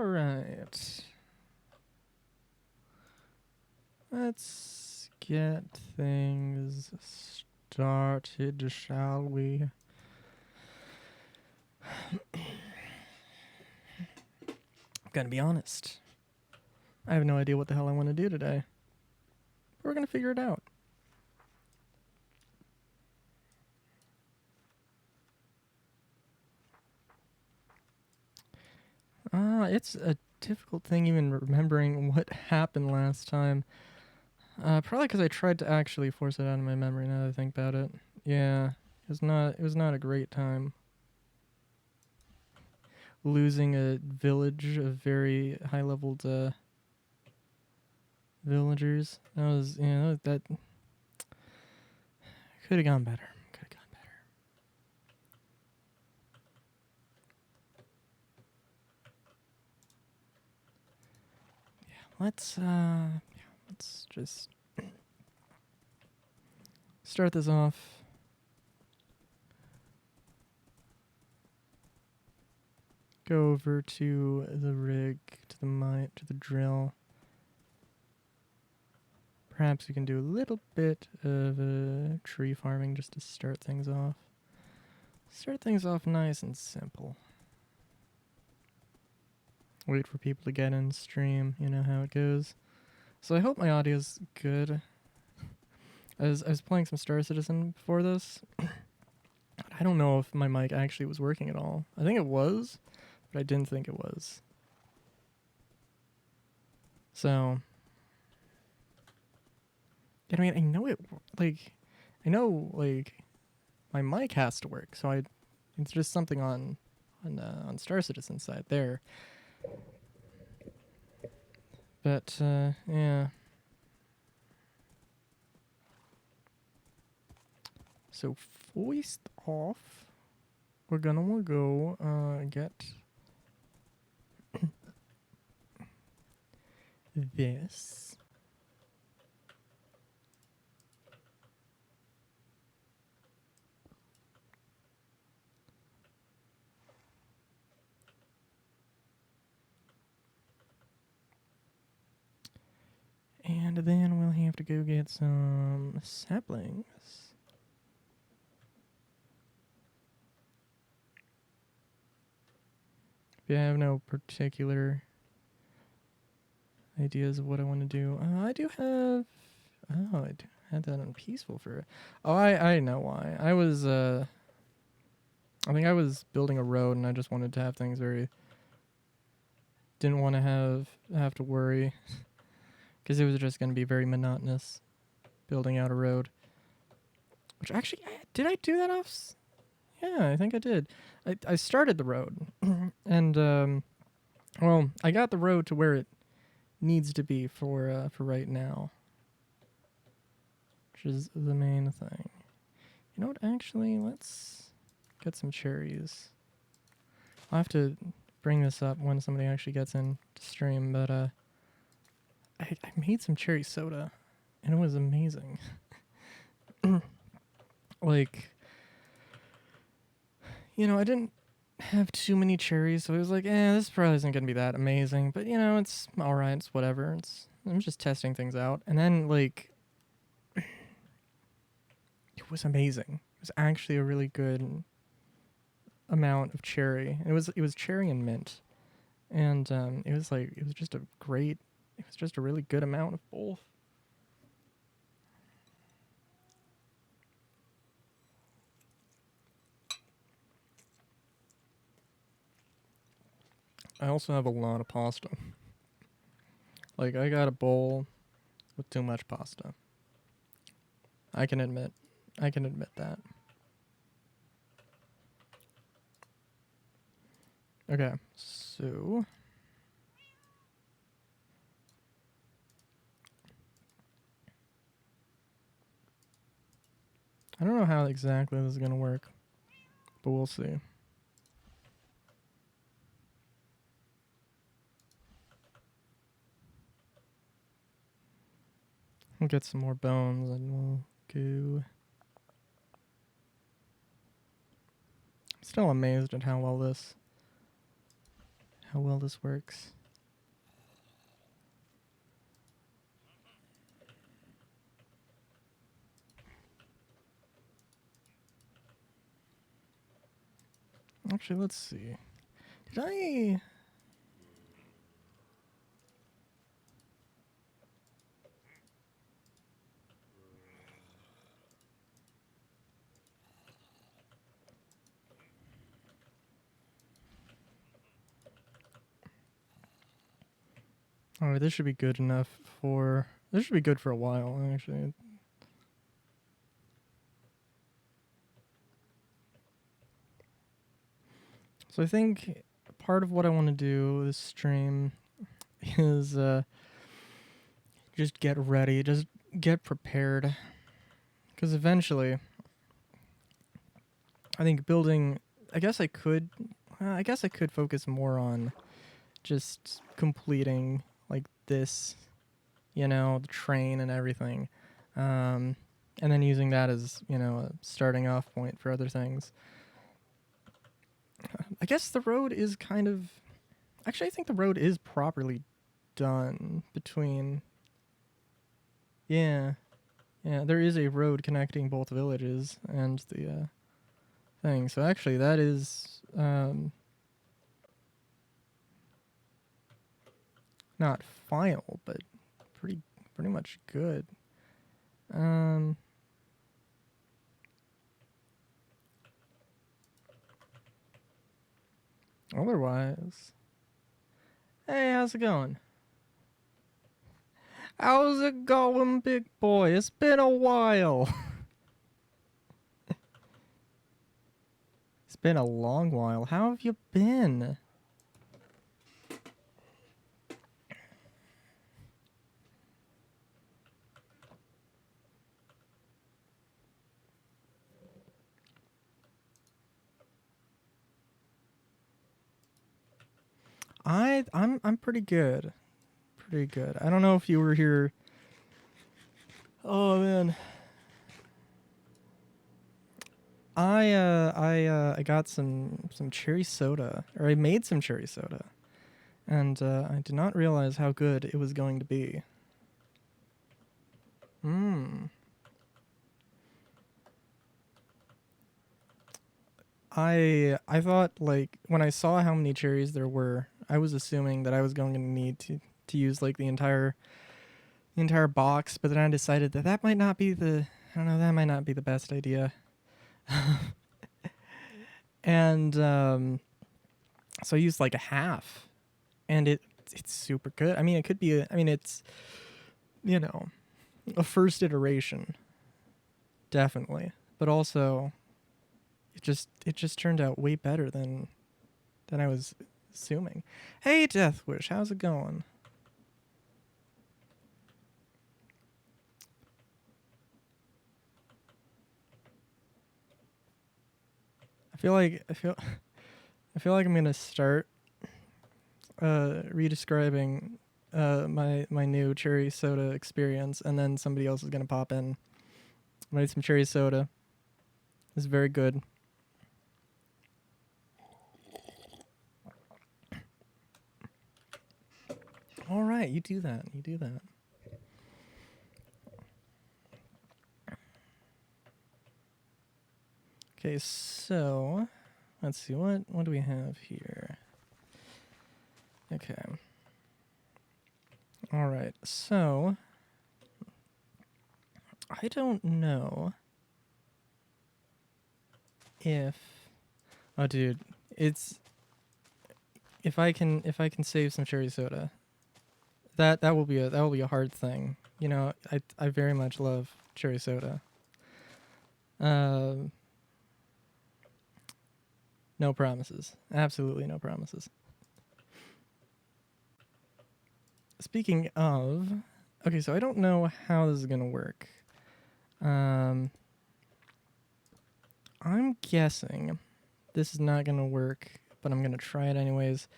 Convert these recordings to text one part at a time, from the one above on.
Alright. Let's get things started, shall we? I'm gonna be honest. I have no idea what the hell I want to do today. But we're gonna figure it out. It's a difficult thing even remembering what happened last time. Probably because I tried to actually force it out of my memory now that I think about it. Yeah, it was not a great time. Losing a village of very high leveled villagers. That was, that could have gone better. Could have gone better. Let's just start this off. Go over to the rig, to the mine, to the drill. Perhaps we can do a little bit of tree farming just to start things off. Start things off nice and simple. Wait for people to get in stream, you know how it goes. So I hope my audio's good. I was playing some Star Citizen before this. I don't know if my mic actually was working at all. I think it was, but I didn't think it was. So, I mean, I know my mic has to work. So it's just something on Star Citizen side there. But yeah. So first off, we're gonna go get this. And then we'll have to go get some saplings. I have no particular ideas of what I want to do. I do have... Oh, I do have that on peaceful for... Oh, I know why. I think I was building a road and I just wanted to have things very... Didn't want to have to worry. Because it was just going to be very monotonous building out a road. Which actually... Did I do that off... Yeah, I think I did. I started the road. And, well, I got the road to where it needs to be for right now. Which is the main thing. You know what, actually, let's get some cherries. I'll have to bring this up when somebody actually gets in to stream, but I made some cherry soda, and it was amazing. Like, you know, I didn't have too many cherries, so I was like, this probably isn't going to be that amazing, but, you know, it's alright, it's whatever. I'm just testing things out, and then, like, it was amazing. It was actually a really good amount of cherry. It was cherry and mint, and it was just a really good amount of both. I also have a lot of pasta. Like, I got a bowl with too much pasta. I can admit that. Okay, so I don't know how exactly this is gonna work, but we'll see. We'll get some more bones and we'll go. I'm still amazed at how how well this works. Actually, let's see. Did I... Alright, this should be good enough for... This should be good for a while, actually. So I think part of what I want to do this stream is just get ready, just get prepared. Because eventually, I think building... I guess I could focus more on just completing like this, you know, the train and everything, and then using that as, you know, a starting off point for other things. I guess the road is kind of... Actually, I think the road is properly done between... Yeah, there is a road connecting both villages and the thing. So actually, that is not final, but pretty much good. Otherwise, hey, how's it going? How's it going, big boy? It's been a while. It's been a long while. How have you been? I'm pretty good. Pretty good. I don't know if you were here. Oh man. I got some cherry soda, or I made some cherry soda, and I did not realize how good it was going to be. I thought, like, when I saw how many cherries there were, I was assuming that I was going to need to use like the entire box, but then I decided that that might not be the... I don't know, that might not be the best idea. And so I used like a half, and it's super good. I mean, it could be it's, you know, a first iteration, definitely, but also it just turned out way better than I was assuming. Hey, Deathwish, how's it going? I feel like I'm gonna start redescribing my new cherry soda experience, and then somebody else is gonna pop in. I made some cherry soda. It's very good. All right, you do that. You do that. Okay, so let's see, what do we have here? Okay. All right. So I don't know if... Oh, dude, it's... If I can save some cherry soda, that will be a hard thing. You know, I very much love cherry soda. No promises. Absolutely no promises. Speaking of, okay, so I don't know how this is gonna work. I'm guessing this is not gonna work, but I'm gonna try it anyways.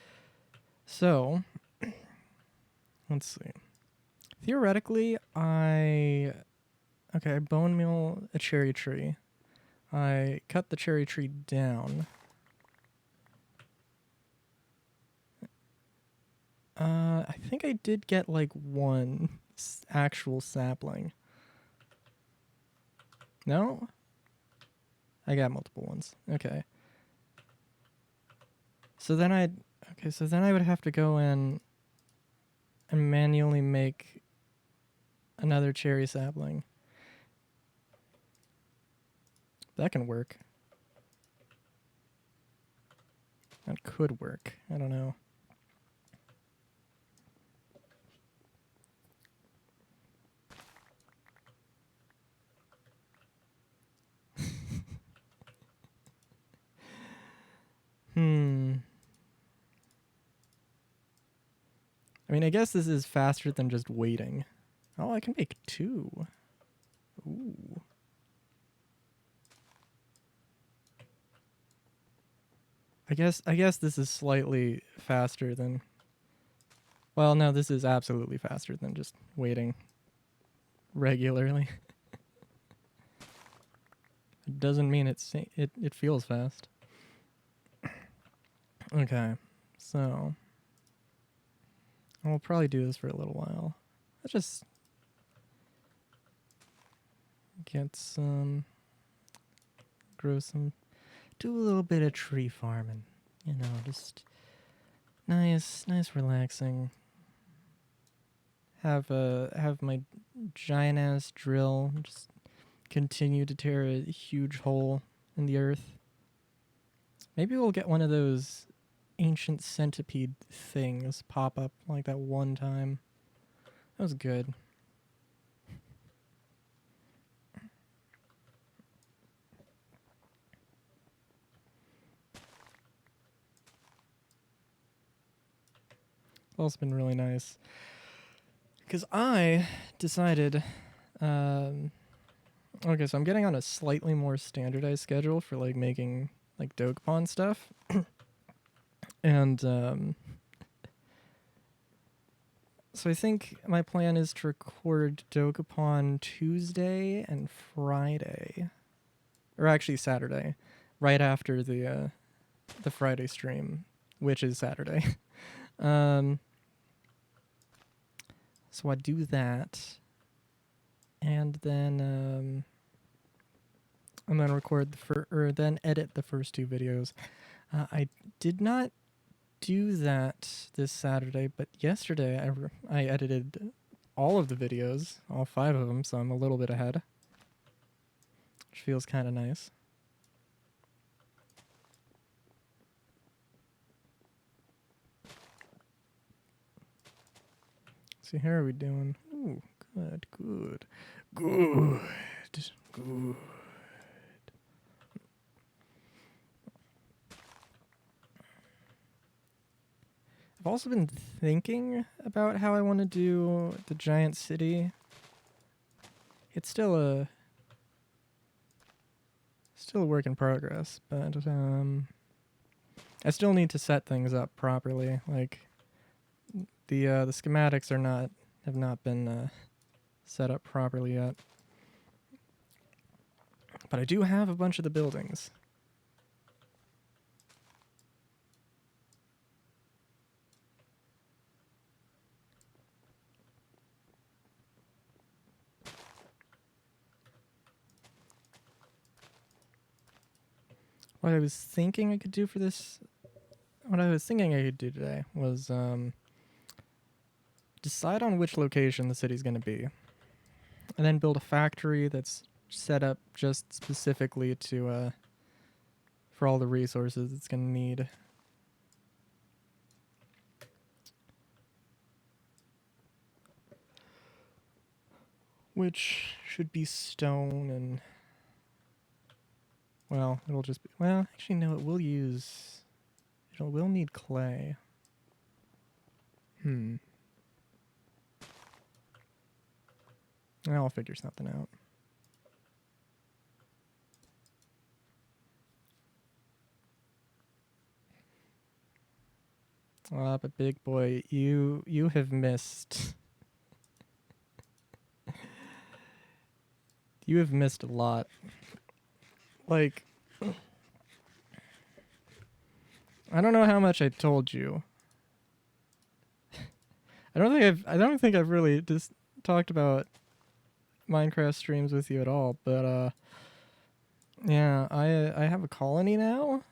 So, let's see. Theoretically, I bone meal a cherry tree. I cut the cherry tree down. I think I did get like one actual sapling. No? I got multiple ones. Okay. So then I would have to go in and manually make another cherry sapling. That can work. That could work. I don't know. I mean, I guess this is faster than just waiting. Oh, I can make 2. Ooh. I guess this is slightly faster than... Well, no, this is absolutely faster than just waiting regularly. It doesn't mean it feels fast. Okay, so I'll probably do this for a little while. Let's just get some, grow some, do a little bit of tree farming. You know, just nice, relaxing. Have my giant ass drill just continue to tear a huge hole in the earth. Maybe we'll get one of those ancient centipede things pop up like that one time. That was good. It's also been really nice because I decided okay, so I'm getting on a slightly more standardized schedule for like making like Dokapon stuff. And so I think my plan is to record Dokapon Tuesday and Friday, or actually Saturday, right after the Friday stream, which is Saturday. So I do that, and then record then edit the first 2 videos. I did not do that this Saturday, but yesterday I edited all of the videos, all 5 of them, so I'm a little bit ahead, which feels kind of nice. See, how are we doing? Ooh, good. I've also been thinking about how I want to do the giant city. It's still a work in progress, but I still need to set things up properly. Like the schematics have not been set up properly yet. But I do have a bunch of the buildings. What I was thinking I could do today was decide on which location the city's going to be, and then build a factory that's set up just specifically to for all the resources it's going to need. Which should be stone and... Well, it'll just be... Well, actually, no, it will need clay. I'll figure something out. But big boy, you have missed... You have missed a lot. Like... I don't know how much I told you. I don't think I've really just talked about Minecraft streams with you at all, but yeah, I have a colony now.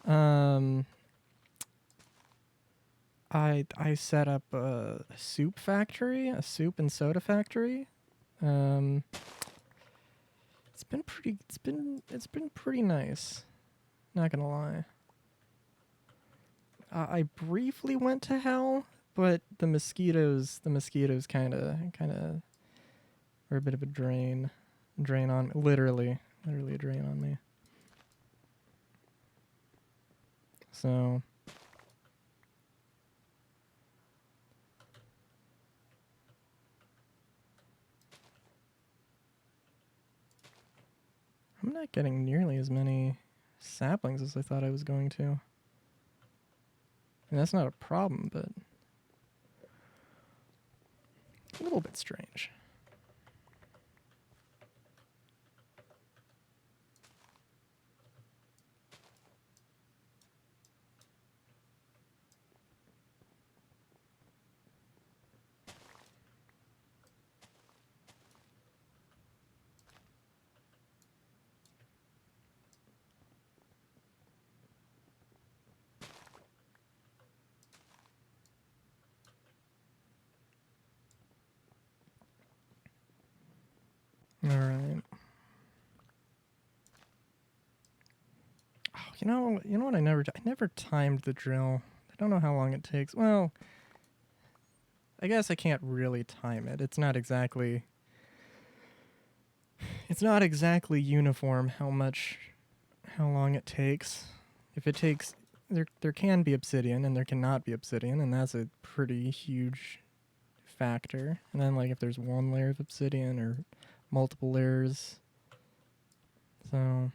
Um, I set up a soup factory, a soup and soda factory. Um, it's been pretty nice. Not gonna lie. I briefly went to hell, but the mosquitoes kind of were a bit of a drain on literally a drain on me. So I'm not getting nearly as many saplings as I thought I was going to. And that's not a problem, but a little bit strange. All right. Oh, you know what? I never timed the drill. I don't know how long it takes. Well, I guess I can't really time it. It's not exactly uniform how long it takes. If it takes there can be obsidian and there cannot be obsidian, and that's a pretty huge factor. And then like if there's one layer of obsidian or multiple layers. So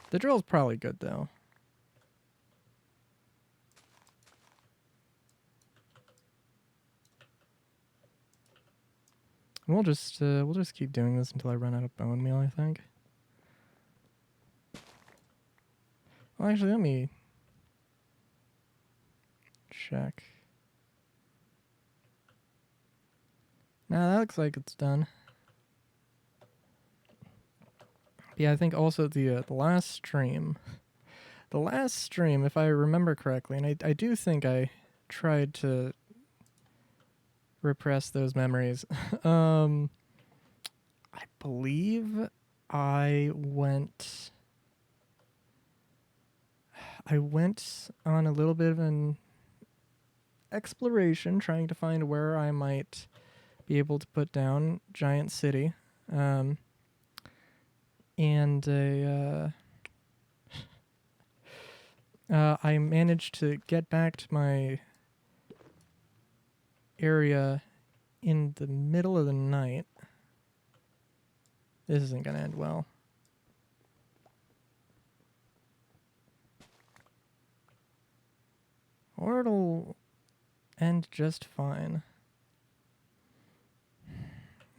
the drill's probably good though. And we'll just keep doing this until I run out of bone meal, I think. Well, actually, let me check. Nah, that looks like it's done. But yeah, I think also the last stream, if I remember correctly, and I do think I tried to repress those memories. I believe I went on a little bit of an exploration trying to find where I might be able to put down Giant City. And I managed to get back to my area in the middle of the night. This isn't going to end well. Or it'll end just fine.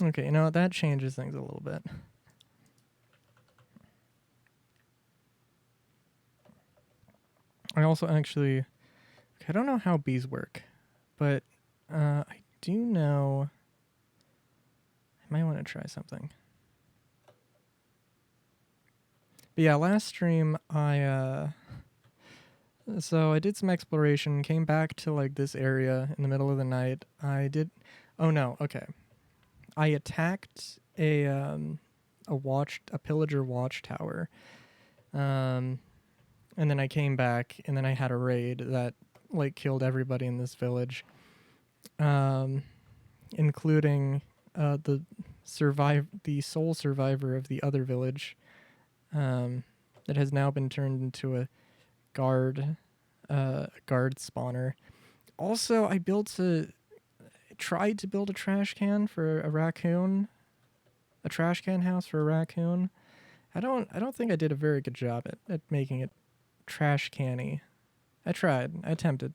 Okay, that changes things a little bit. I also actually... I don't know how bees work, but I do know... I might want to try something. But yeah, last stream so I did some exploration, came back to like this area in the middle of the night. Oh no, okay. I attacked a pillager watchtower. And then I came back and then I had a raid that like killed everybody in this village. Including the sole survivor of the other village. That has now been turned into a guard spawner. Also, I tried to build a trash can for a raccoon, a trash can house for a raccoon. I don't think I did a very good job at making it trash canny. I attempted,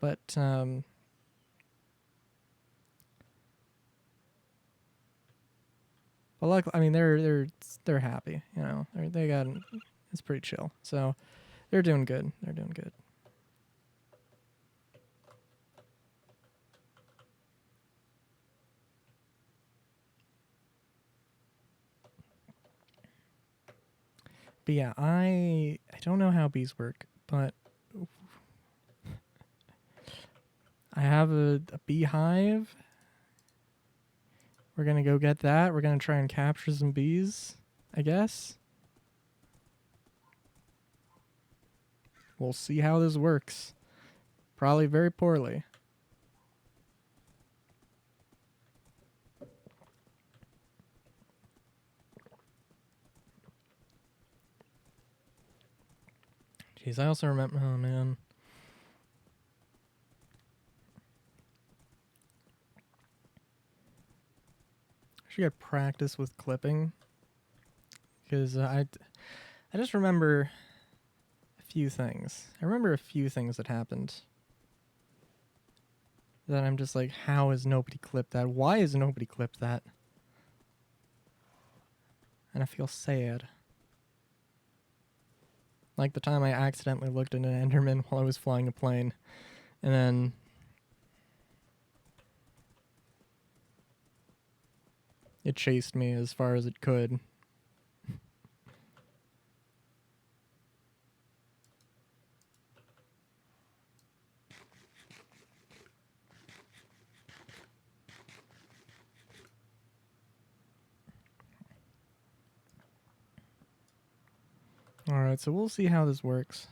but luckily, I mean they're happy, they got it's pretty chill, so they're doing good. But yeah, I don't know how bees work, but I have a beehive. We're gonna go get that. We're gonna try and capture some bees, I guess. We'll see how this works. Probably very poorly. Jeez, I also remember. Oh man. I should get practice with clipping, because I just remember a few things. I remember a few things that happened that I'm just like, how has nobody clipped that? Why has nobody clipped that? And I feel sad. Like the time I accidentally looked at an Enderman while I was flying a plane, and then it chased me as far as it could. Alright, so we'll see how this works.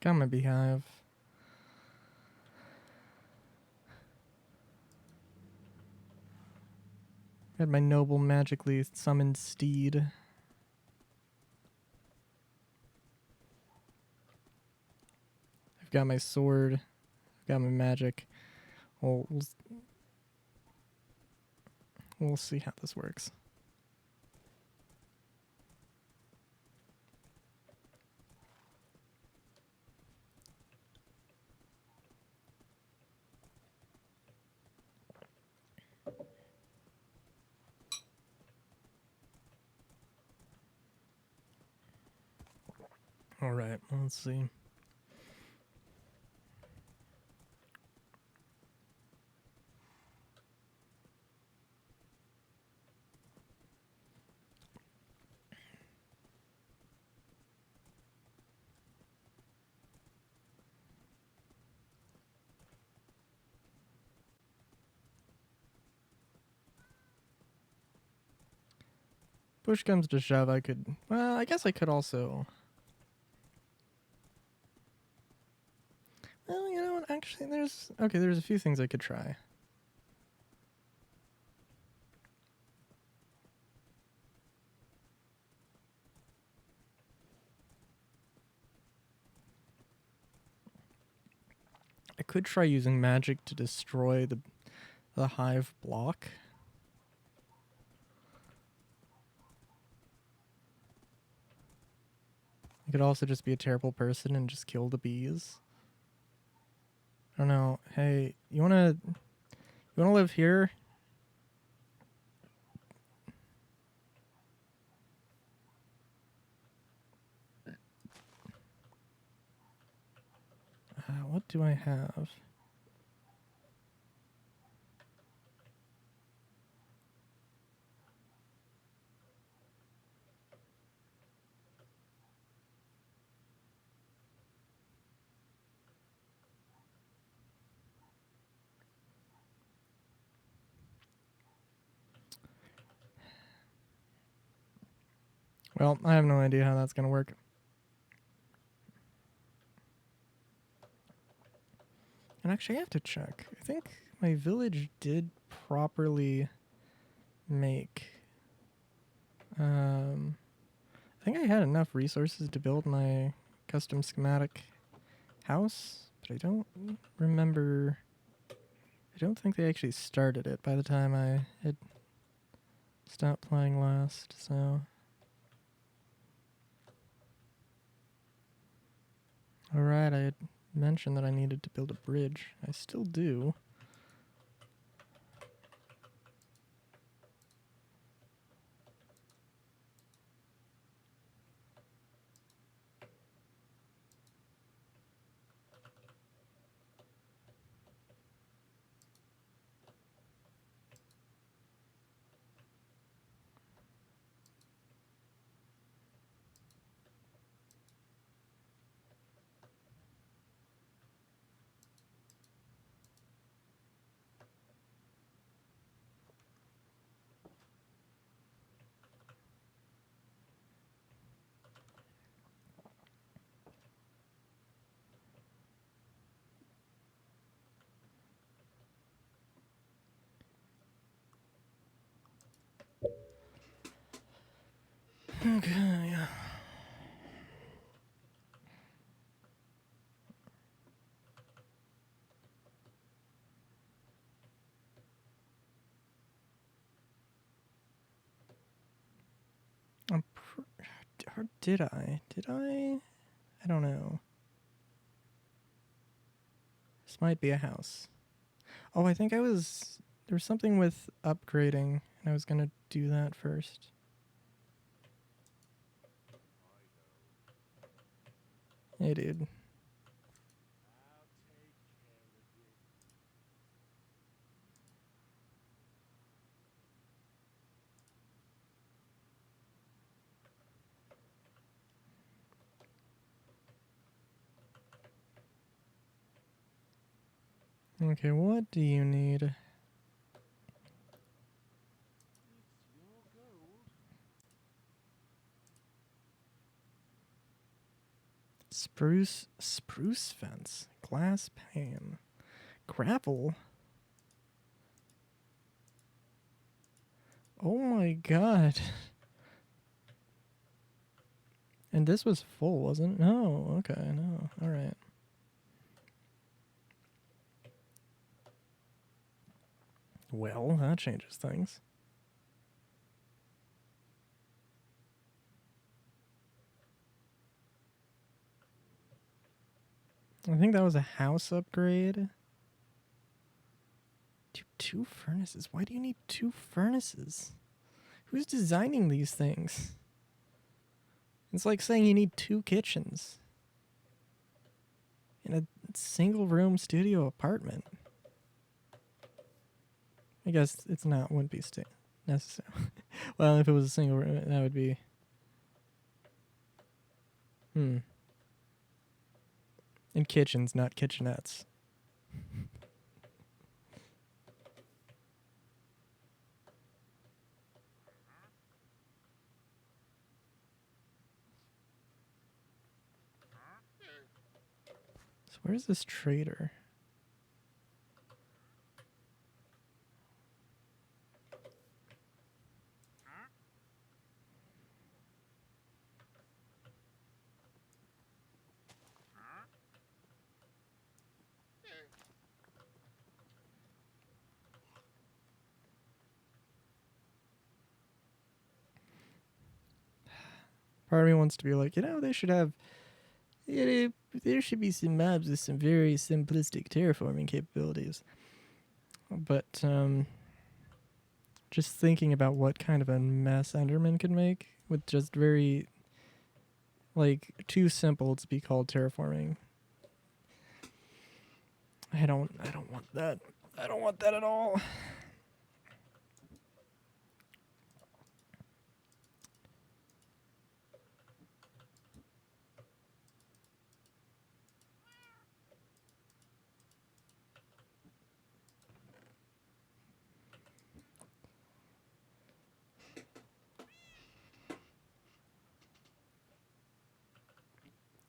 Got my beehive. Got my noble magically summoned steed. I've got my sword. I've got my magic. We'll see how this works. Alright, let's see. Push comes to shove, I could... Well, I guess I could also... Well, you know what? Actually, there's... Okay, there's a few things I could try. I could try using magic to destroy the hive block. I could also just be a terrible person and just kill the bees. I don't know. Hey, you wanna live here? What do I have? Well, I have no idea how that's gonna work. And actually, I have to check. I think my village did properly make... I think I had enough resources to build my custom schematic house, but I don't remember... I don't think they actually started it by the time I had stopped playing last, so... Alright, I had mentioned that I needed to build a bridge. I still do. Okay. Or did I? Did I? I don't know. This might be a house. Oh, I think I was. There was something with upgrading, and I was gonna do that first. Hey, dude. Okay, what do you need? Spruce fence, glass pane, gravel. Oh my god. And this was full, wasn't it? No, okay, no. Alright. Well, that changes things. I think that was a house upgrade. Two furnaces? Why do you need two furnaces? Who's designing these things? It's like saying you need two kitchens in a single room studio apartment. I guess it's not, wouldn't be necessary. Well, if it was a single room, that would be. And kitchens, not kitchenettes. So where's this trader? Part of me wants to be like, they should have. There should be some mobs with some very simplistic terraforming capabilities. But just thinking about what kind of a mess Enderman could make with just very, like, too simple to be called terraforming. I don't want that. I don't want that at all.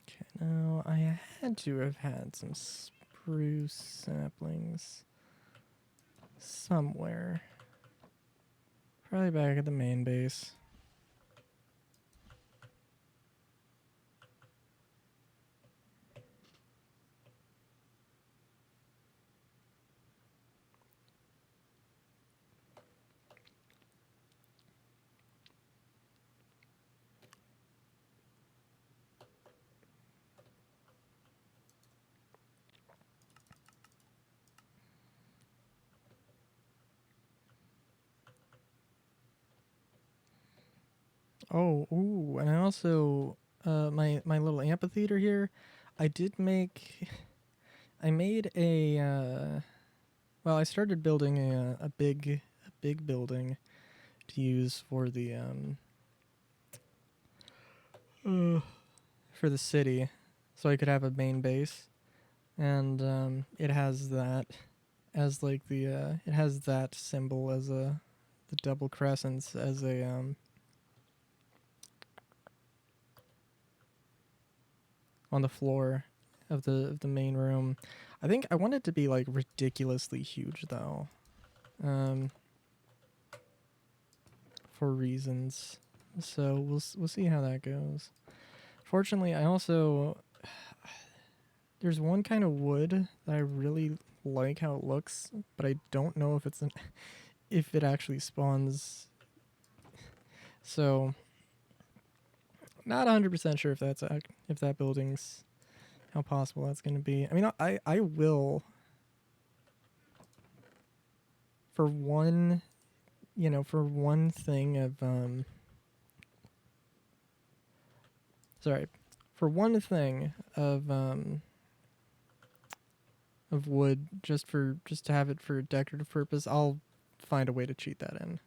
Okay, now I had to have had some spruce saplings somewhere. Probably back at the main base. Oh, ooh, and I also my little amphitheater here, I did make I made I started building a big building to use for the for the city, so I could have a main base, and it has that as like it has that symbol as the double crescents as a on the floor of the main room. I think I want it to be like ridiculously huge though, for reasons. So we'll see how that goes. Fortunately, I also there's one kind of wood that I really like how it looks, but I don't know if it's if it actually spawns. So not 100% sure if that's if that building's how possible that's going to be. I mean, I will for one, for one thing of sorry, for one thing of wood just to have it for a decorative purpose, I'll find a way to cheat that in.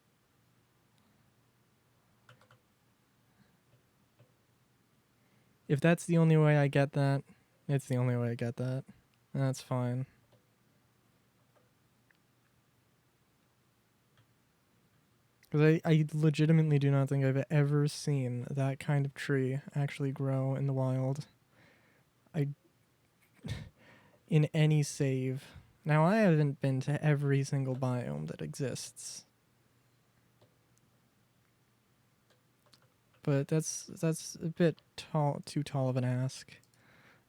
If that's the only way I get that, it's the only way I get that. That's fine. Because I legitimately do not think I've ever seen that kind of tree actually grow in the wild. In any save. Now, I haven't been to every single biome that exists. But that's a bit too tall of an ask,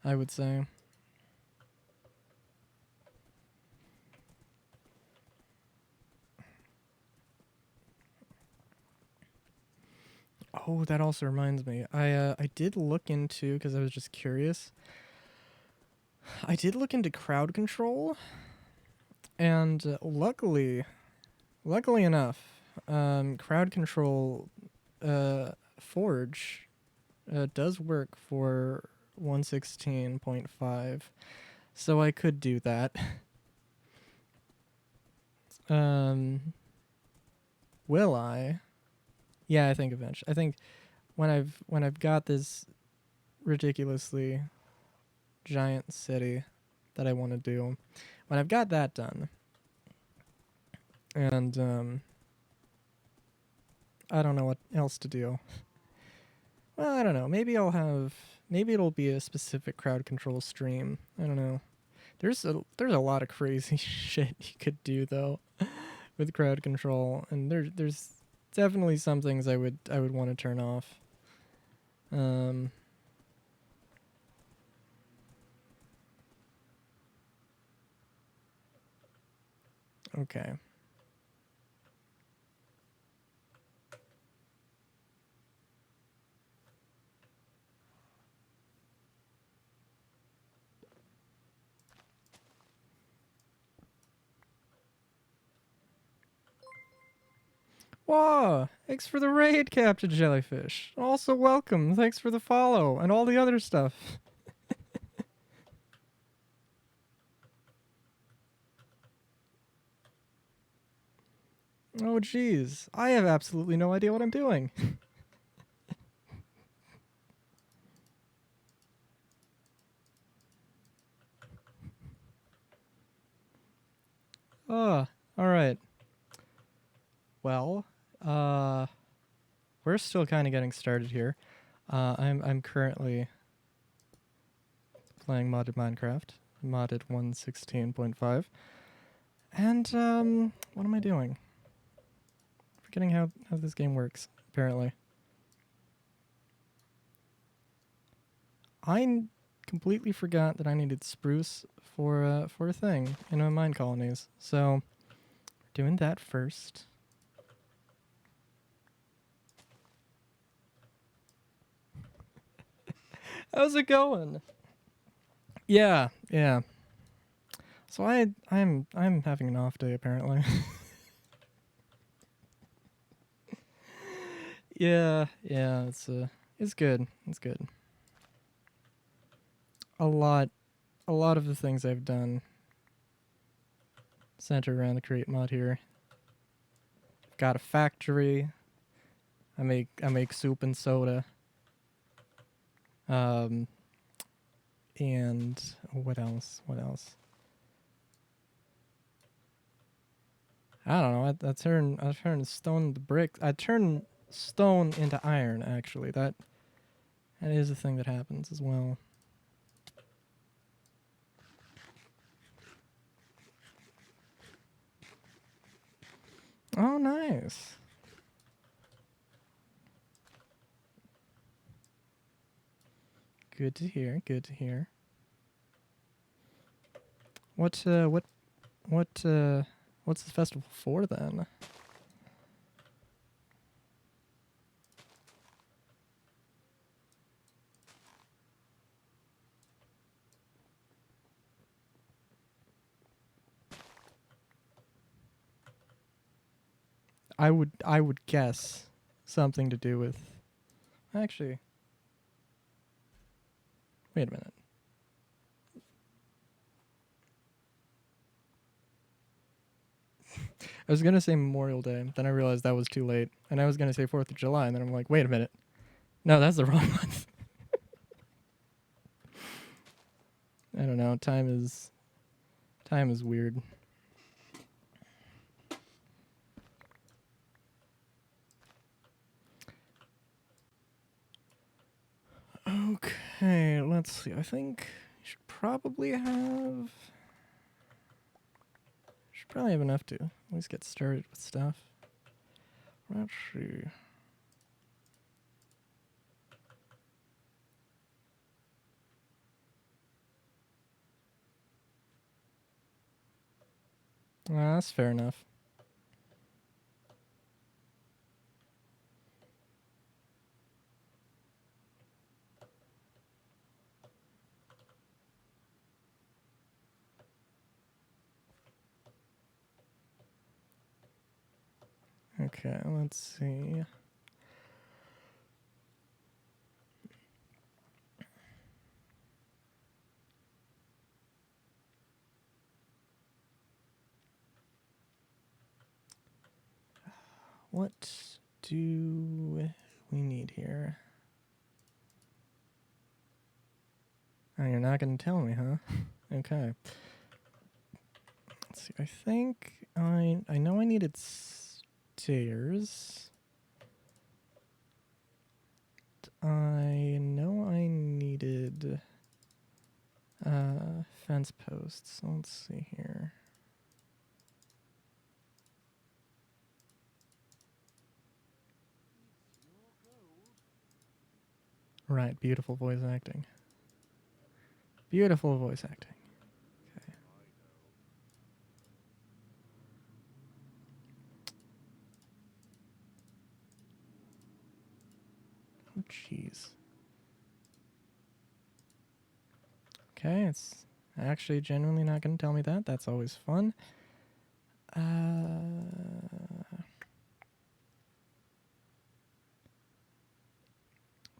I would say. Oh, that also reminds me. I did look into, because I was just curious. I did look into crowd control, and luckily enough, crowd control Forge does work for 116.5, so I could do that. Will I? Yeah, I think eventually. I think when I've got this ridiculously giant city that I want to do, when I've got that done, and I don't know what else to do. Well, I don't know. Maybe it'll be a specific crowd control stream. I don't know. There's a lot of crazy shit you could do though with crowd control, and there's definitely some things I would want to turn off. Okay. Whoa! Thanks for the raid, Captain Jellyfish. Also welcome. Thanks for the follow and all the other stuff. Oh jeez. I have absolutely no idea what I'm doing. Alright. Well, we're still kind of getting started here. I'm currently playing modded Minecraft, modded 116.5. And what am I doing? Forgetting how this game works, apparently. I completely forgot that I needed spruce for a thing in my mine colonies. So, doing that first. How's it going? Yeah. So I'm having an off day apparently. yeah, it's good. It's good. A lot of the things I've done center around the create mod here. I've got a factory. I make soup and soda. And what else? I don't know. I turn stone to brick. I turn stone into iron. Actually, that is a thing that happens as well. Oh, nice. Good to hear. Good to hear. What's the festival for then? I would guess something to do with. Actually, wait a minute. I was gonna say Memorial Day, then I realized that was too late, and I was gonna say 4th of July, and then I'm like, wait a minute. No, that's the wrong month. I don't know. Time is weird. Okay, let's see. I think you should probably have enough to at least get started with stuff. Let's see. That's fair enough. Okay, let's see. What do we need here? Oh, you're not going to tell me, huh? Okay. Let's see. I think I know I needed stairs. I know I needed fence posts. Let's see here. Right, beautiful voice acting. Beautiful voice acting. Okay. Oh, jeez. Okay, it's actually genuinely not going to tell me that. That's always fun.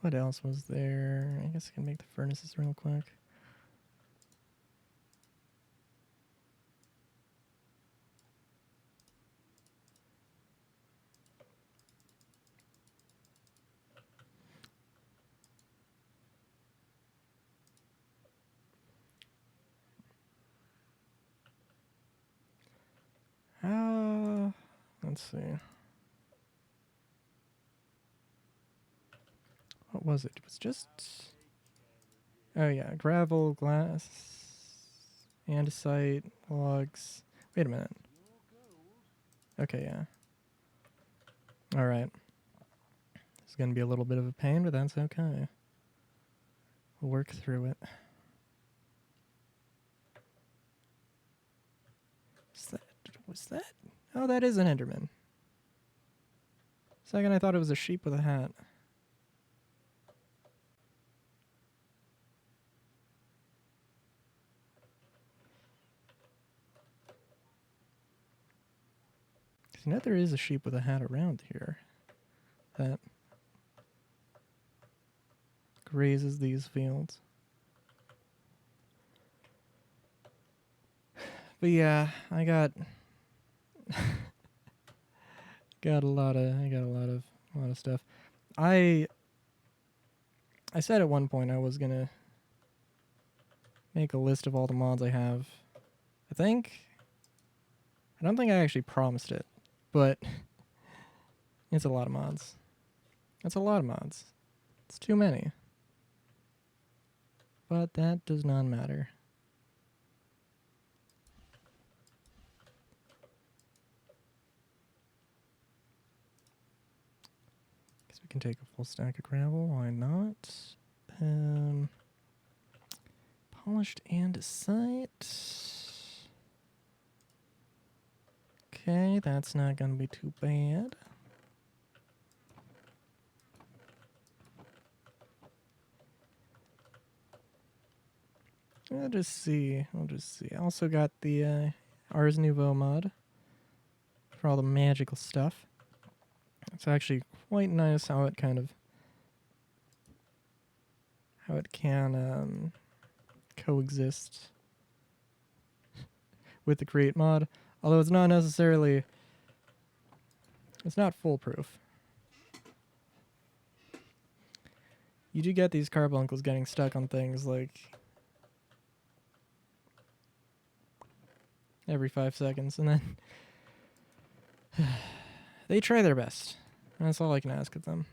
What else was there? I guess I can make the furnaces real quick. Let's see. What was it? It was just... Oh yeah, gravel, glass, andesite, logs. Wait a minute. Okay, yeah. Alright. This is going to be a little bit of a pain, but that's okay. We'll work through it. Was that? Oh, that is an Enderman. Second, I thought it was a sheep with a hat. You know, there is a sheep with a hat around here that grazes these fields. But yeah, I got a lot of stuff. I said at one point I was gonna make a list of all the mods I have. I don't think I actually promised it, but it's a lot of mods. It's a lot of mods. It's too many. But that does not matter. Guess we can take a full stack of gravel. Why not? Polished andesite. Okay, that's not gonna be too bad. I'll just see. I also got the Ars Nouveau mod for all the magical stuff. It's actually quite nice how it can coexist with the create mod, although it's not foolproof. You do get these carbuncles getting stuck on things like every 5 seconds, and then they try their best. That's all I can ask of them.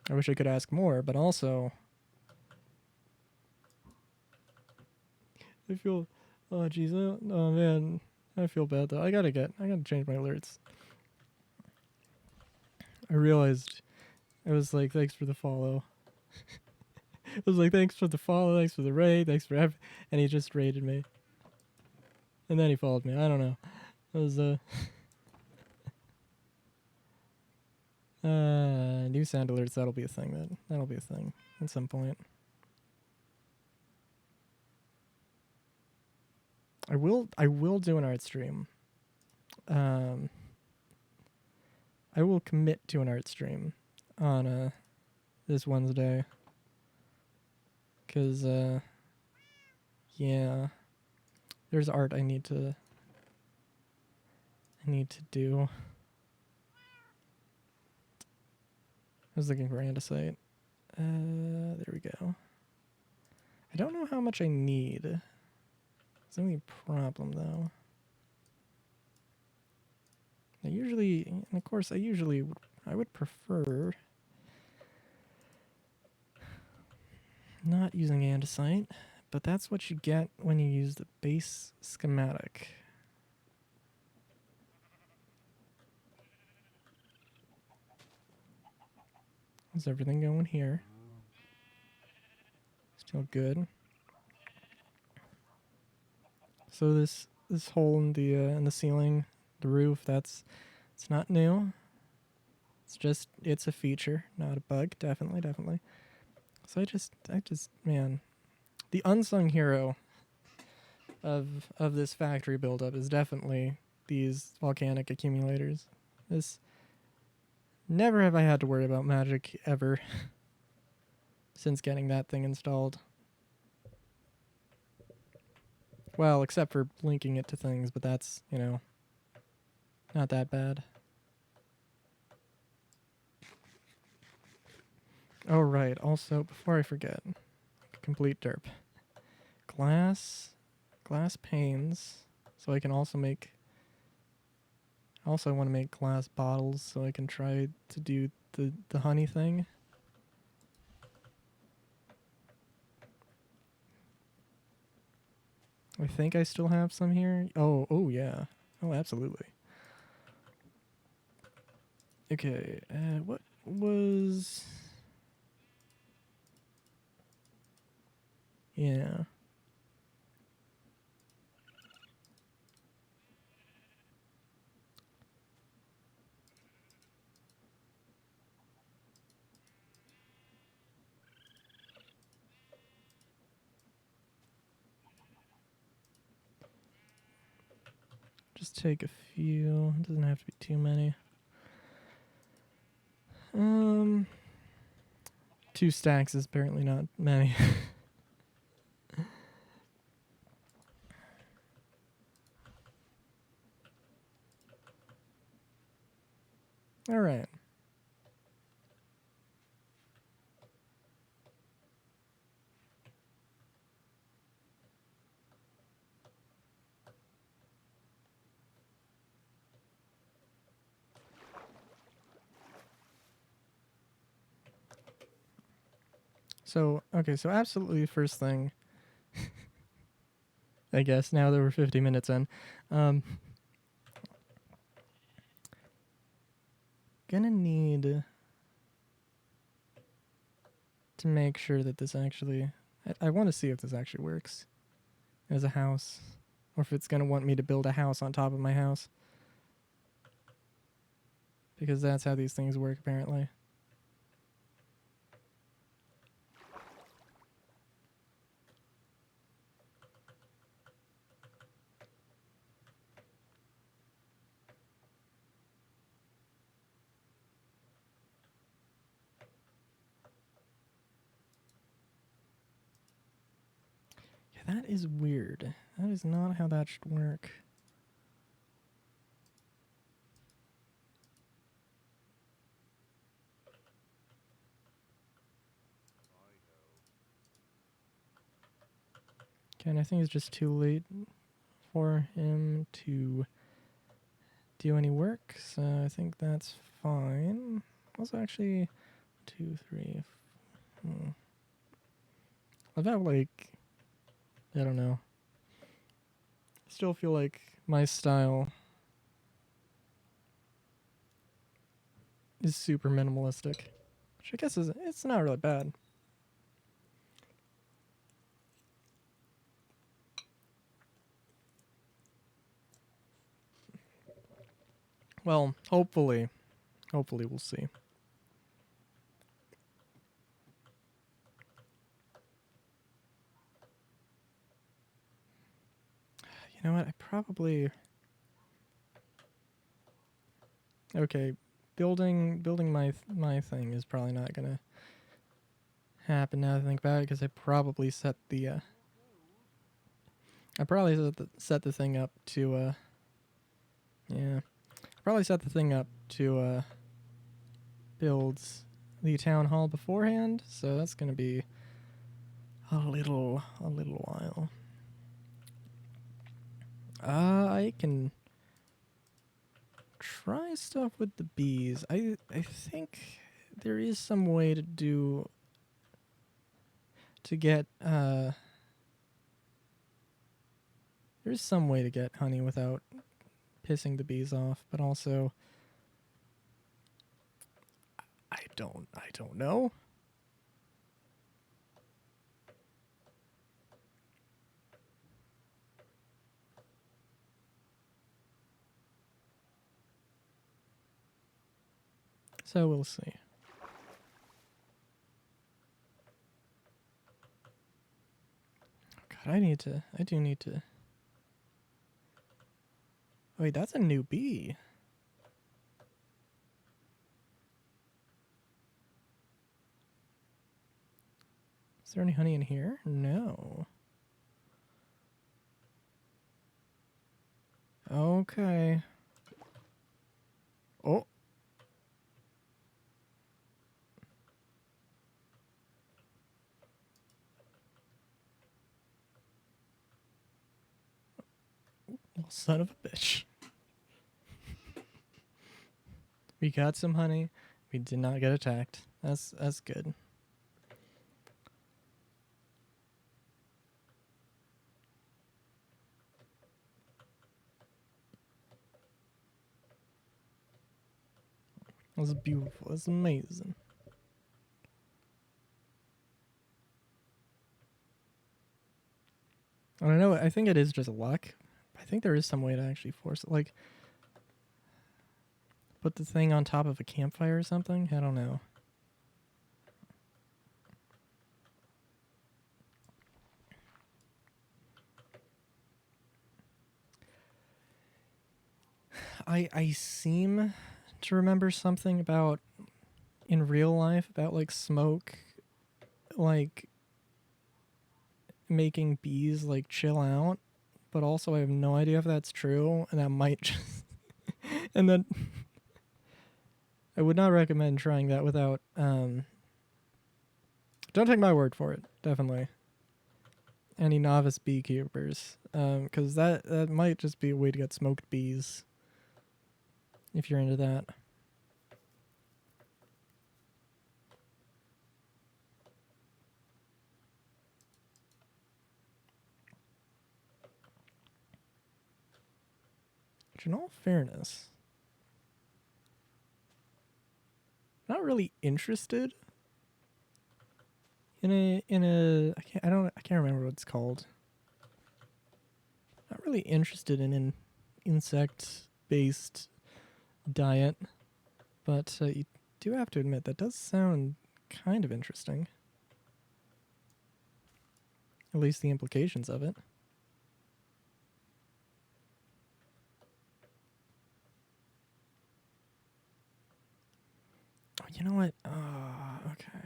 I wish I could ask more, but also I feel, oh jeez, oh man, I feel bad though. I gotta change my alerts. I realized it was like, thanks for the follow. It was like, thanks for the follow, thanks for the raid, thanks for and he just raided me. And then he followed me. I don't know. It was new sound alerts. That'll be a thing. That'll be a thing at some point. I will do an art stream. I will commit to an art stream on this Wednesday. 'Cause yeah, there's art I need to do. I was looking for andesite. There we go. I don't know how much I need. It's the only problem though. I would prefer not using andesite, but that's what you get when you use the base schematic. How's everything going here? Still good. So this hole in the ceiling, the roof, it's not new. It's a feature, not a bug. Definitely. So I just man, the unsung hero of this factory buildup is definitely these volcanic accumulators. Never have I had to worry about magic ever since getting that thing installed. Well, except for linking it to things, but that's, not that bad. Oh, right. Also, before I forget, complete derp. Glass panes, so I can also make... I also want to make glass bottles so I can try to do the honey thing. I think I still have some here. Oh yeah. Oh, absolutely. Okay, what was... Yeah. Just take a few. It doesn't have to be too many. 2 stacks is apparently not many. All right. So, okay, so absolutely first thing, I guess, now that we're 50 minutes in, gonna need to make sure that this actually... I want to see if this actually works as a house, or if it's going to want me to build a house on top of my house. Because that's how these things work, apparently. Yeah, that is weird. That is not how that should work. Okay, and I think it's just too late for him to do any work, so I think that's fine. Also, actually, 2, 3. About, like, I don't know. I still feel like my style is super minimalistic, which I guess is it's not really bad. Well, hopefully we'll see. You know what? I probably... Okay, building my thing is probably not gonna happen now that I think about it, because I probably set the set the thing up to yeah. I probably set the thing up to build the town hall beforehand, so that's gonna be a little while. I can try stuff with the bees. I think there is some way to get there's some way to get honey without pissing the bees off, but also I don't know. So we'll see. God, I do need to. Wait, that's a new bee. Is there any honey in here? No. Okay. Oh. Son of a bitch. We got some honey. We did not get attacked. That's good. That's beautiful. That's amazing. I don't know. I think it is just luck. I think there is some way to actually force it. Like, put the thing on top of a campfire or something? I don't know. I seem to remember something about in real life about like smoke, like making bees like chill out, but also I have no idea if that's true, and that might just and then I would not recommend trying that without don't take my word for it, definitely. Any novice beekeepers, because that might just be a way to get smoked bees if you're into that. Which, in all fairness, not really interested I can't remember what it's called. Not really interested in an insect-based diet, but you do have to admit that does sound kind of interesting. At least the implications of it. Oh, you know what? Okay.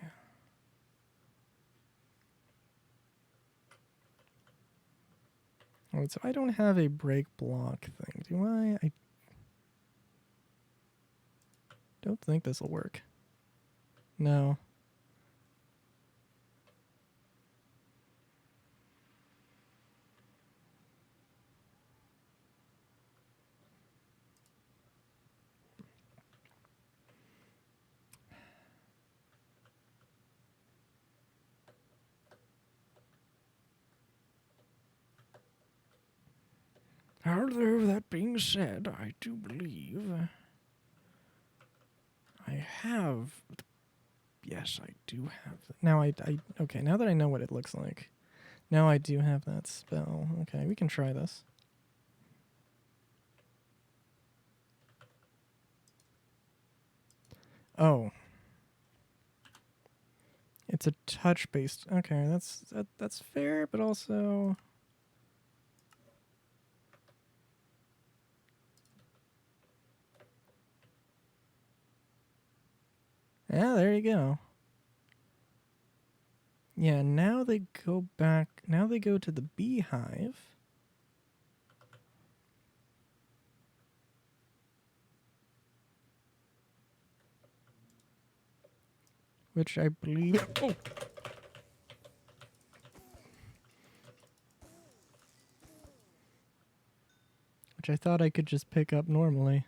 Alright, so I don't have a break block thing, do I? I don't think this will work. No. Although that being said, I do believe I have. Yes, I do have. Now okay. Now that I know what it looks like, now I do have that spell. Okay, we can try this. Oh, it's a touch based. Okay, that's fair, but also. Yeah, there you go. Yeah, now they go back. Now they go to the beehive. Which I believe. Oh! Which I thought I could just pick up normally.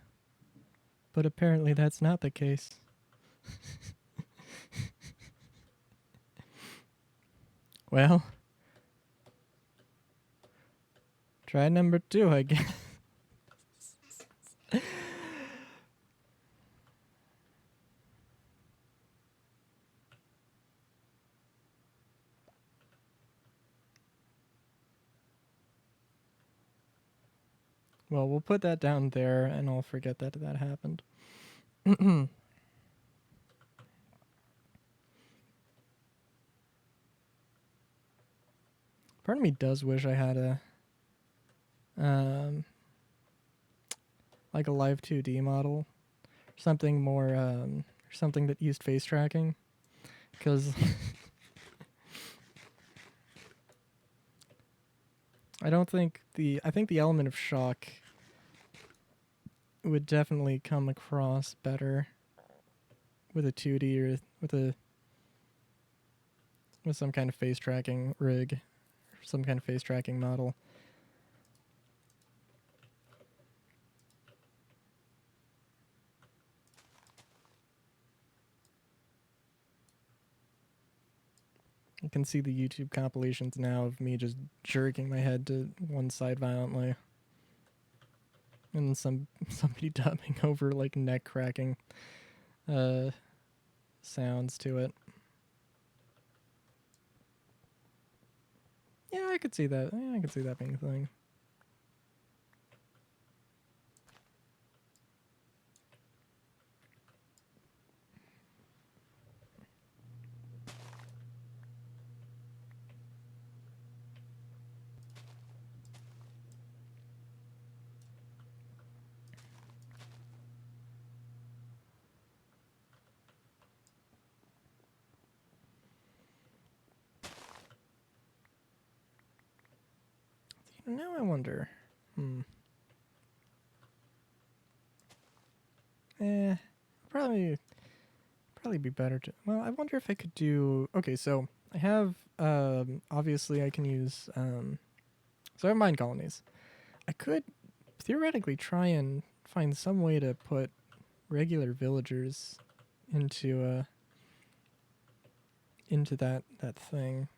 But apparently that's not the case. Well. Try number 2, I guess. Well, we'll put that down there, and I'll forget that that happened. Part of me does wish I had a, like a live 2D model, something more, something that used face tracking, because I think the element of shock would definitely come across better with a 2D or with some kind of face tracking rig, some kind of face tracking model. You can see the YouTube compilations now of me just jerking my head to one side violently. And somebody dubbing over like neck cracking sounds to it. Yeah, I could see that. Yeah, I could see that being a thing. Now I wonder. Probably be better to. Well, I wonder if I could do. Okay, so I have. Obviously, I can use. So I have mind colonies. I could theoretically try and find some way to put regular villagers into that thing,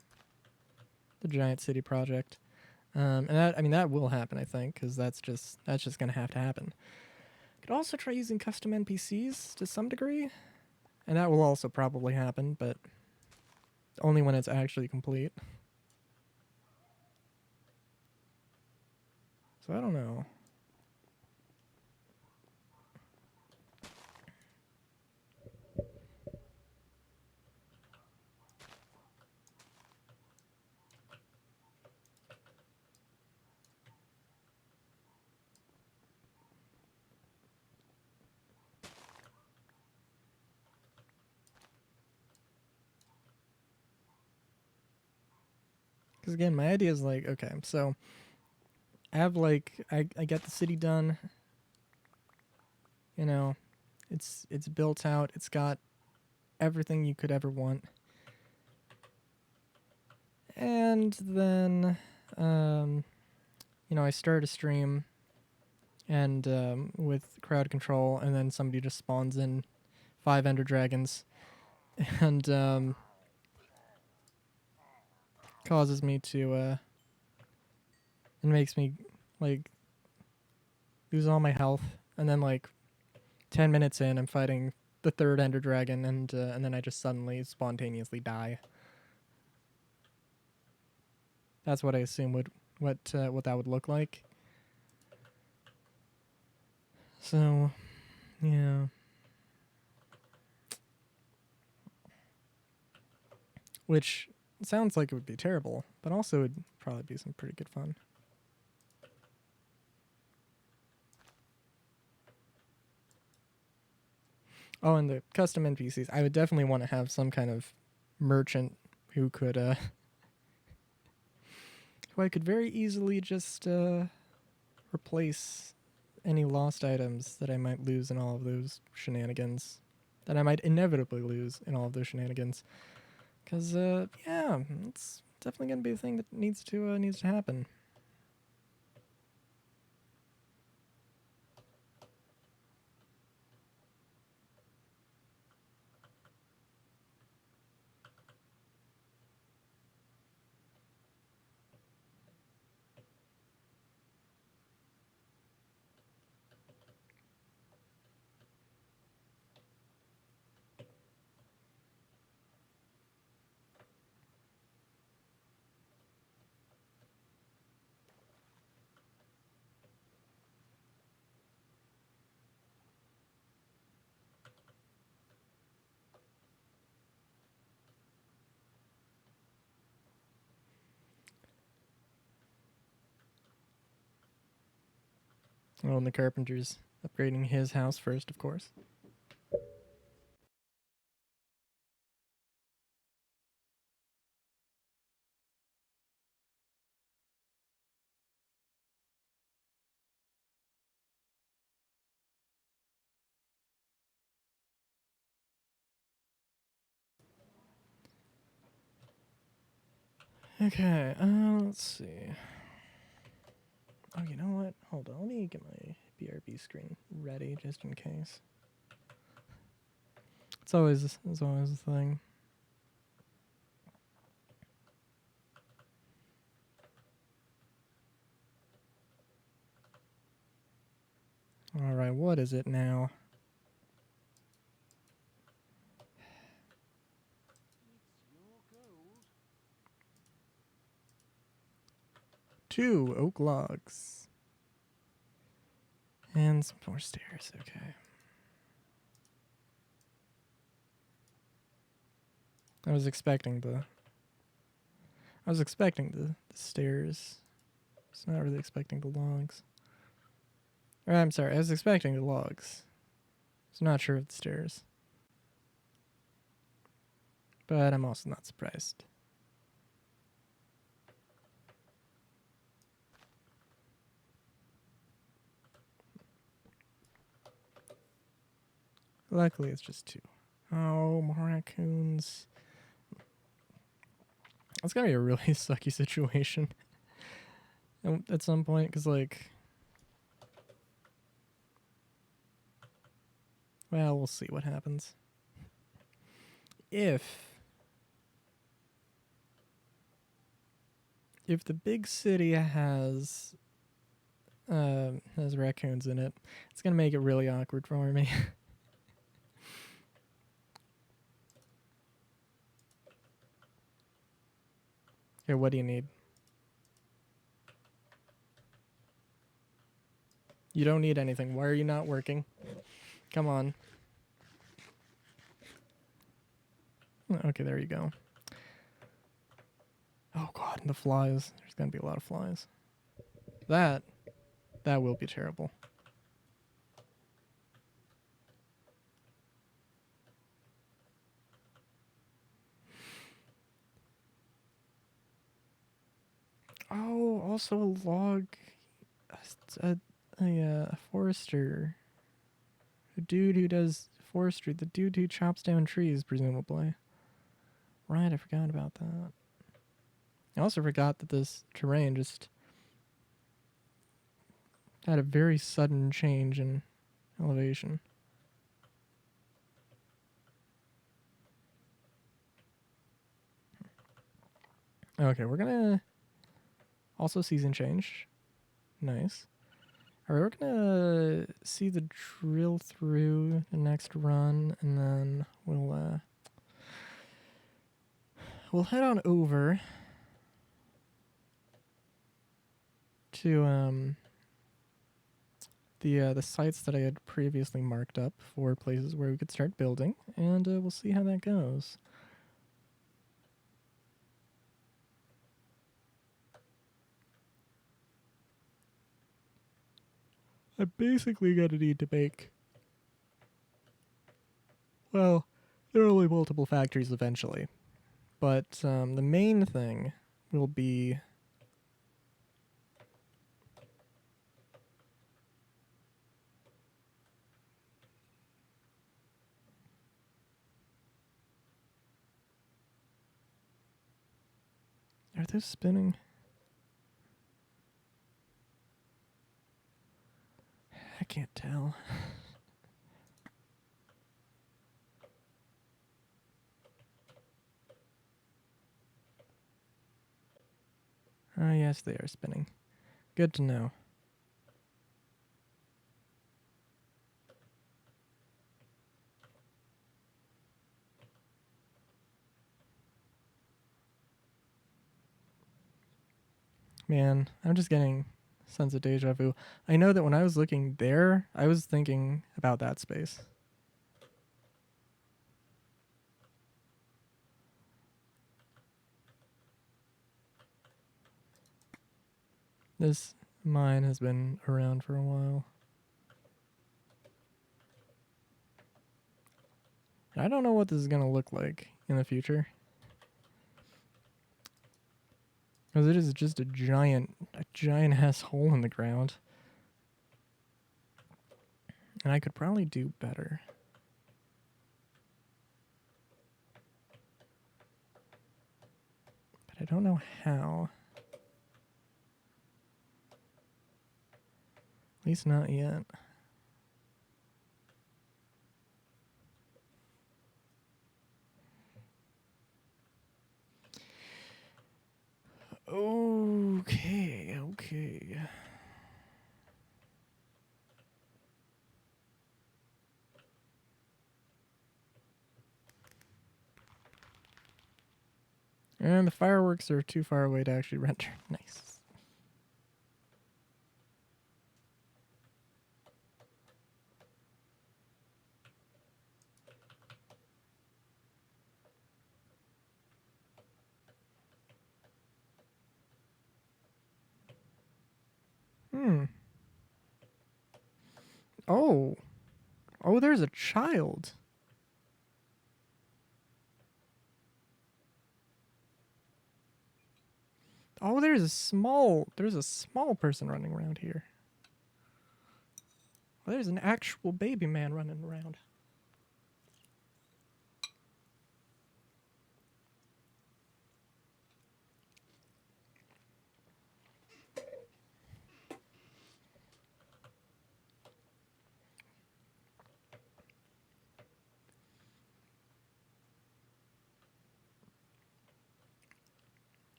the giant city project. And that will happen, I think, because that's just gonna have to happen. Could also try using custom NPCs to some degree, and that will also probably happen. But Only when it's actually complete. So I don't know. Because again, my idea is like, okay, so I have like I get the city done. You know, it's built out. It's got everything you could ever want. And then, I start a stream and with crowd control, and then somebody just spawns in 5 Ender Dragons and causes me to and makes me like lose all my health, and then like 10 minutes in, I'm fighting the 3rd Ender Dragon, and then I just suddenly spontaneously die. That's what I assume what that would look like. So, yeah. Which sounds like it would be terrible, but also would probably be some pretty good fun. Oh, and the custom NPCs. I would definitely want to have some kind of merchant who could who I could very easily just replace any lost items that I might lose in all of those shenanigans. That I might inevitably lose in all of those shenanigans. Cause yeah, it's definitely gonna be a thing that needs to happen. Well, and the carpenter's upgrading his house first, of course. Okay, let's see. Oh, you know what? Hold on, let me get my BRB screen ready just in case. It's always a thing. All right, what is it now? Two oak logs. And some more stairs, okay. I was expecting the stairs. I was not really expecting the logs. Or, I'm sorry, I was expecting the logs. I was not sure of the stairs. But I'm also not surprised. Luckily, it's just 2. Oh, more raccoons. It's gonna be a really sucky situation at some point, because, like... Well, we'll see what happens. If the big city has raccoons in it, it's gonna make it really awkward for me. Here, what do you need? You don't need anything. Why are you not working? Come on. Okay, there you go. Oh god, the flies. There's gonna be a lot of flies. That will be terrible. Oh, also a log. A forester. A dude who does forestry. The dude who chops down trees, presumably. Right, I forgot about that. I also forgot that this terrain just had a very sudden change in elevation. Okay, we're gonna also season change. Nice. Alright, we're gonna see the drill through the next run, and then we'll head on over to the sites that I had previously marked up for places where we could start building, and we'll see how that goes. I'm basically gonna need to make... Well, there are only multiple factories eventually, but the main thing will be... Are those spinning? I can't tell. Ah, yes, they are spinning. Good to know. Man, I'm just getting a sense of deja vu. I know that when I was looking there, I was thinking about that space. This mine has been around for a while. I don't know what this is going to look like in the future. Because it is just a giant ass hole in the ground. And I could probably do better. But I don't know how. At least not yet. Okay. And the fireworks are too far away to actually render. Nice. Oh. Oh, there's a child. Oh, there's a small person running around here. Oh, there's an actual baby man running around.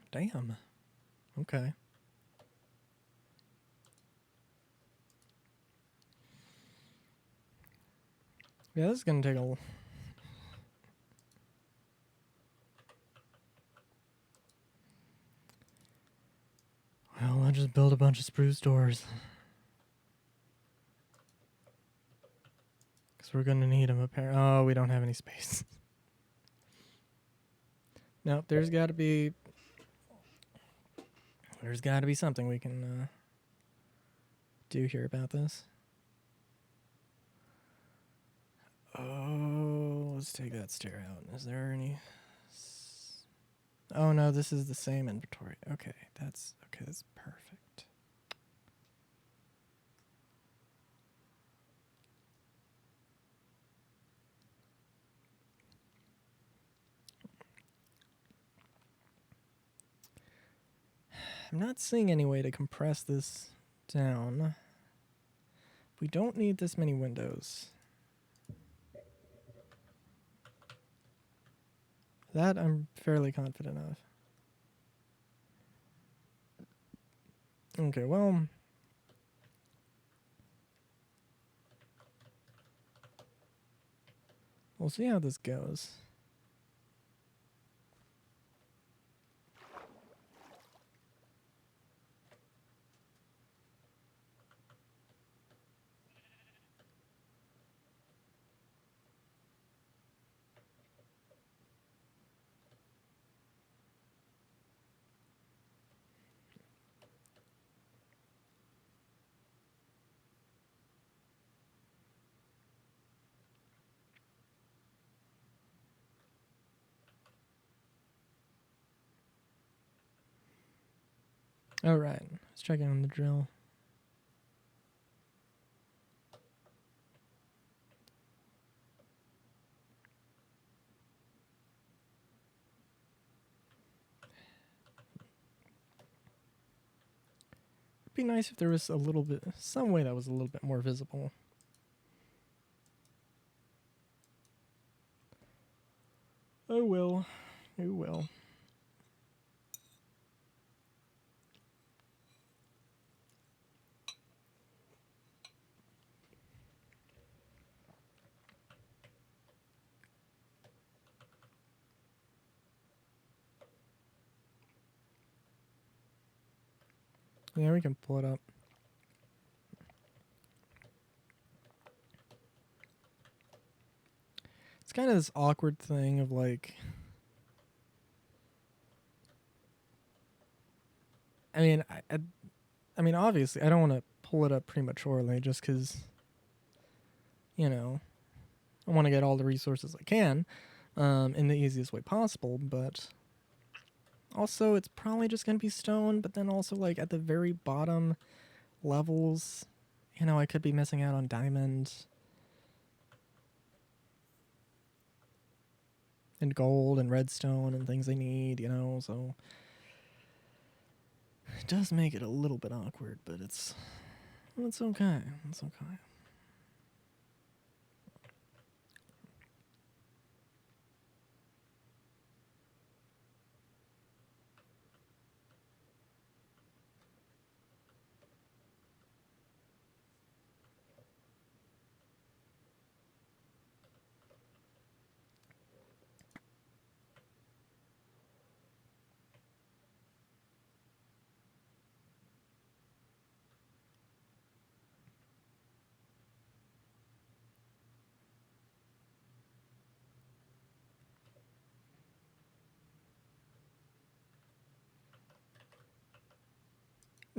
Damn. Okay. Yeah, this is gonna take a... I'll just build a bunch of spruce doors. Because we're going to need them apparently. Oh, we don't have any space. Nope, there's got to be something we can do here about this. Oh, let's take that stair out. Is there any... Oh no, this is the same inventory. Okay, that's perfect. I'm not seeing any way to compress this down. We don't need this many windows. That I'm fairly confident of. Okay, well... We'll see how this goes. Alright, let's check in on the drill. It'd be nice if there was some way that was a little bit more visible. Oh well. Oh well. Yeah, we can pull it up. It's kind of this awkward thing of like... I mean, obviously, I don't want to pull it up prematurely just because, you know, I want to get all the resources I can in the easiest way possible, but also it's probably just going to be stone, but then also, like, at the very bottom levels, you know, I could be missing out on diamond and gold and redstone and things I need, you know, so... It does make it a little bit awkward, but it's okay. It's okay.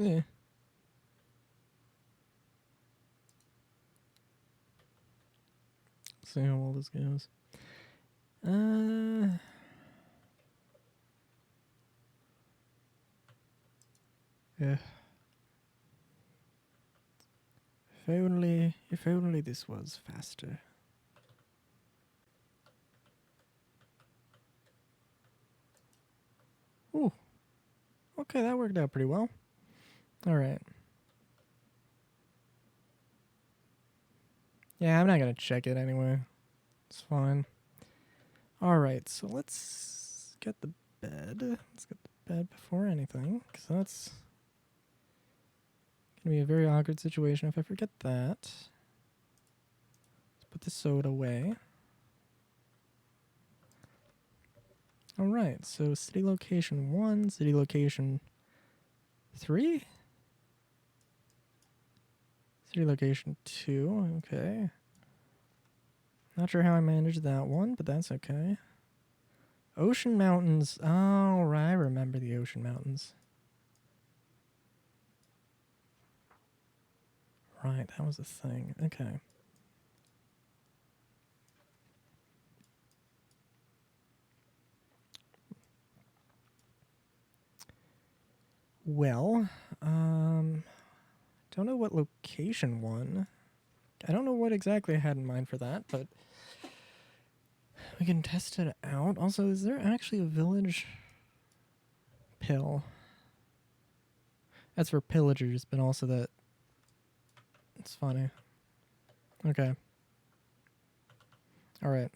Yeah. See how all this goes. Yeah. If only this was faster. Ooh. Okay, that worked out pretty well. Alright. Yeah, I'm not gonna check it anyway. It's fine. Alright, so let's get the bed. Let's get the bed before anything, because that's gonna be a very awkward situation if I forget that. Let's put the soda away. Alright, so city location 1, city location 3? City location 2, okay. Not sure how I managed that one, but that's okay. Ocean Mountains. Oh, right, I remember the Ocean Mountains. Right, that was a thing. Okay. Well, don't know what location one. I don't know what exactly I had in mind for that, but we can test it out. Also, is there actually a village pill? That's for pillagers, but also that it's funny. Okay. All right.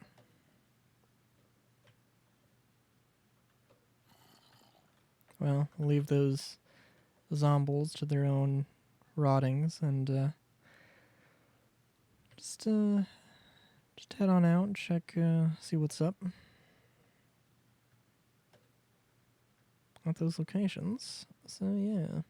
Well, we'll leave those zombies to their own rottings and just head on out and check, see what's up at those locations. So yeah.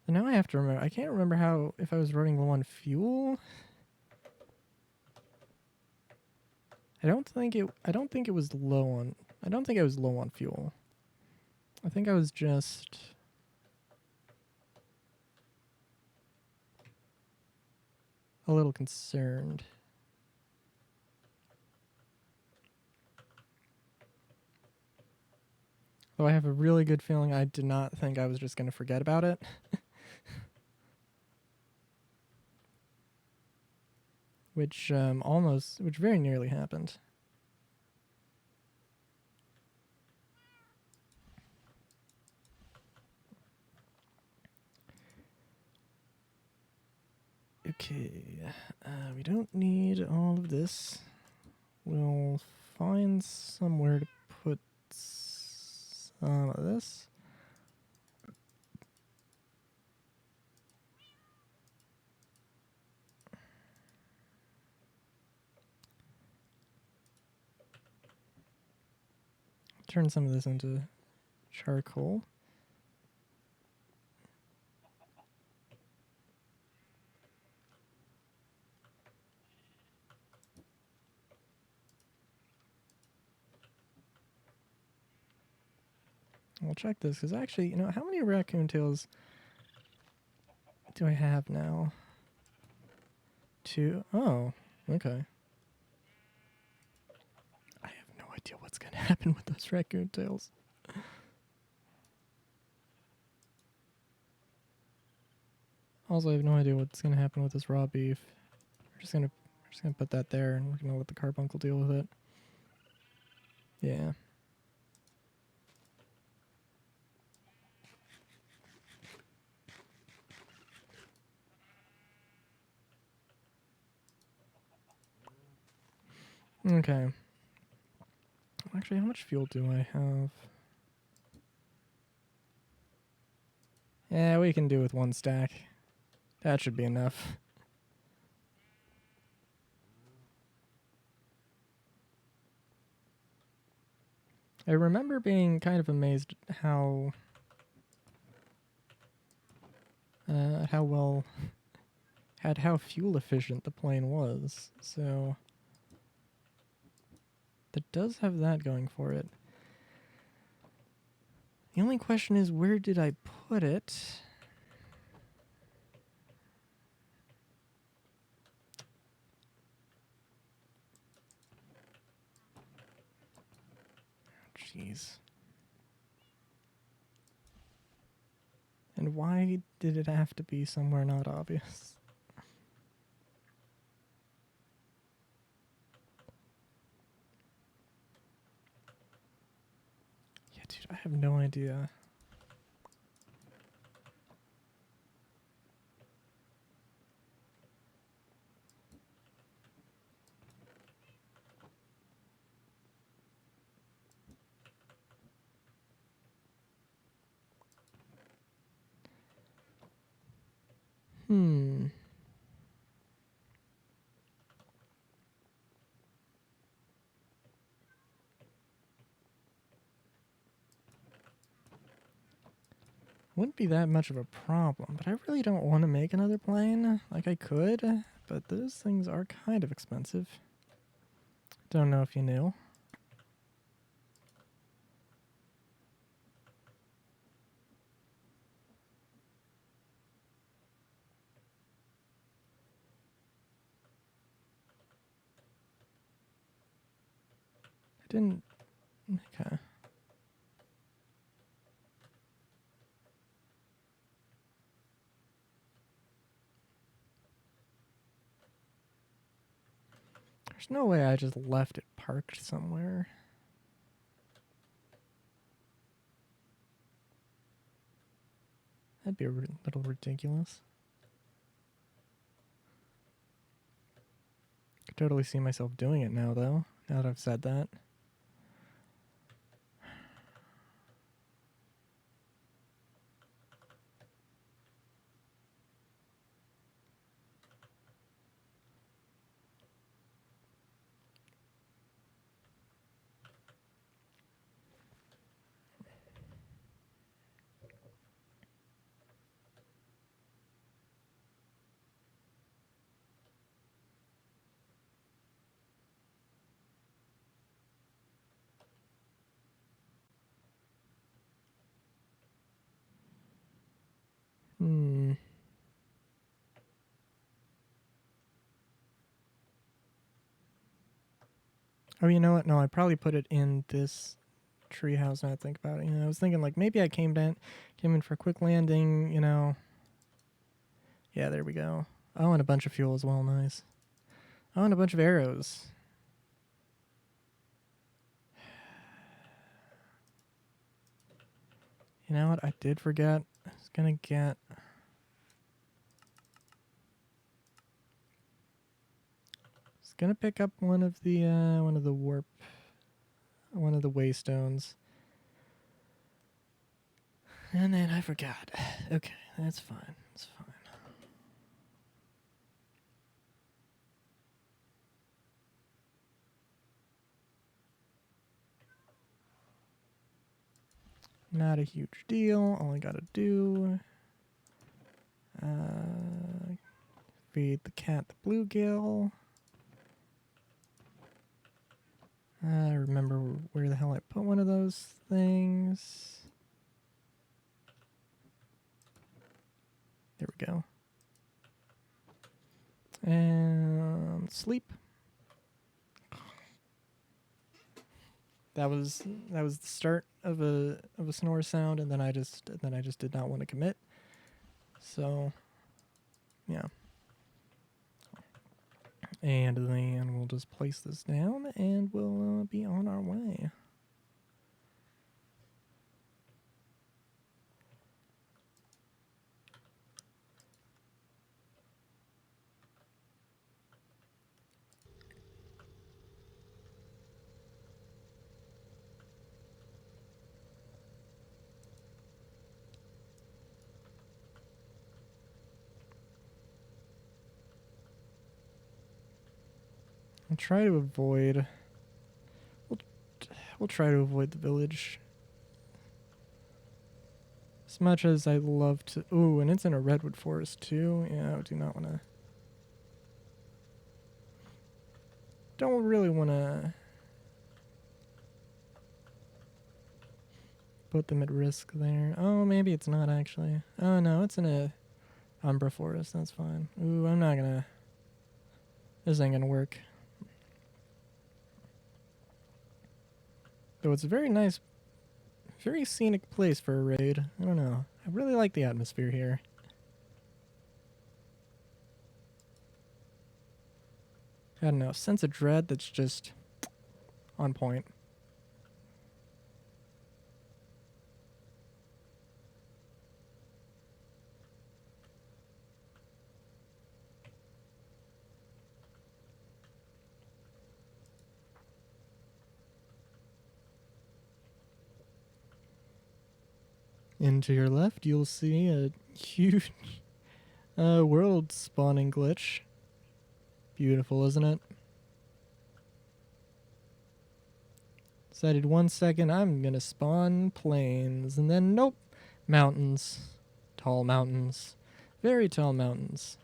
And now I have to remember. I can't remember how if I was running low on fuel. I don't think it was low on. I don't think I was low on fuel. I think I was just a little concerned. Though I have a really good feeling I did not think I was just going to forget about it. Which which very nearly happened. Okay, we don't need all of this. We'll find somewhere to put some of this. Turn some of this into charcoal. We'll check this, because actually, how many raccoon tails do I have now? 2. Oh, okay. I have no idea what's going to happen with those raccoon tails. Also, I have no idea what's going to happen with this raw beef. We're just gonna put that there, and we're gonna let the carbuncle deal with it. Yeah. Okay. Actually, how much fuel do I have? Yeah, we can do with 1 stack. That should be enough. I remember being kind of amazed how well how fuel efficient the plane was. So that does have that going for it. The only question is, where did I put it? Jeez. And why did it have to be somewhere not obvious? Yeah, dude, I have no idea. Hmm. Wouldn't be that much of a problem, but I really don't want to make another plane. Like, I could, but those things are kind of expensive. Don't know if you knew. I didn't... Okay. There's no way I just left it parked somewhere. That'd be a little ridiculous. Could totally see myself doing it now, though, now that I've said that. Oh, you know what? No, I probably put it in this treehouse now I think about it. You know, I was thinking, like, maybe I came in for a quick landing, you know. Yeah, there we go. Oh, and a bunch of fuel as well. Nice. Oh, and a bunch of arrows. You know what? I did forget. I was gonna get... gonna pick up one of the waystones. And then I forgot. Okay, that's fine. That's fine. Not a huge deal. All I gotta do... feed the cat the bluegill. I remember where the hell I put one of those things. There we go. And sleep. That was the start of a snore sound, and then I just did not want to commit. So, yeah. And then we'll just place this down, and we'll be on our way. I'll try to avoid... We'll try to avoid the village. As much as I love to... Ooh, and it's in a redwood forest, too. Yeah, I do not want to... Don't really want to... put them at risk there. Oh, maybe it's not, actually. Oh, no, it's in a umbra forest. That's fine. Ooh, I'm not gonna... This ain't gonna work. Though it's a very nice, very scenic place for a raid. I don't know. I really like the atmosphere here. I don't know. Sense of dread that's just on point. And to your left, you'll see a huge world spawning glitch. Beautiful, isn't it? Decided 1 second I'm gonna spawn planes, and then nope, Mountains. Tall mountains. Very tall mountains.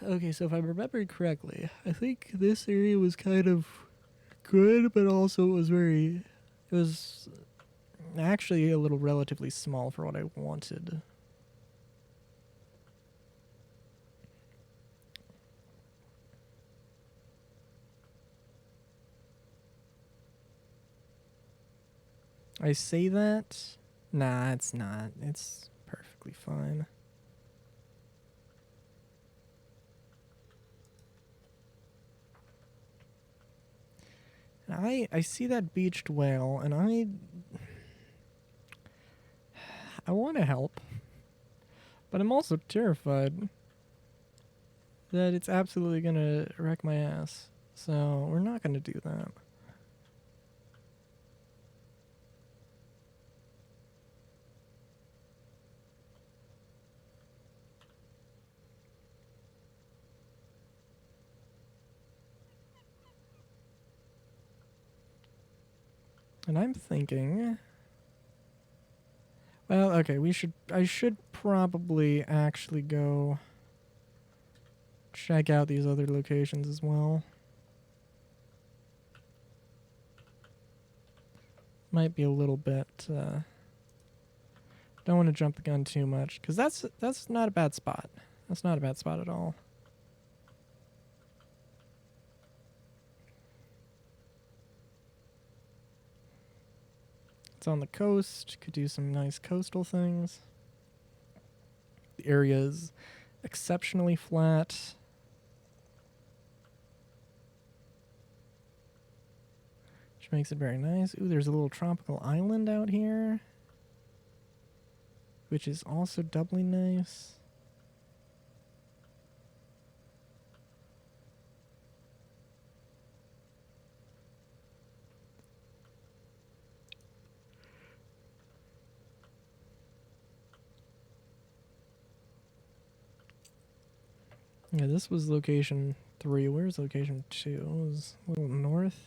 Okay, so if I remember correctly, I think this area was kind of good, but also it was actually a little relatively small for what I wanted. I say that? Nah, it's not. It's perfectly fine. I see that beached whale, and I want to help, but I'm also terrified that it's absolutely gonna wreck my ass. So we're not gonna do that. And I'm thinking, well, okay, I should probably actually go check out these other locations as well. Might be a little bit, don't want to jump the gun too much, because that's not a bad spot. That's not a bad spot at all. It's on the coast, could do some nice coastal things. The area is exceptionally flat. Which makes it very nice. Ooh, there's a little tropical island out here, which is also doubly nice. Yeah, this was location 3. Where's location 2? It was a little north.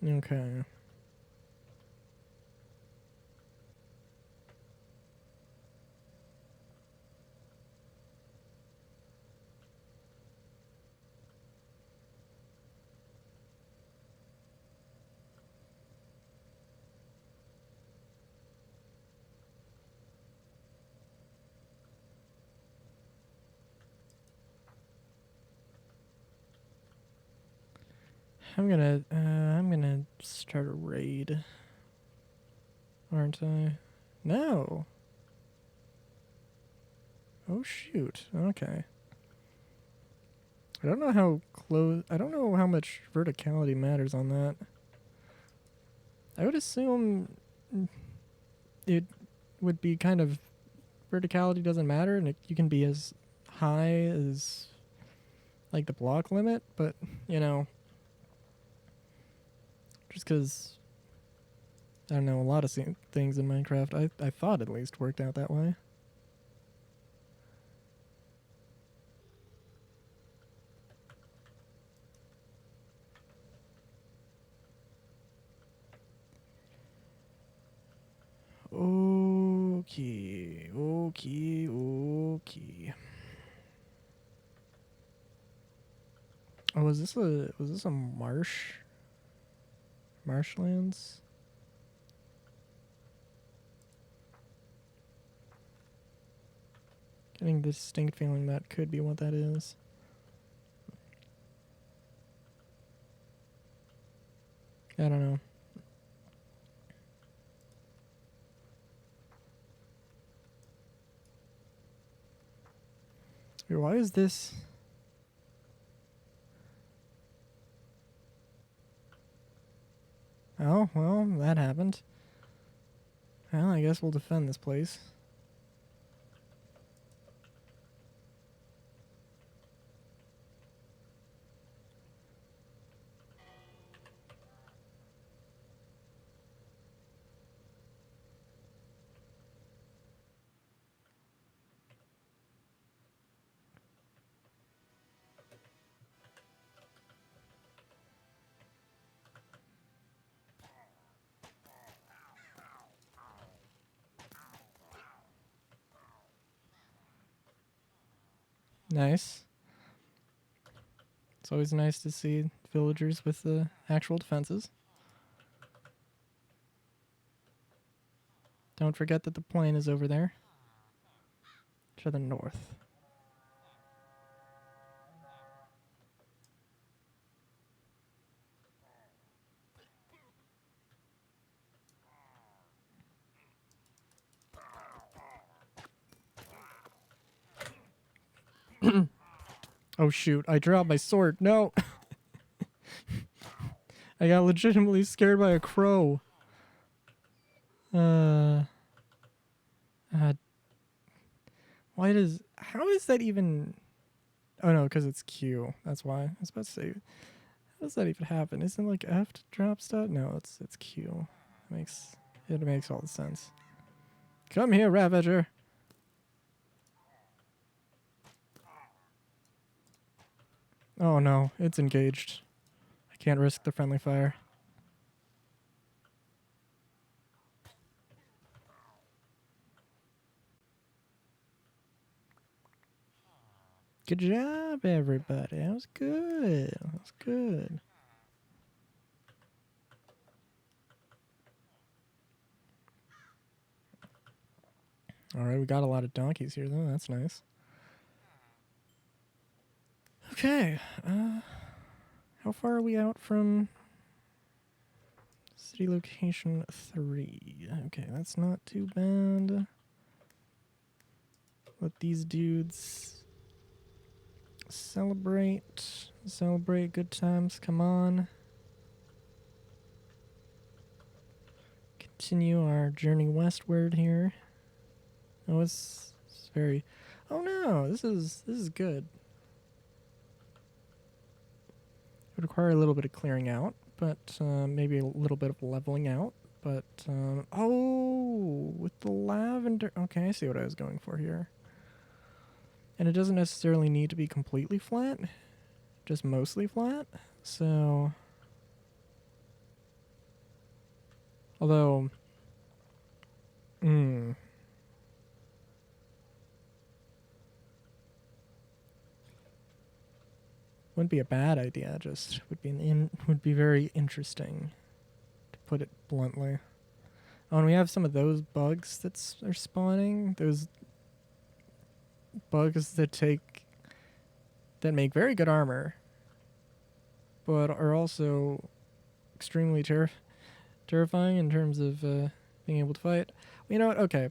Okay. I'm gonna start a raid, aren't I? No. Oh shoot. Okay. I don't know how close. I don't know how much verticality matters on that. I would assume it would be kind of verticality doesn't matter, and you can be as high as like the block limit, but you know, just because I don't know a lot of things in Minecraft, I thought at least worked out that way. Okay, okay, okay. Oh, was this a marshlands? Getting the distinct feeling that could be what that is. I don't know. Wait, why is this? Oh, well, that happened. Well, I guess we'll defend this place. Nice. It's always nice to see villagers with the actual defenses. Don't forget that the plane is over there. To the north. Oh shoot, I dropped my sword. No! I got legitimately scared by a crow. Why does... How is that even... Oh no, because it's Q. That's why. I was about to say... How does that even happen? Isn't like F to drop stuff? No, it's Q. It makes all the sense. Come here, Ravager! Oh no, it's engaged. I can't risk the friendly fire. Good job, everybody. That was good. That was good. Alright, we got a lot of donkeys here, though. That's nice. Okay. How far are we out from city location 3? Okay, that's not too bad. Let these dudes celebrate. Celebrate good times. Come on. Continue our journey westward here. Oh, it's very... Oh no, this is good. It would require a little bit of clearing out, but maybe a little bit of leveling out. But, oh, with the lavender... Okay, I see what I was going for here. And it doesn't necessarily need to be completely flat, just mostly flat. So... Although... Wouldn't be a bad idea, just would be very interesting, to put it bluntly. Oh, and we have some of those bugs are spawning. Those bugs that make very good armor, but are also extremely terrifying in terms of being able to fight. Well, you know what? Okay.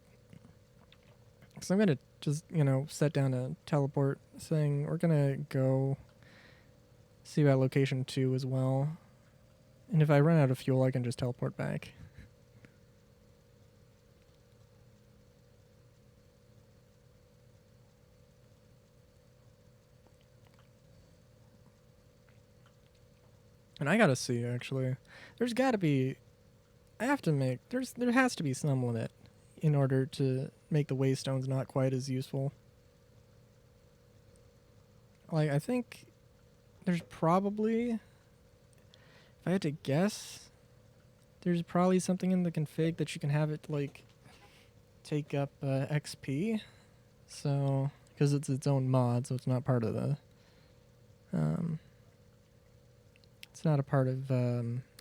So I'm gonna just, set down a teleport thing. We're gonna go see about location 2 as well. And if I run out of fuel, I can just teleport back. And I gotta see, actually. There's gotta be... there has to be some limit in order to make the waystones not quite as useful. Like, I think... There's probably, if I had to guess, there's probably something in the config that you can have it, like, take up XP. So, because it's its own mod, so it's not part of the, it's not a part of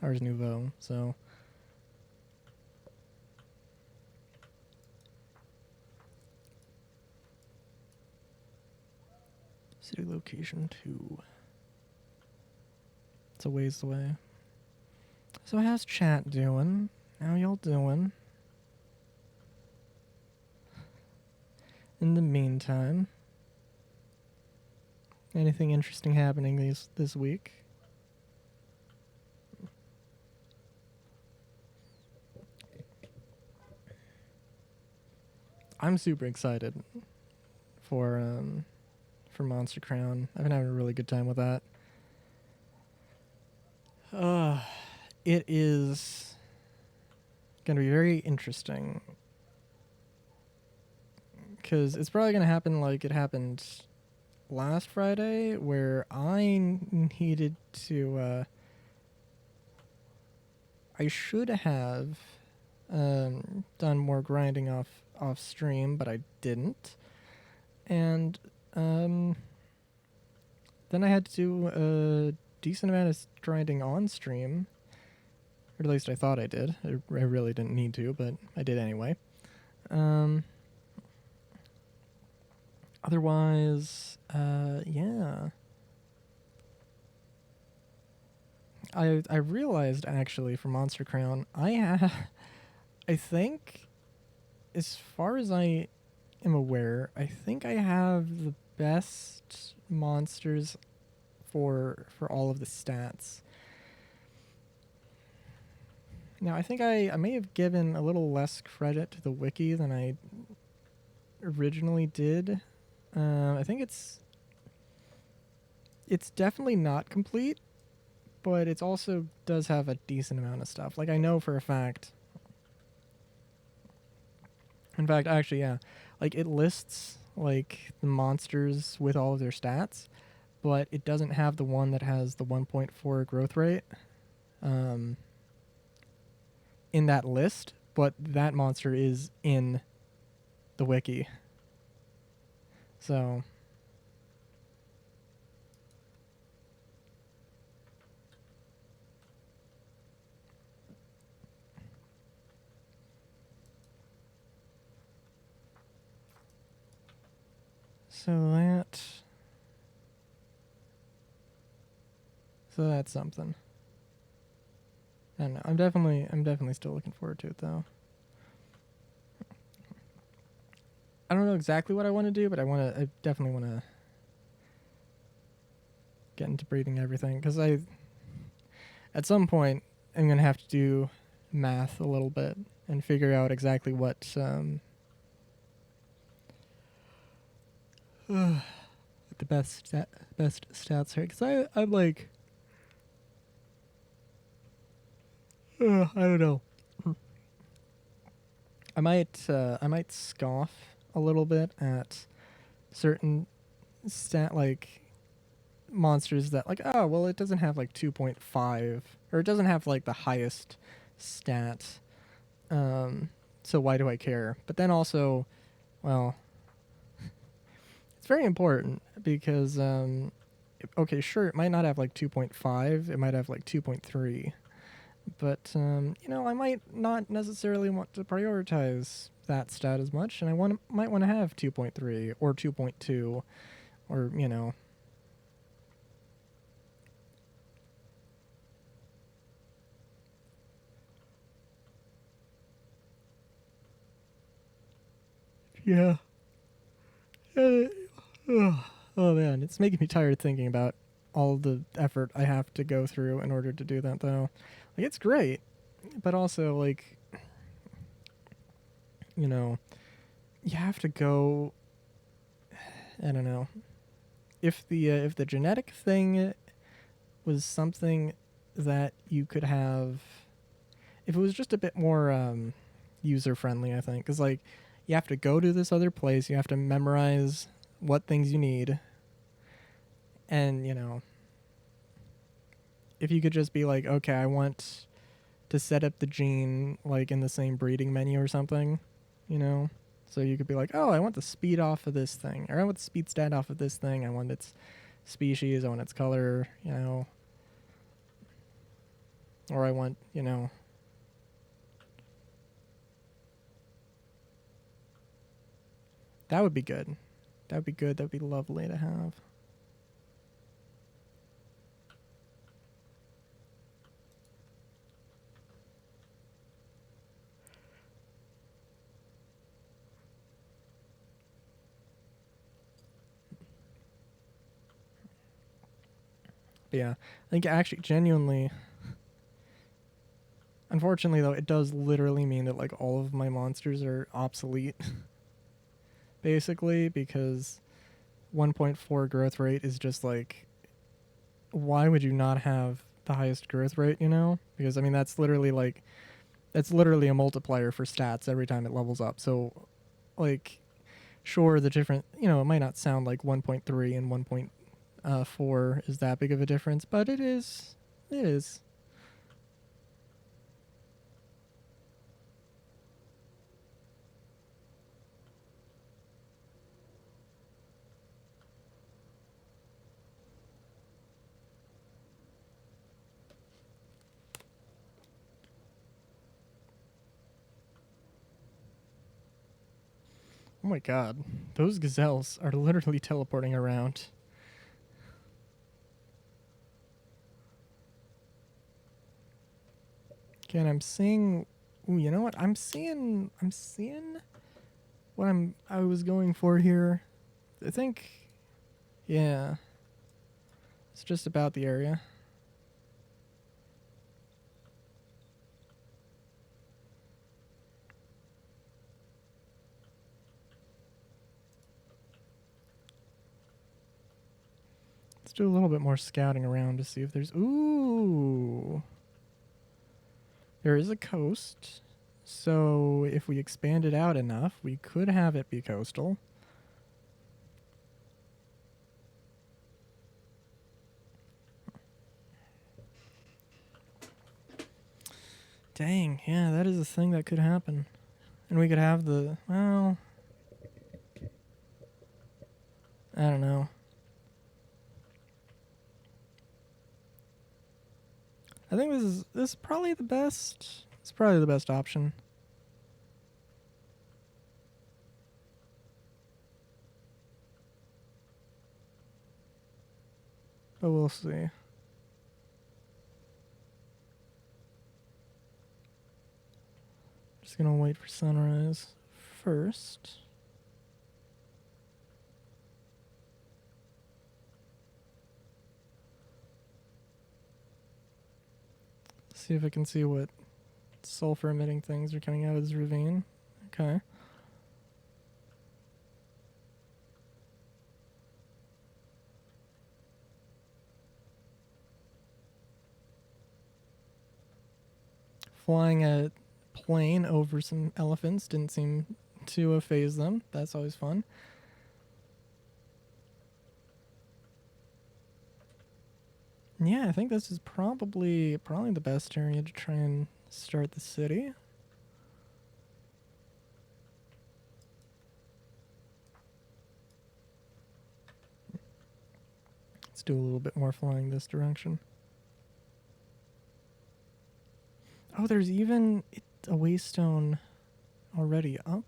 Ars Nouveau, so. City location 2. It's a ways away. So how's chat doing? How y'all doing? In the meantime, anything interesting happening this week? I'm super excited for Monster Crown. I've been having a really good time with that. It is going to be very interesting. Because it's probably going to happen like it happened last Friday, where I needed to... I should have done more grinding off stream, but I didn't. And then I had to do a decent amount of grinding on stream. Or at least I thought I did. I really didn't need to, but I did anyway. Otherwise, yeah. I realized actually for Monster Crown, I think, as far as I am aware, I think I have the best monsters for all of the stats. Now, I think I may have given a little less credit to the wiki than I originally did. I think it's definitely not complete, but it also does have a decent amount of stuff. Like, I know for a fact. In fact, actually, yeah. Like, it lists, like, the monsters with all of their stats, but it doesn't have the one that has the 1.4 growth rate in that list, but that monster is in the wiki. So... So that's something. I don't know. I'm definitely still looking forward to it though. I don't know exactly what I want to do, but I definitely want to get into breeding everything, because at some point I'm going to have to do math a little bit and figure out exactly what the best stats are, because I'm like, I don't know. I might scoff a little bit at certain like monsters that, like, oh well, it doesn't have like 2.5, or it doesn't have like the highest stat, so why do I care? But then also, well, it's very important because okay, sure, it might not have like 2.5, it might have like 2.3, but I might not necessarily want to prioritize that stat as much, and might want to have 2.3 or 2.2, or yeah. Oh man, it's making me tired thinking about all the effort I have to go through in order to do that though. Like, it's great, but also, like, you have to go, I don't know. If the genetic thing was something that you could have, if it was just a bit more user friendly, I think, cuz like, you have to go to this other place, you have to memorize what things you need, and if you could just be like, okay, I want to set up the gene like in the same breeding menu or something, so you could be like, oh, I want the speed off of this thing, or I want the speed stat off of this thing, I want its species, I want its color, or I want, that would be good. That would be good. That would be lovely to have. But yeah, I think actually genuinely, unfortunately though, it does literally mean that like all of my monsters are obsolete. Basically, because 1.4 growth rate is just like, why would you not have the highest growth rate, Because I mean that's literally a multiplier for stats every time it levels up. So like, sure, the different, it might not sound like 1.3 and 1.4 is that big of a difference, but it is. It is. Oh my god. Those gazelles are literally teleporting around. Okay, and I'm seeing... Ooh, you know what? I'm seeing what I was going for here. I think... Yeah. It's just about the area. Let's do a little bit more scouting around to see if there's... Ooh! There is a coast. So if we expand it out enough, we could have it be coastal. Dang, yeah, that is a thing that could happen. And we could have the... Well... I don't know. I think this is probably the best. It's probably the best option. But we'll see. Just gonna wait for sunrise first. See if I can see what sulfur emitting things are coming out of this ravine. Okay. Flying a plane over some elephants didn't seem to phase them. That's always fun. Yeah, I think this is probably the best area to try and start the city. Let's do a little bit more flying this direction. Oh, there's even a waystone already up?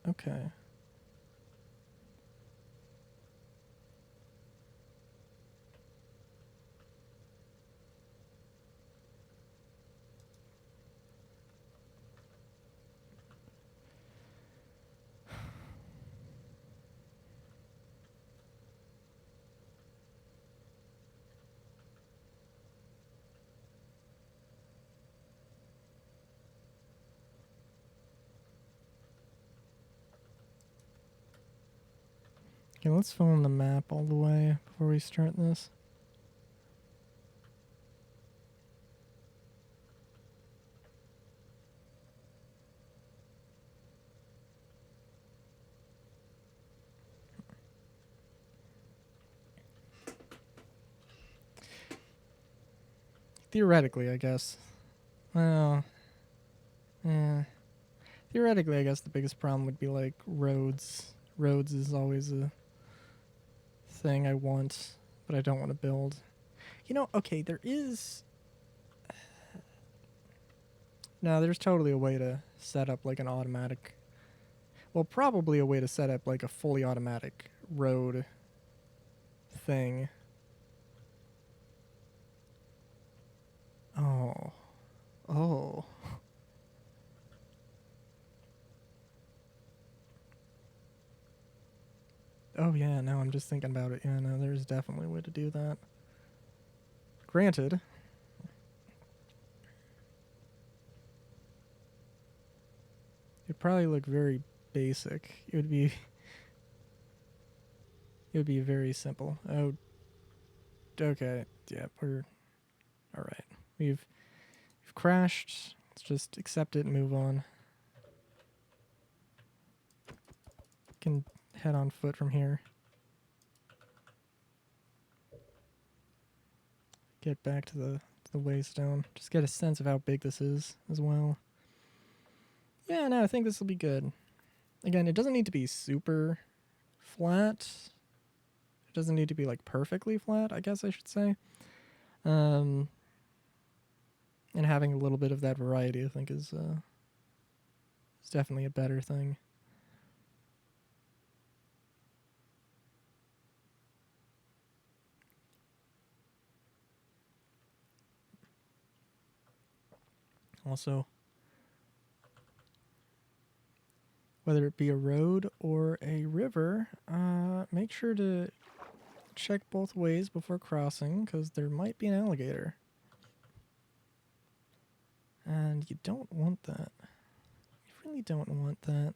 Okay. Okay, let's fill in the map all the way before we start this. Theoretically, I guess. Well, yeah. Theoretically, I guess the biggest problem would be like roads. Roads is always a thing I want, but I don't want to build. You know, okay, there is... No, there's totally a way to set up like an automatic... Well, probably a way to set up like a fully automatic road thing. Oh. Oh. Oh yeah, now I'm just thinking about it. Yeah, no, there's definitely a way to do that. Granted, it'd probably look very basic. It would be very simple. Oh, okay. Yeah, we're all right. We've crashed. Let's just accept it and move on. Can head on foot from here. Get back to the waystone. Just get a sense of how big this is as well. Yeah, no, I think this will be good. Again, it doesn't need to be super flat. It doesn't need to be like perfectly flat, I guess I should say. And having a little bit of that variety, I think, is definitely a better thing. Also, whether it be a road or a river, make sure to check both ways before crossing, because there might be an alligator. And you don't want that. You really don't want that.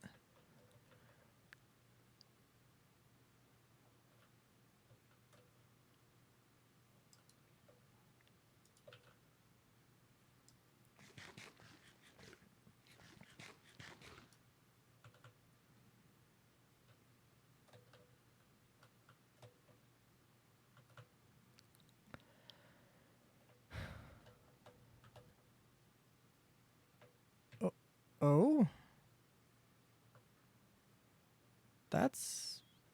Oh?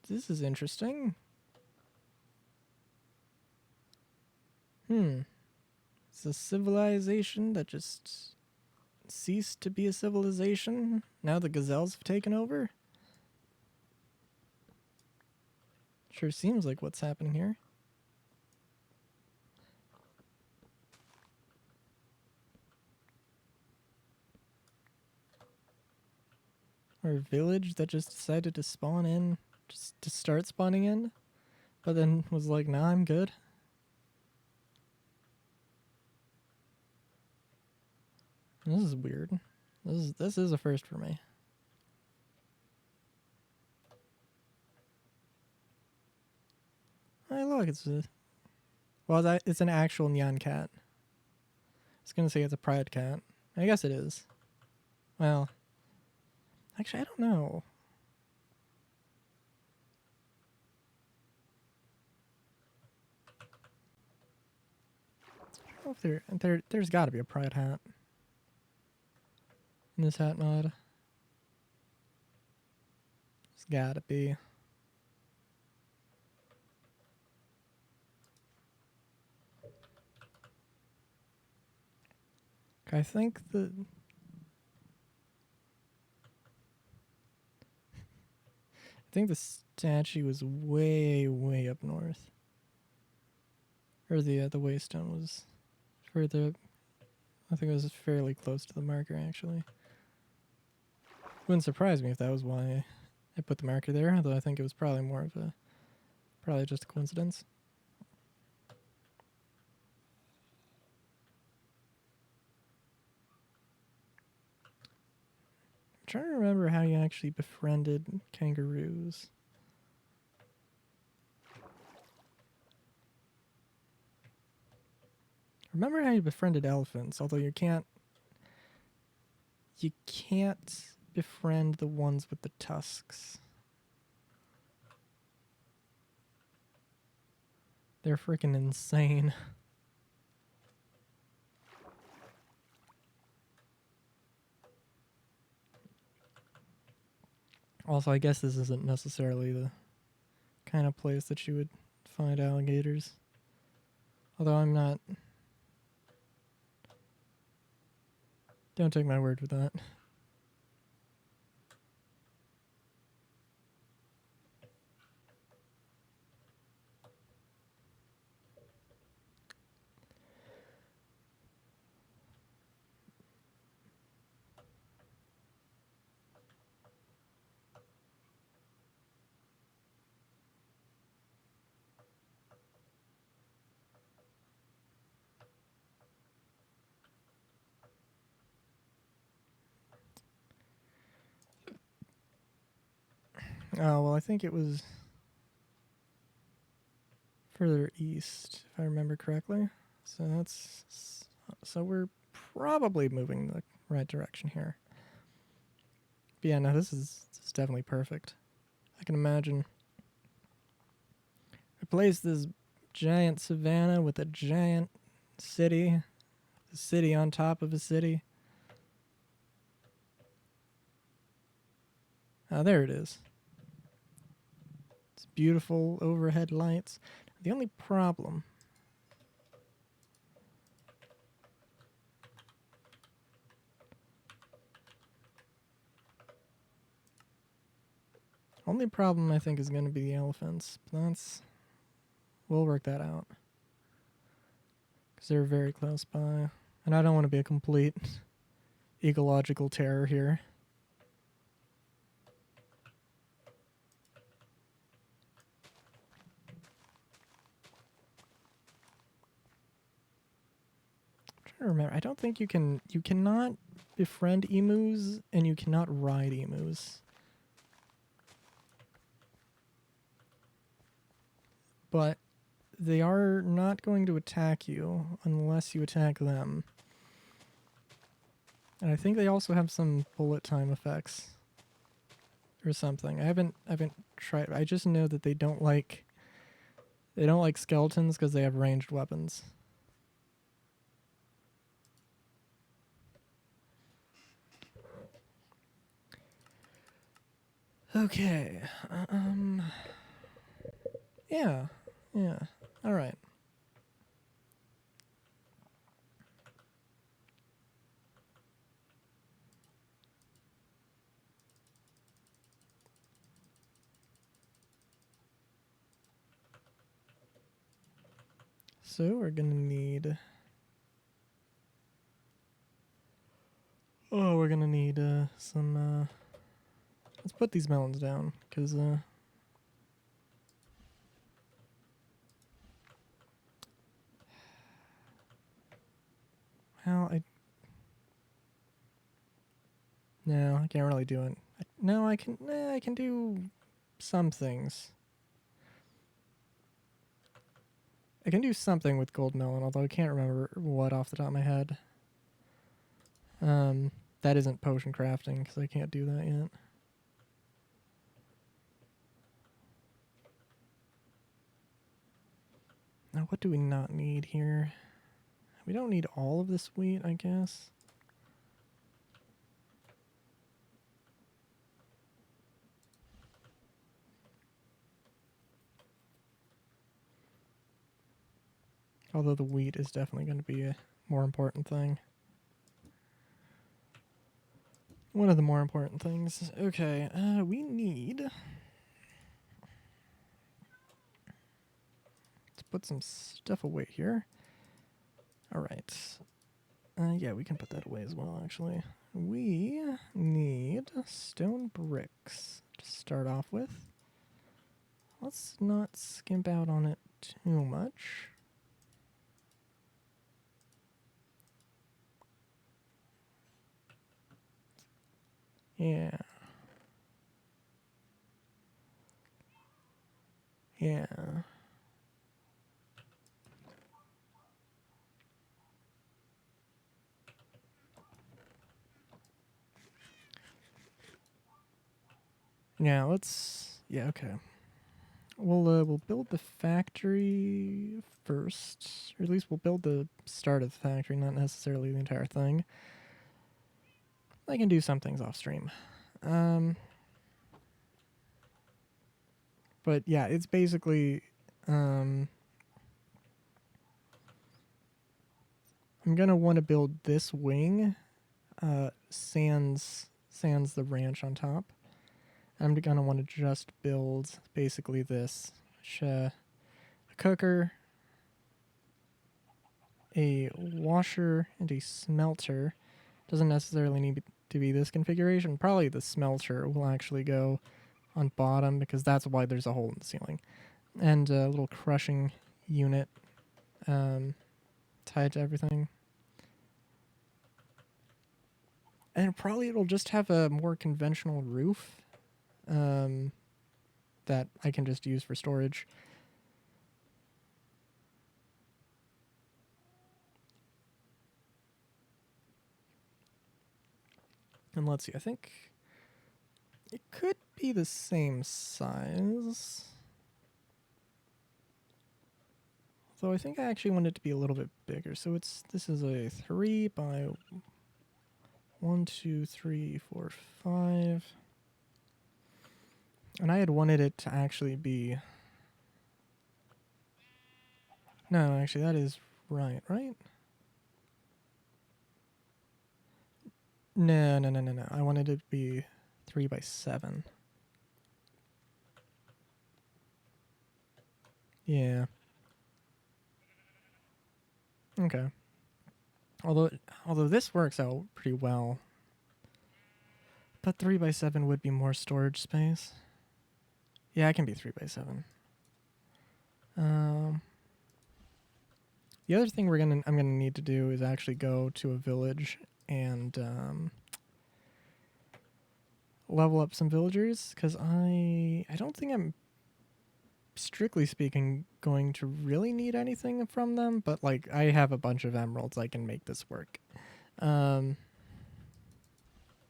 This is interesting. It's a civilization that just ceased to be a civilization. Now the gazelles have taken over. Sure seems like what's happening here. Or a village that just decided to spawn in, just to start spawning in, but then was like, nah, I'm good. This is weird. This is a first for me. Hey, look, it's an actual Nyan cat. I was gonna say it's a pride cat. I guess it is. Well, actually, I don't know. I don't know if there's got to be a pride hat in this hat mod. There's gotta be. I think the statue was way up north. Or the waystone was further. I think it was fairly close to the marker, actually. Wouldn't surprise me if that was why I put the marker there, although I think it was probably probably just a coincidence. I'm trying to remember how you actually befriended kangaroos. Remember how you befriended elephants, although you can't befriend the ones with the tusks. They're freaking insane. Also, I guess this isn't necessarily the kind of place that you would find alligators. Although I'm not... Don't take my word for that. Oh, well, I think it was further east, if I remember correctly. So we're probably moving the right direction here. But yeah, no, this is definitely perfect. I can imagine. Replace this giant savanna with a giant city. A city on top of a city. Ah, there it is. It's beautiful overhead lights. The only problem... Only problem I think is going to be the elephants. But we'll work that out. Because they're very close by. And I don't want to be a complete ecological terror here. I'm trying to remember. I don't think you cannot befriend emus and you cannot ride emus. But they are not going to attack you unless you attack them. And I think they also have some bullet time effects or something. I haven't tried. I just know that they don't like skeletons because they have ranged weapons. Okay. Yeah. Yeah. All right. So we're gonna need. Oh, we're gonna need some. Let's put these melons down, cause well, no, I can't really do it. No, I can. I can do some things. I can do something with gold melon, although I can't remember what off the top of my head. That isn't potion crafting because I can't do that yet. Now, what do we not need here? We don't need all of this wheat, I guess. Although the wheat is definitely going to be a more important thing. One of the more important things. Okay, we need... Let's put some stuff away here. Alright. Yeah, we can put that away as well, actually. We need stone bricks to start off with. Let's not skimp out on it too much. Yeah. Yeah. Yeah, let's... Yeah, okay. We'll build the factory first. Or at least we'll build the start of the factory, not necessarily the entire thing. I can do some things off stream. But yeah, it's basically... I'm gonna want to build this wing, sans the ranch on top. I'm gonna want to just build basically this, a cooker, a washer, and a smelter. Doesn't necessarily need to be this configuration. Probably the smelter will actually go on bottom because that's why there's a hole in the ceiling. And a little crushing unit tied to everything. And probably it'll just have a more conventional roof that I can just use for storage. And let's see, I think it could be the same size. Though I think I actually want it to be a little bit bigger. So this is a 3 by 1, 2, 3, 4, 5. And I had wanted it to actually be... No, actually that is right? No. I wanted it to be 3 by 7. Yeah. Okay. Although this works out pretty well But 3x7 would be more storage space. Yeah, it can be 3x7. The other thing I'm gonna need to do is actually go to a village and level up some villagers, because I don't think I'm, strictly speaking, going to really need anything from them, but like I have a bunch of emeralds, I can make this work.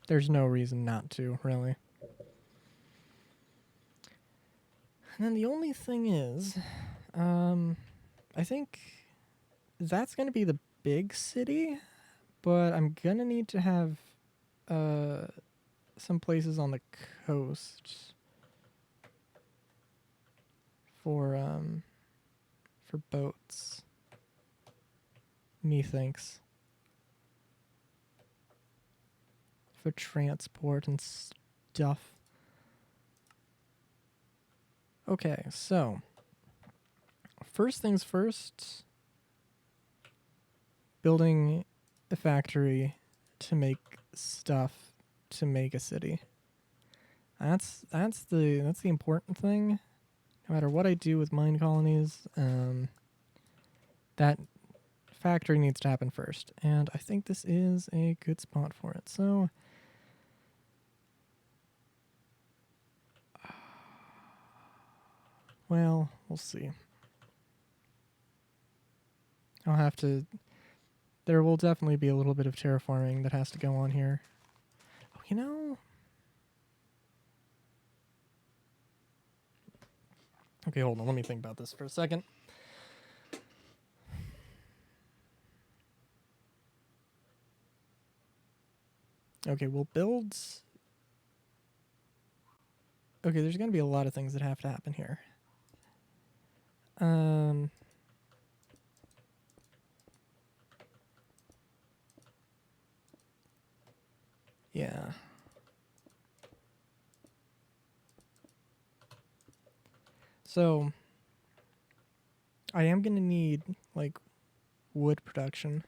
There's no reason not to, really. And then the only thing is, I think that's going to be the big city, but I'm going to need to have some places on the coast for boats. Methinks. For transport and stuff. Okay, so first things first, building a factory to make stuff to make a city. That's the important thing. No matter what I do with mine colonies, that factory needs to happen first, and I think this is a good spot for it. So well, we'll see. I'll have to... There will definitely be a little bit of terraforming that has to go on here. Oh, you know... Okay, hold on. Let me think about this for a second. Okay, we'll build... Okay, there's going to be a lot of things that have to happen here. Yeah. So, I am going to need, like, wood production.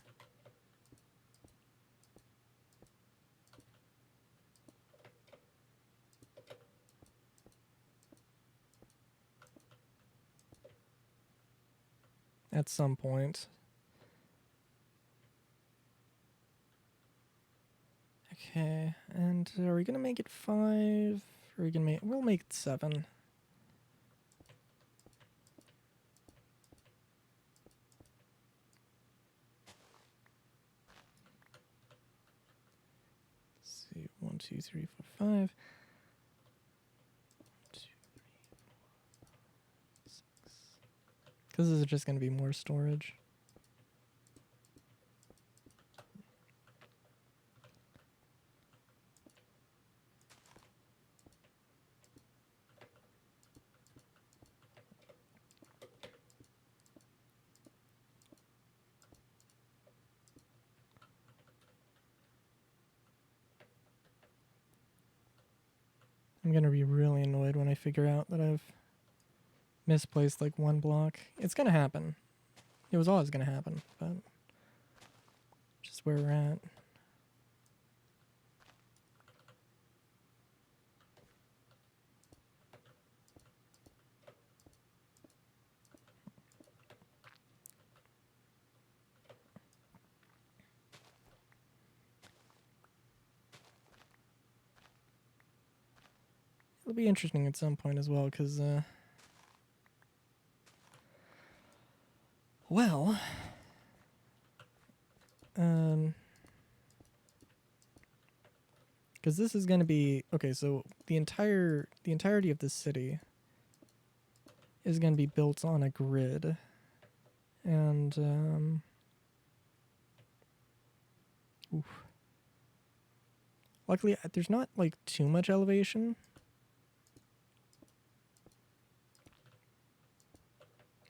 At some point. Okay, and are we gonna make it 5? Or are we gonna make... We'll make it 7. Let's see, 1, 2, 3, 4, 5. 2, 3, 4, 6. Because this is just gonna be more storage. I'm gonna be really annoyed when I figure out that I've misplaced like one block. It's gonna happen. It was always gonna happen, but just where we're at. It'll be interesting at some point as well, because, well, because this is going to be... Okay, so the entirety of this city is going to be built on a grid. And, oof. Luckily, there's not, like, too much elevation.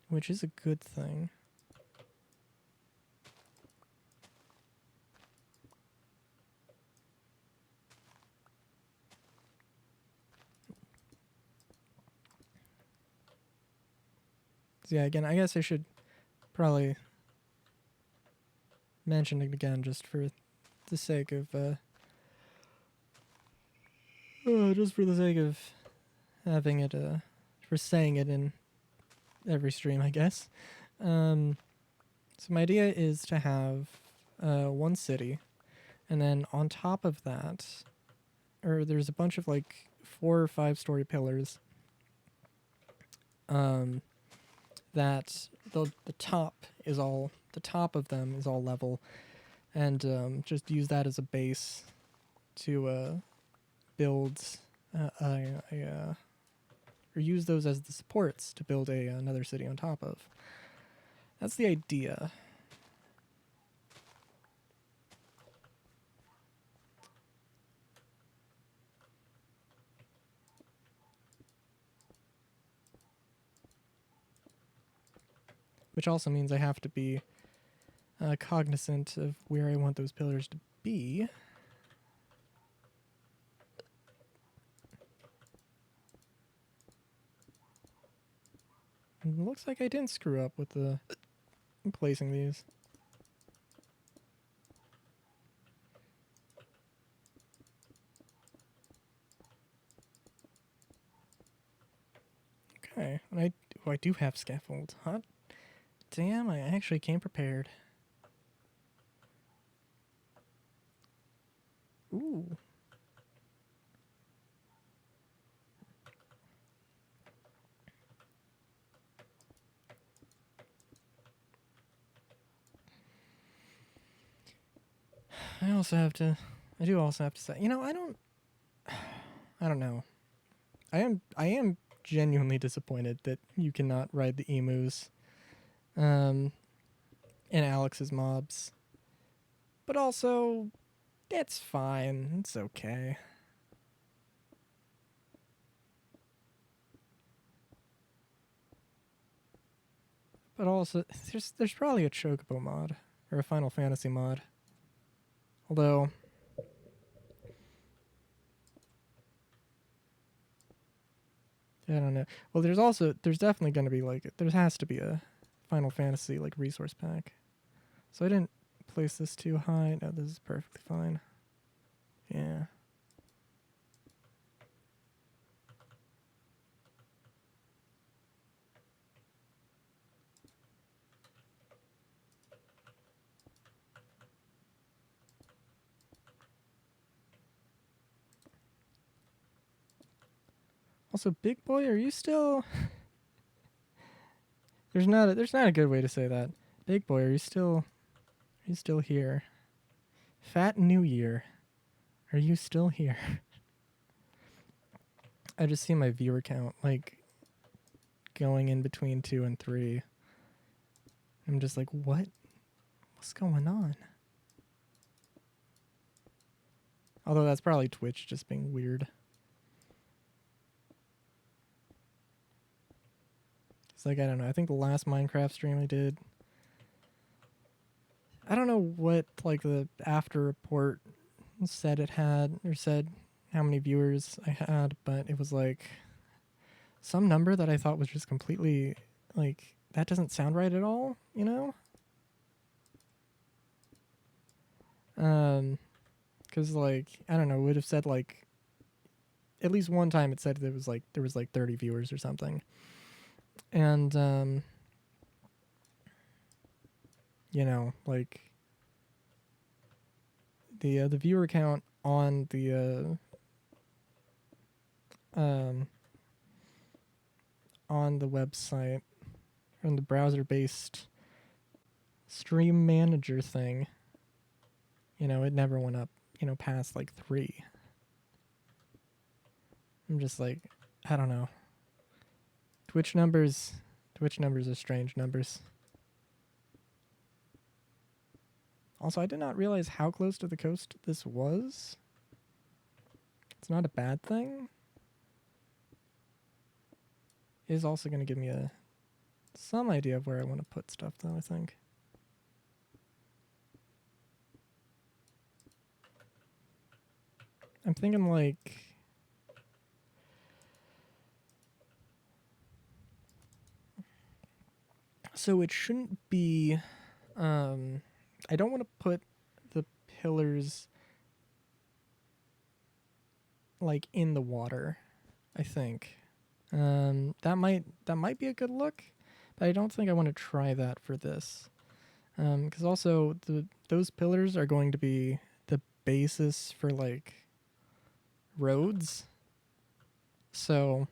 Which is a good thing. So yeah, again, I guess I should probably mention it again just for the sake of Just for the sake of having it, for saying it in every stream, I guess. So my idea is to have one city, and then on top of that, or there's a bunch of like 4 or 5 story pillars. That the top of them is all level, and just use that as a base to build or use those as the supports to build another city on top of. That's the idea. Which also means I have to be cognizant of where I want those pillars to be. It looks like I didn't screw up with the placing these. Okay, and I do have scaffold. Hot damn, I actually came prepared. Ooh. I do also have to say, I don't know. I am genuinely disappointed that you cannot ride the emus in Alex's mobs. But also, it's fine. It's okay. But also, there's probably a Chocobo mod or a Final Fantasy mod. Although, I don't know. Well, there's definitely going to be there has to be a Final Fantasy resource pack. So I didn't place this too high. No, this is perfectly fine. Yeah. Also, big boy, are you still? there's not a good way to say that. Big boy, are you still here? Fat New Year, are you still here? I just see my viewer count going in between 2 and 3. I'm just like, what's going on? Although that's probably Twitch just being weird. It's I don't know. I think the last Minecraft stream I did, I don't know what the after report said it had, or said how many viewers I had, but it was some number that I thought was just completely that doesn't sound right at all, you know? Cuz I don't know, it would have said at least one time it said there was 30 viewers or something. And the viewer count on the website, on the browser-based stream manager thing, it never went up, past 3. I'm just I don't know. Twitch numbers are strange numbers. Also, I did not realize how close to the coast this was. It's not a bad thing. It is also going to give me some idea of where I want to put stuff, though, I think. I'm thinking so it shouldn't be I don't want to put the pillars like in the water, I think. That might be a good look, but I don't think I want to try that for this. Because also those pillars are going to be the basis for like roads. So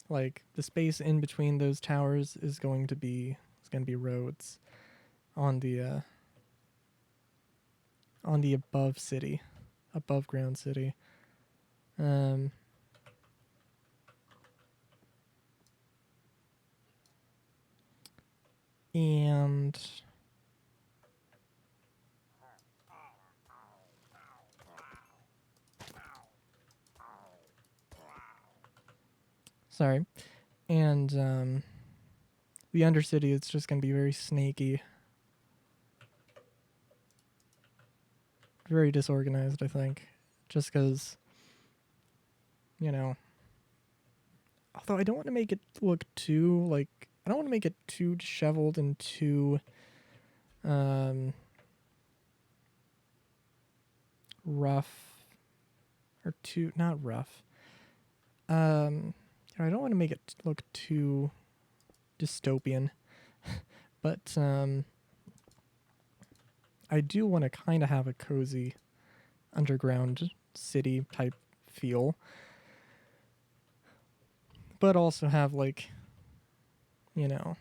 like the space in between those towers is going to be roads on the above ground city. And sorry. And the Undercity is just going to be very snaky. Very disorganized, I think. Just because, you know. Although I don't want to make it look too, like, I don't want to make it too disheveled and too rough. Or too, not rough. I don't want to make it look too dystopian. But I do want to kind of have a cozy underground city type feel. But also have, like, you know,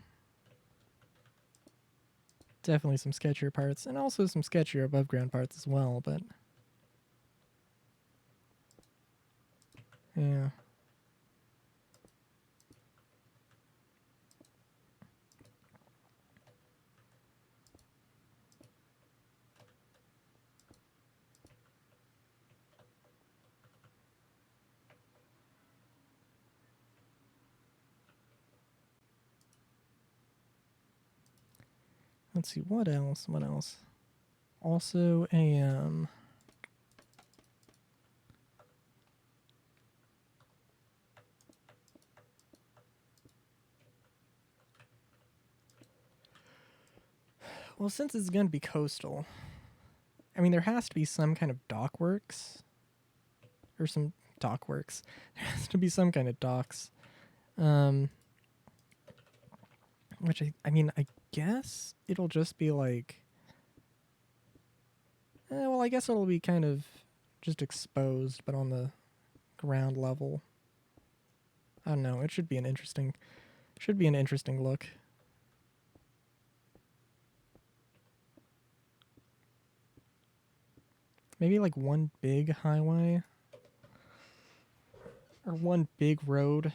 definitely some sketchier parts and also some sketchier above ground parts as well, but yeah. Let's see, what else? Also a well, since it's going to be coastal, I mean, there has to be some kind of dockworks. Or some dockworks. There has to be some kind of docks. Which I mean, I guess it'll just be like... well, I guess it'll be kind of just exposed, but on the ground level. I don't know. It should be an interesting look. Maybe like one big highway or one big road.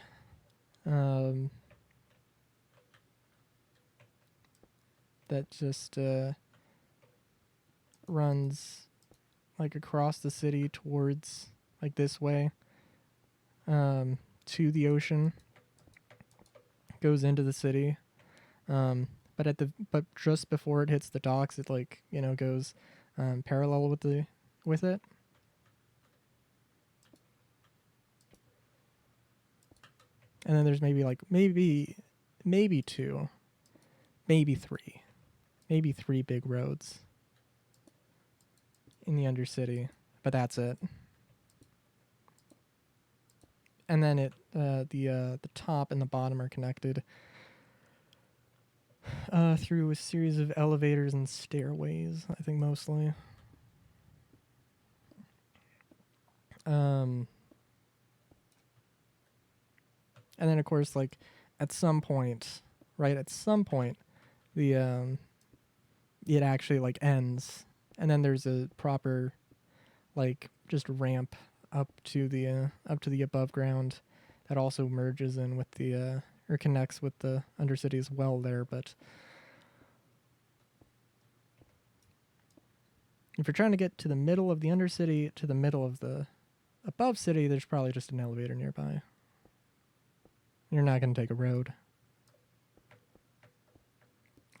That just runs like across the city towards like this way to the ocean, goes into the city, but just before it hits the docks, it, like, you know, goes parallel with it. And then there's maybe two, maybe three big roads in the Undercity, but that's it. And then the top and the bottom are connected through a series of elevators and stairways, I think mostly. And then of course, like, at some point, the it actually like ends, and then there's a proper, like, just ramp up to the above ground that also merges in with the or connects with the Undercity as well there. But if you're trying to get to the middle of the Undercity to the middle of the above city, there's probably just an elevator nearby. You're not going to take a road.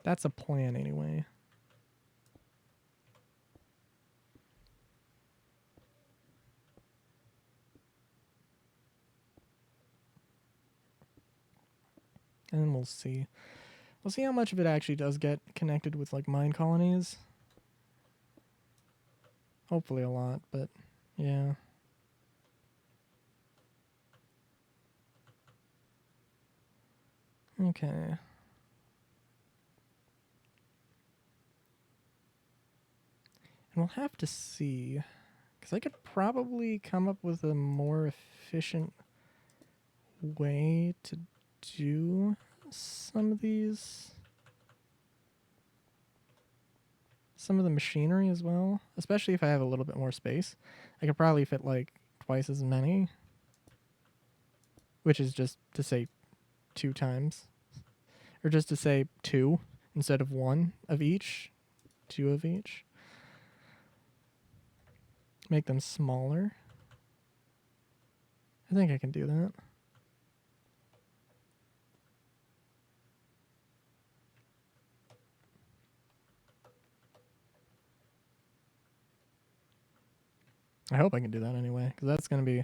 That's a plan anyway. And we'll see. We'll see how much of it actually does get connected with, like, mine colonies. Hopefully a lot, but Yeah. Okay. And we'll have to see. Because I could probably come up with a more efficient way to do some of these. Some of the machinery as well. Especially if I have a little bit more space. I could probably fit like twice as many. Which is just to say 2 times. Or just to say 2 instead of 1 of each. 2 of each. Make them smaller. I think I can do that. I hope I can do that anyway, because that's going to be...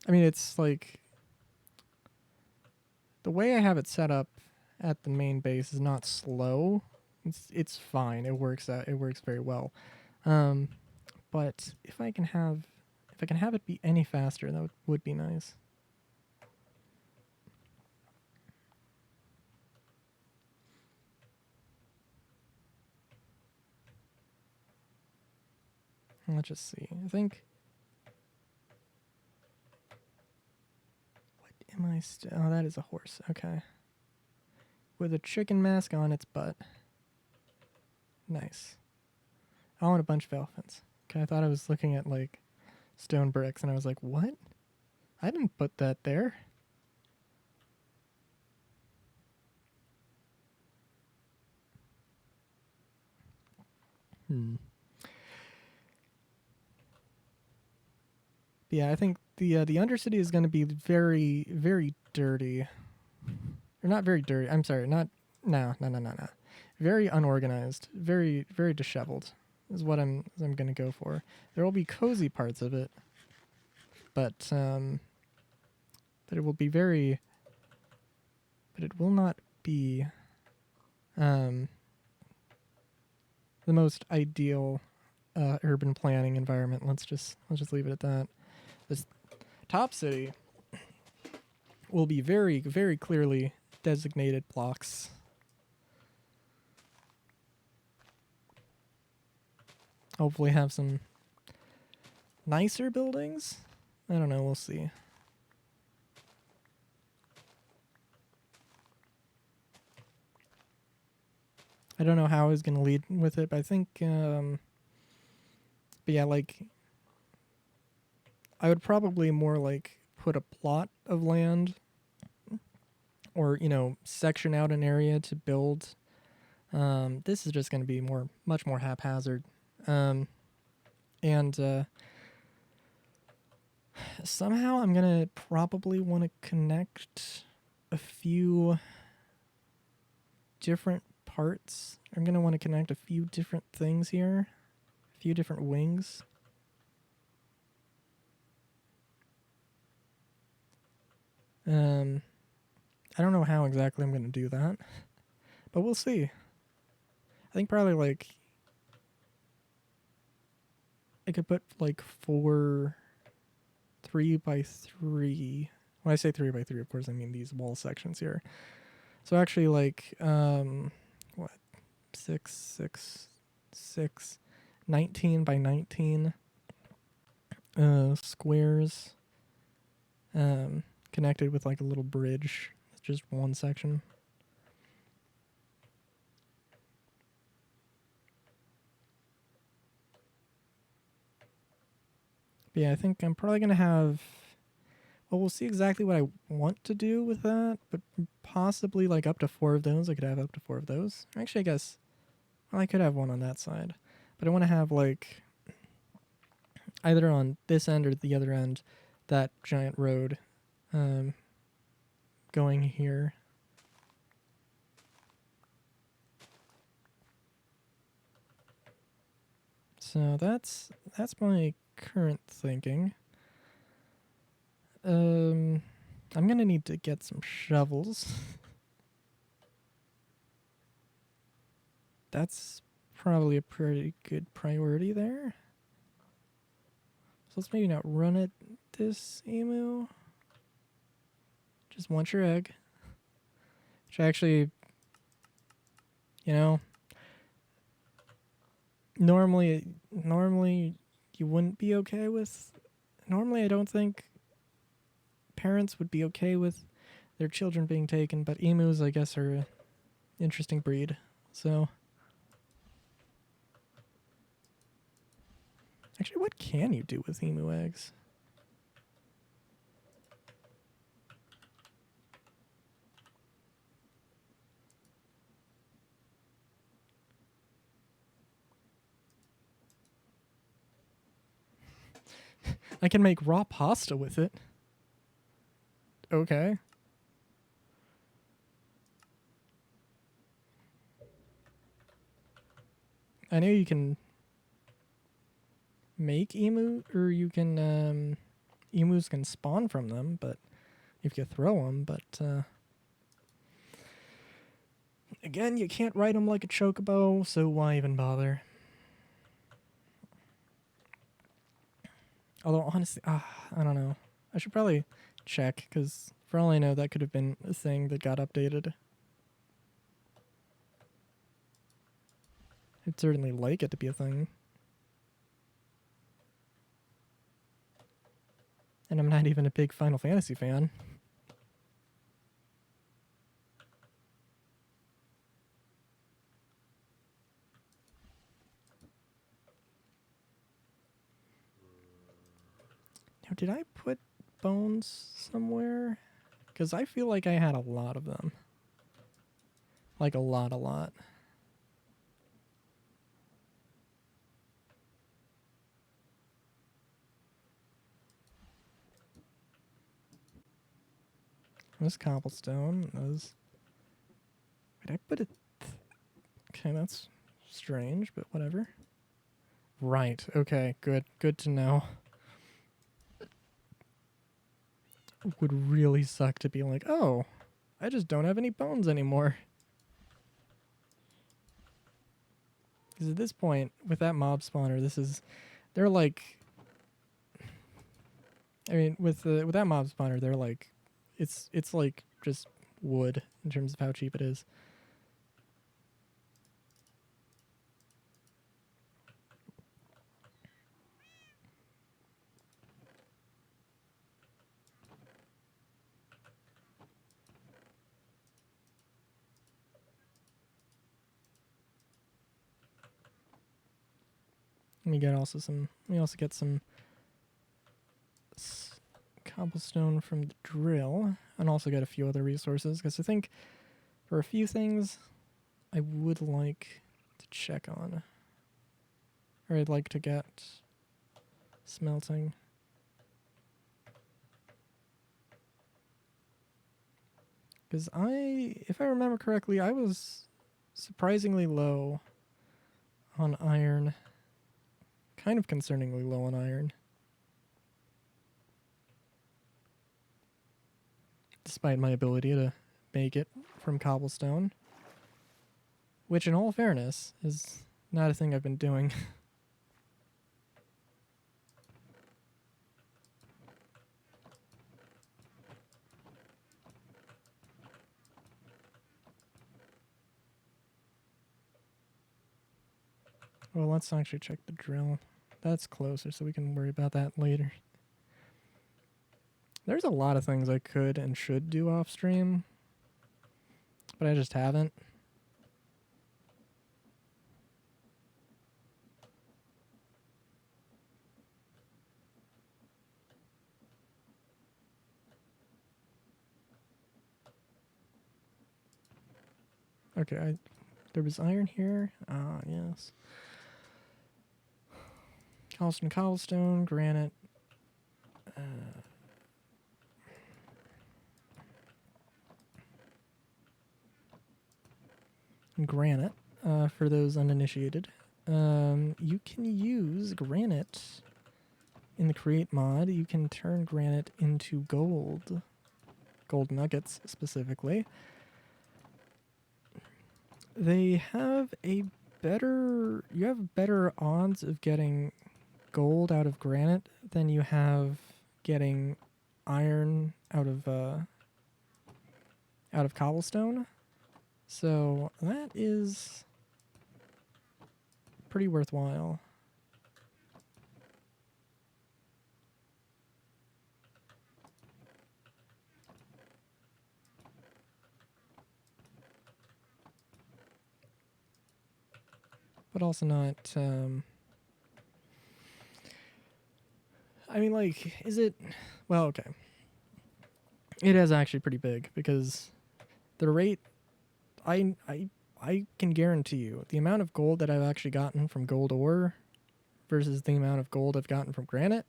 I mean, it's like... The way I have it set up at the main base is not slow. It's fine. It works out. It works very well. But if I can have it be any faster, that would be nice. Let's just see. I think... What am I still... Oh, that is a horse. Okay. With a chicken mask on its butt. Nice. I want a bunch of elephants. Okay, I thought I was looking at, like, stone bricks, and I was like, what? I didn't put that there. Yeah, I think the Undercity is going to be very, very dirty. Or not very dirty. I'm sorry, not... No. Very unorganized. Very, very disheveled is what I'm going to go for. There will be cozy parts of it. But it will be very... But it will not be the most ideal urban planning environment. Let's just leave it at that. This top city will be very, very clearly designated blocks. Hopefully have some nicer buildings. I don't know, we'll see. I don't know how I was going to lead with it, but I think, but yeah, like, I would probably more like put a plot of land or, you know, section out an area to build. This is just going to be much more haphazard. And somehow I'm going to probably want to connect a few different parts. I'm going to want to connect a few different things here. A few different wings. I don't know how exactly I'm going to do that. But we'll see. I think probably like... I could put like 4 3x3. When I say 3x3, of course, I mean these wall sections here. So actually, like, what? 6 19 by 19 squares connected with like a little bridge. It's just one section. But yeah, I think I'm probably going to have... Well, we'll see exactly what I want to do with that, but possibly like up to 4 of those. I could have up to 4 of those. Actually, I guess... Well, I could have one on that side. But I want to have like... either on this end or the other end, that giant road going here. So that's my current thinking. I'm gonna need to get some shovels. That's probably a pretty good priority there. So let's maybe not run it this emu. Just want your egg. Which actually, you know, normally you wouldn't be okay with. Normally I don't think parents would be okay with their children being taken, but emus, I guess, are an interesting breed. So, actually, what can you do with emu eggs? I can make raw pasta with it. Okay. I know you can make emu, or you can, emus can spawn from them, but if you throw them, but, again, you can't ride them like a chocobo, so why even bother? Although, honestly, I don't know. I should probably check, because for all I know, that could have been a thing that got updated. I'd certainly like it to be a thing. And I'm not even a big Final Fantasy fan. Now, did I put bones somewhere? Because I feel like I had a lot of them. Like a lot. This cobblestone is. Did I put it? Okay, that's strange, but whatever. Right. Okay. Good. Good to know. It would really suck to be like, oh, I just don't have any bones anymore. Because at this point, with that mob spawner, they're like, I mean, with that mob spawner, they're like, it's like just wood in terms of how cheap it is. We also get some cobblestone from the drill, and also get a few other resources. Because I think for a few things, I would like to check on, or I'd like to get smelting. Because if I remember correctly, I was surprisingly low on iron. Kind of concerningly low on iron. Despite my ability to make it from cobblestone. Which, in all fairness, is not a thing I've been doing. Well, let's actually check the drill. That's closer, so we can worry about that later. There's a lot of things I could and should do off stream, but I just haven't. Okay, there was iron here. Ah, yes. Cobblestone, granite. Granite, for those uninitiated. You can use granite in the create mod. You can turn granite into gold. Gold nuggets, specifically. They have you have better odds of getting gold out of granite than you have getting iron out of cobblestone. So that is pretty worthwhile. But also not, I mean, like, is it, well, okay. It is actually pretty big because the rate, I can guarantee you the amount of gold that I've actually gotten from gold ore versus the amount of gold I've gotten from granite,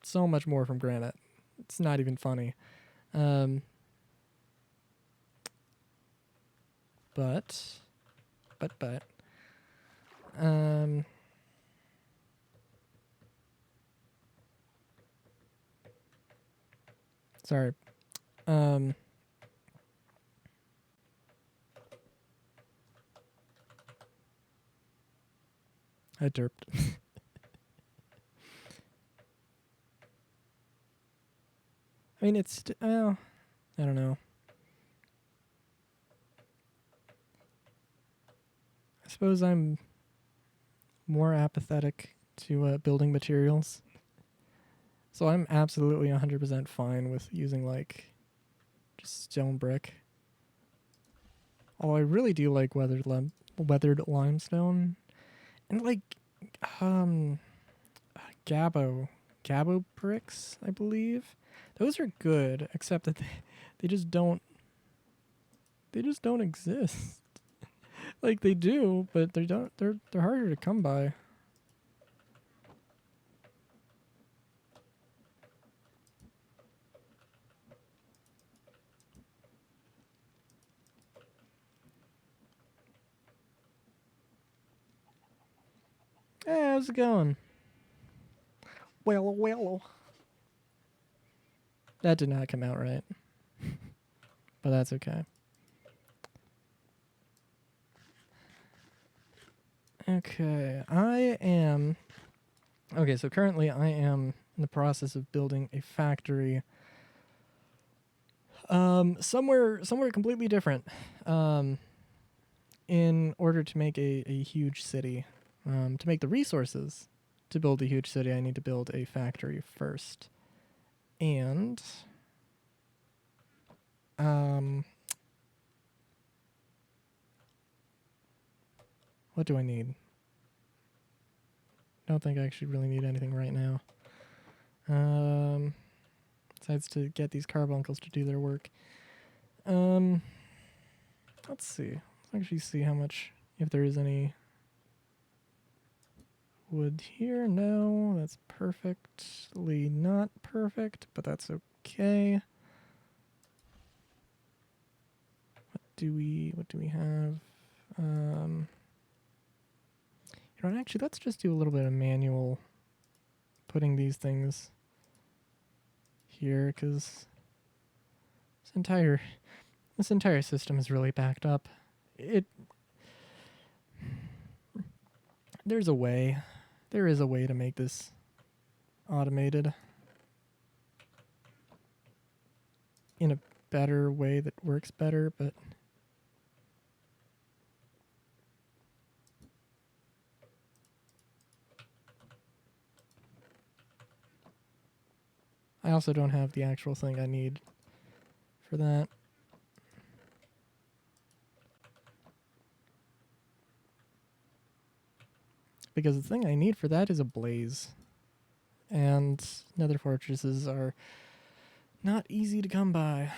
so much more from granite. It's not even funny. But, sorry. I derped. I mean, it's, well, I don't know. I suppose I'm more apathetic to building materials. So I'm absolutely 100% fine with using, like, just stone brick. Although I really do like weathered limestone. And, like, Gabo bricks, I believe. Those are good, except that they just don't exist. Like, they do, but they're harder to come by. Hey, how's it going? Well. That did not come out right. But that's okay. Okay, so currently I am in the process of building a factory. Somewhere completely different. In order to make a huge city, to make the resources to build a huge city, I need to build a factory first. And what do I need? I don't think I actually really need anything right now. Besides to get these carbuncles to do their work. Let's see. Let's actually see how much, if there is any wood here. No, that's perfectly not perfect, but that's okay. What do we have? You know, actually, let's just do a little bit of manual putting these things here, because this entire system is really backed up. There is a way to make this automated in a better way that works better, but I also don't have the actual thing I need for that. Because the thing I need for that is a blaze. And nether fortresses are not easy to come by.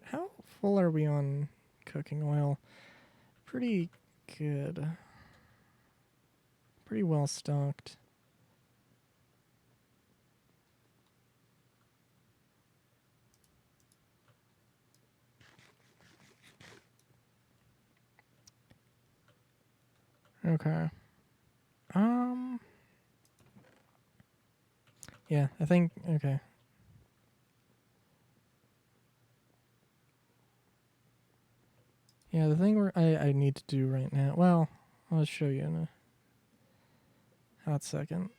How full are we on cooking oil? Pretty good. Pretty well stocked. Okay. Yeah, I think, okay. Yeah, the thing I need to do right now, well, I'll show you in a hot second.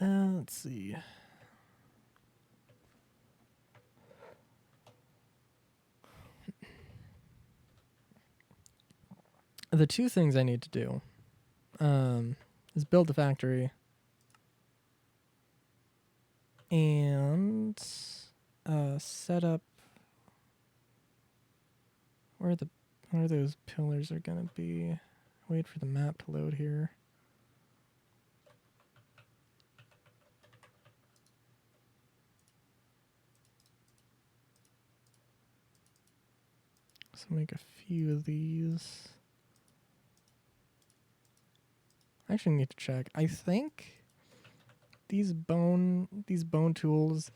Let's see. The two things I need to do is build the factory and set up where those pillars are gonna be. Wait for the map to load here. So make a few of these. I actually need to check. I think these bone tools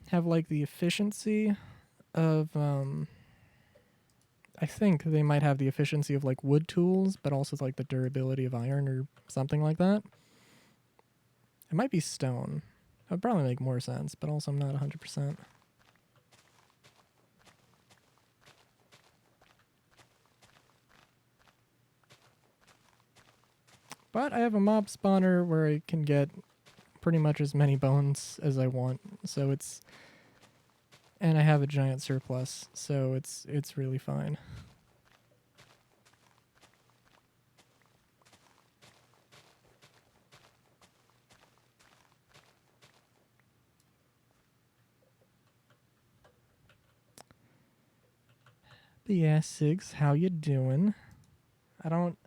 have like the efficiency of I think they might have the efficiency of like wood tools, but also like the durability of iron or something like that. It might be stone. That would probably make more sense, but also I'm not 100%. But I have a mob spawner where I can get pretty much as many bones as I want, so it's, and I have a giant surplus, so it's really fine. But yeah, Sigs, how you doing? I don't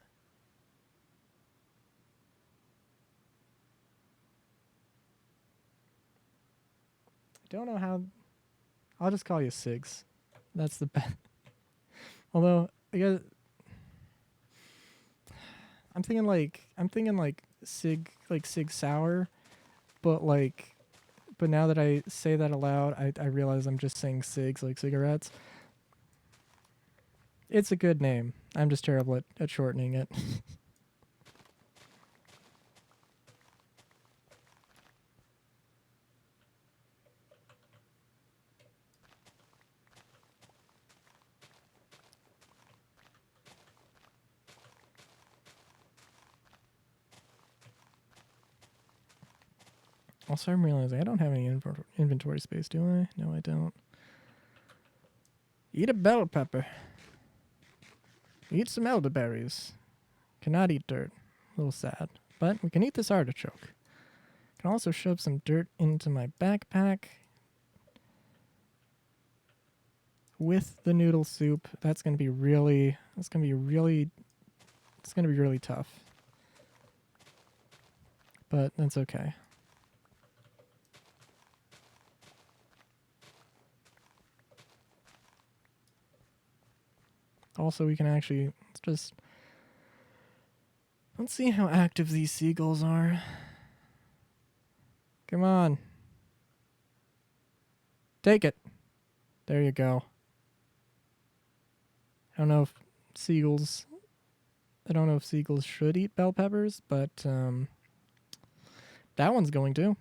know how. I'll just call you Sigs. That's the best. Although I guess I'm thinking like Sig Sauer, but now that I say that aloud, I realize I'm just saying cigs like cigarettes. It's a good name. I'm just terrible at shortening it. Also, I'm realizing I don't have any inventory space, do I? No, I don't. Eat a bell pepper. Eat some elderberries. Cannot eat dirt. A little sad. But we can eat this artichoke. Can also shove some dirt into my backpack with the noodle soup. That's gonna be really tough. But that's okay. Also, we can actually let's see how active these seagulls are. Come on. Take it. There you go. I don't know if seagulls should eat bell peppers, but that one's going to.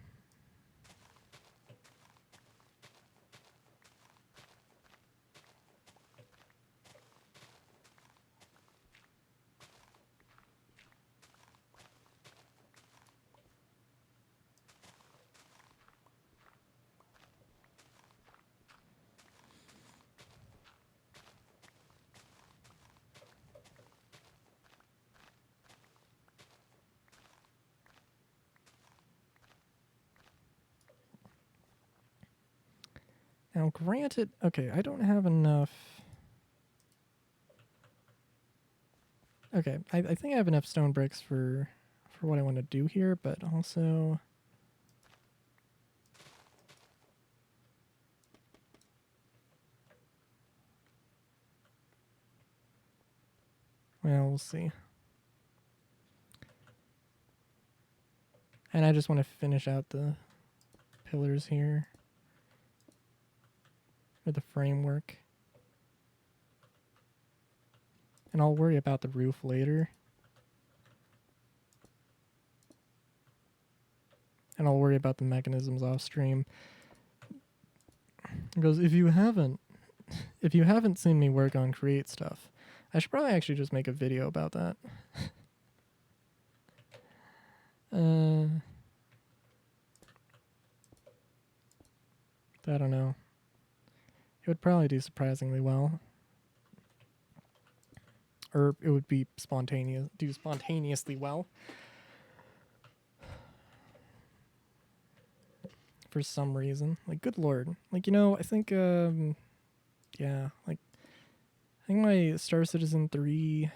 Now, granted, okay, I don't have enough. Okay, I think I have enough stone bricks for what I want to do here, but also, well, we'll see. And I just want to finish out the pillars here, or the framework. And I'll worry about the roof later. and I'll worry about the mechanisms off stream. He goes, if you haven't seen me work on create stuff, I should probably actually just make a video about that. I don't know. It would probably do surprisingly well. Or it would be do spontaneously well. For some reason. Like, good lord. Like, I think, yeah, like, I think my Star Citizen 3,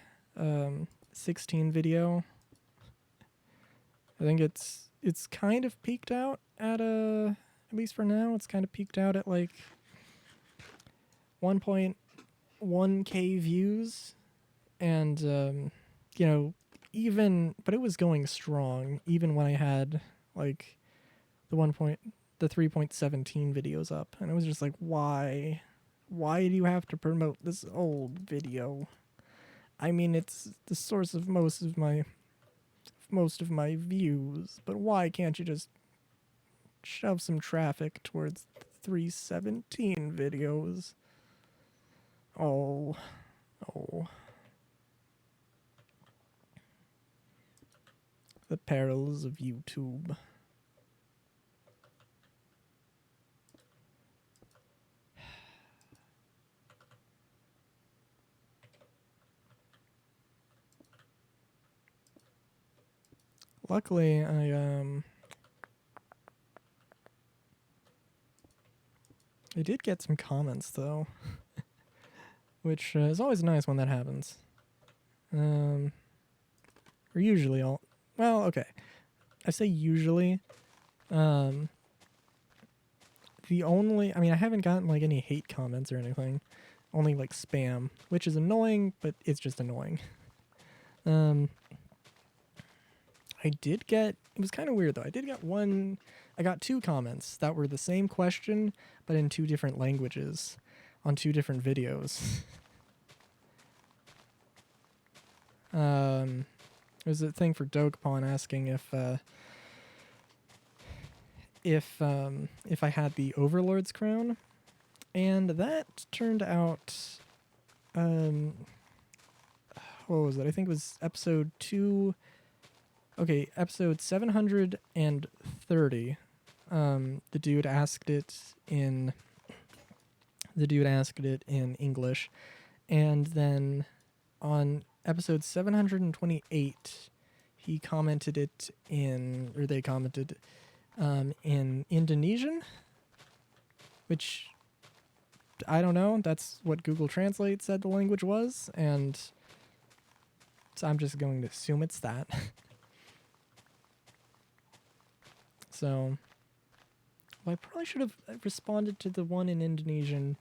16 video, I think it's kind of peaked out at at least for now, it's kind of peaked out at like 1.1k views, and but it was going strong even when I had like the 3.17 videos up, and it was just like, why do you have to promote this old video? I mean, it's the source of most of my views, but why can't you just shove some traffic towards 317 videos? Oh. The perils of YouTube. Luckily, I did get some comments though, which is always nice when that happens. Or usually okay. I say usually. I haven't gotten like any hate comments or anything. Only like spam, which is annoying, but it's just annoying. It was kind of weird though. I got 2 comments that were the same question, but in 2 different languages on 2 different videos. There's a thing for Dokapon asking if I had the Overlord's crown, and that turned out, what was it? I think it was episode 2. Okay, episode 730. The dude asked it in English, and then on episode 728, they commented in Indonesian, which I don't know. That's what Google Translate said the language was, and so I'm just going to assume it's that. So, I probably should have responded to the one in Indonesian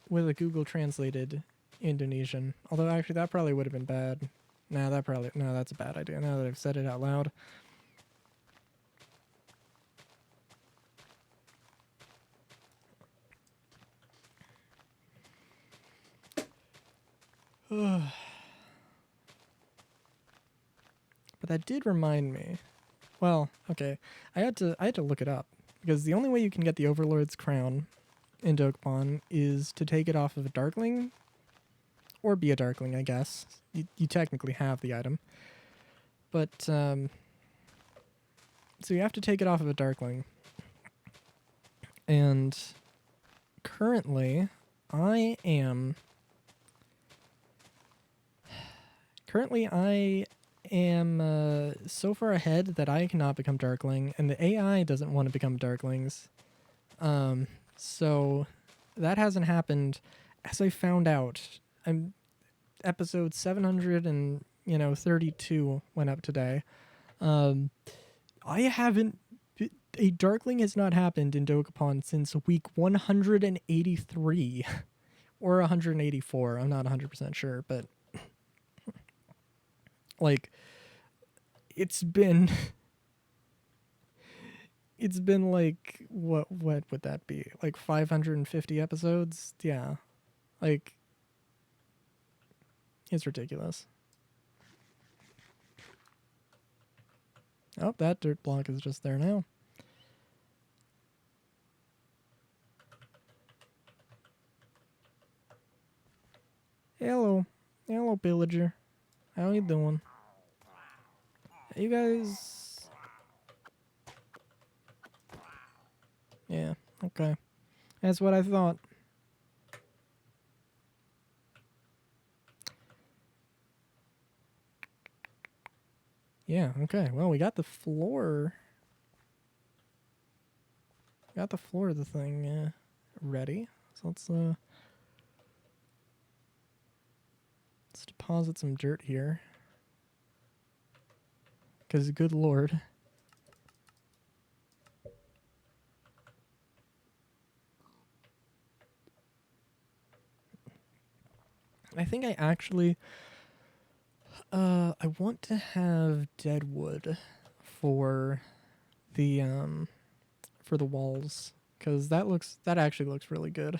with a Google translated Indonesian. Although actually that probably would have been bad. No, that's a bad idea now that I've said it out loud. But that did remind me. Well, okay. I had to look it up, because the only way you can get the Overlord's crown in Dokapon is to take it off of a Darkling, or be a Darkling, I guess. You technically have the item. But, so you have to take it off of a Darkling. And currently, I am so far ahead that I cannot become Darkling, and the AI doesn't want to become Darklings. So that hasn't happened. As I found out, episode 732 went up today. A Darkling has not happened in Dokapon since week 183 or 184. I'm not 100% sure, but like, it's been like, what would that be? Like 550 episodes? Yeah. Like, it's ridiculous. Oh, that dirt block is just there now. Hello. Hello, pillager. How you doing? You guys... Yeah, okay. That's what I thought. Yeah, okay. Well, we got the floor. Got the floor of the thing ready. So let's deposit some dirt here. Because good lord. I think I actually I want to have dead wood for the walls, cuz that actually looks really good.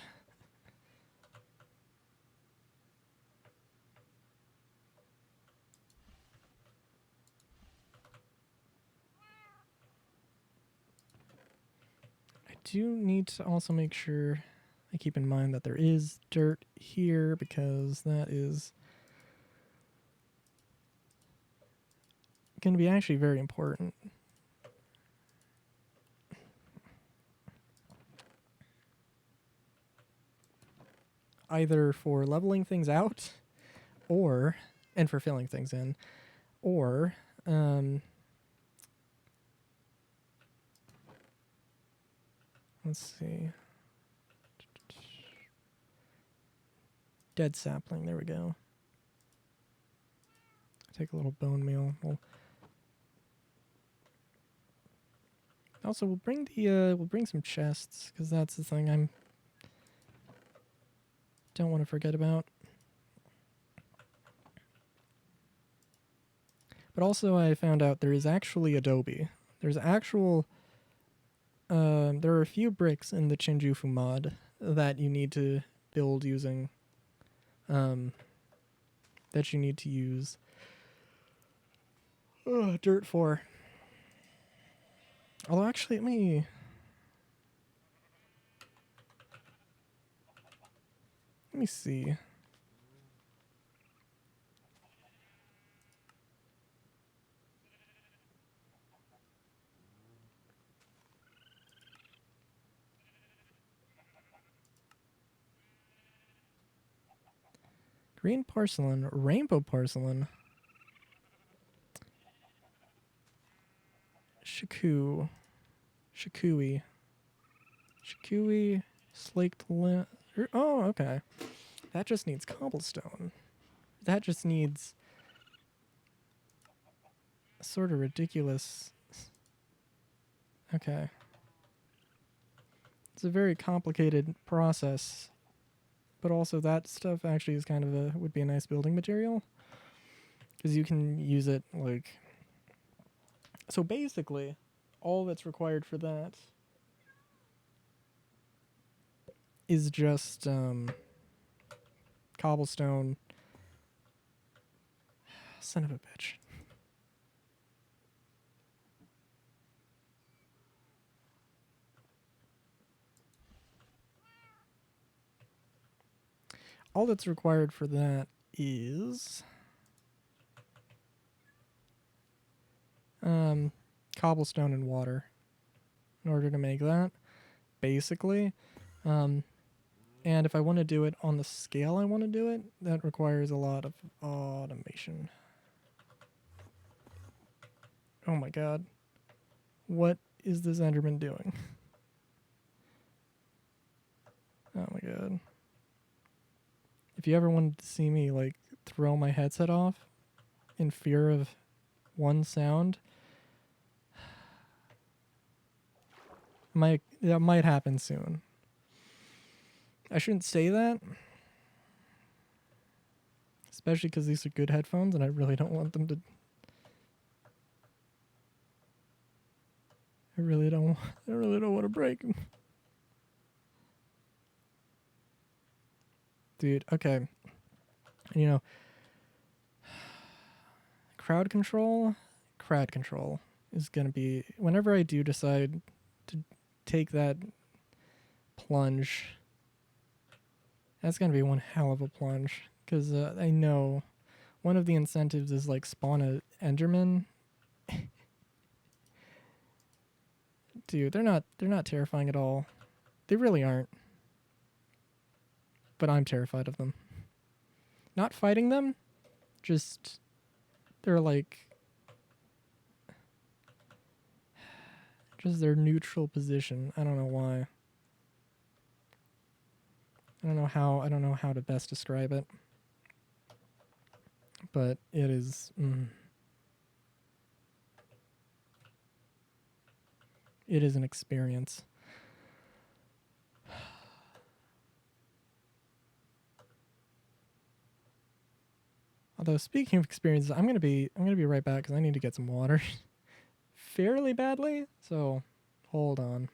I do need to also make sure I keep in mind that there is dirt here, because that is going to be actually very important. Either for leveling things out, and for filling things in, or let's see. Dead sapling, there we go. Take a little bone meal. Also, we'll bring some chests, because that's the thing I'm don't want to forget about. But also, I found out there is actually Adobe. There's actual. There are a few bricks in the Chinjufu mod that you need to build using. That you need to use dirt for. Although, actually, let me see. Green porcelain, rainbow porcelain, shikui, slaked lint. Oh, okay. That just needs cobblestone. That just needs sort of ridiculous. Okay. It's a very complicated process, but also that stuff actually is kind of would be a nice building material, because you can use it like. So basically, all that's required for that is just cobblestone. Son of a bitch. All that's required for that is cobblestone and water in order to make that, basically. And if I want to do it on the scale I want to do it, that requires a lot of automation. Oh my god. What is this Enderman doing? Oh my god. If you ever wanted to see me, like, throw my headset off in fear of one sound, that might happen soon. I shouldn't say that, especially because these are good headphones and I really don't want them to. I really don't want to break them. Dude, okay. You know, crowd control. is going to be whenever I do decide to take that plunge. That's going to be one hell of a plunge because I know one of the incentives is like spawn a Enderman. Dude, they're not terrifying at all. They really aren't. But I'm terrified of them. Not fighting them, just they're like just their neutral position. I don't know why. I don't know how to best describe it. But it is it is an experience. Although speaking of experiences, I'm gonna be right back because I need to get some water fairly badly. So hold on.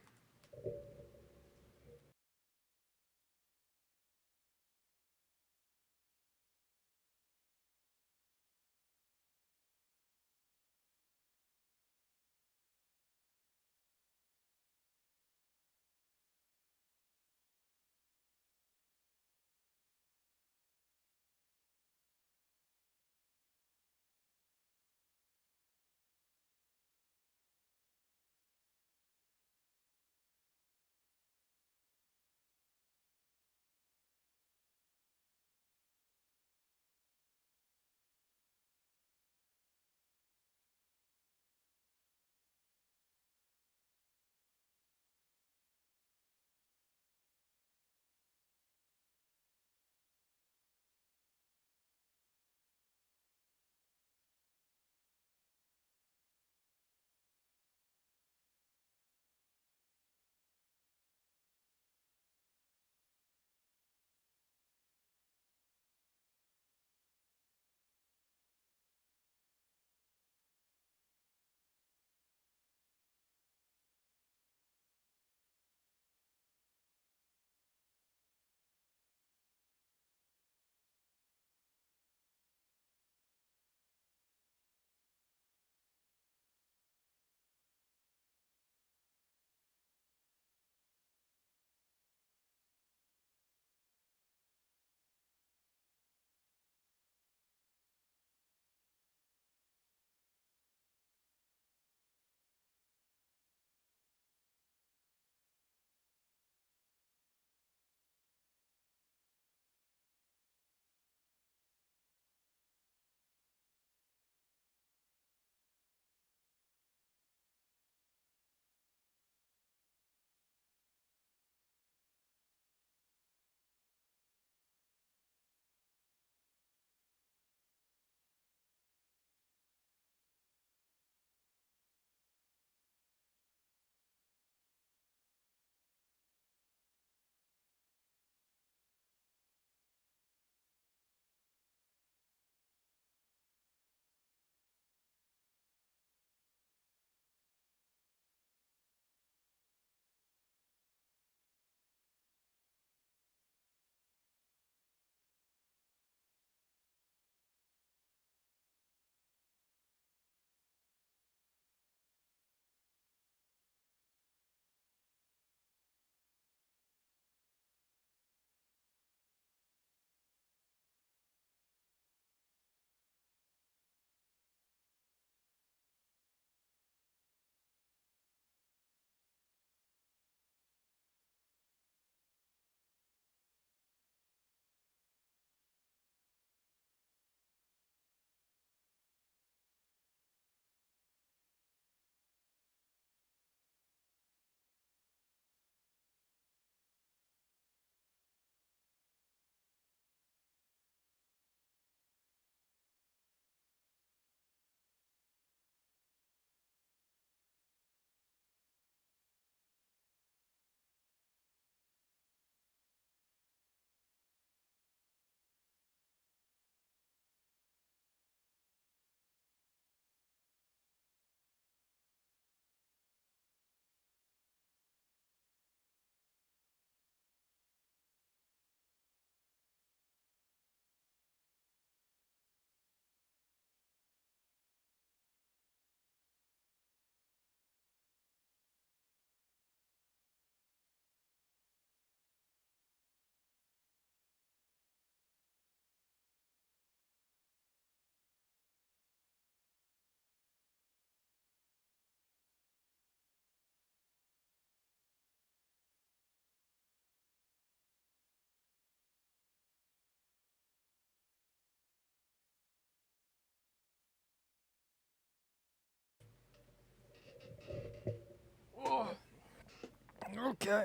Okay.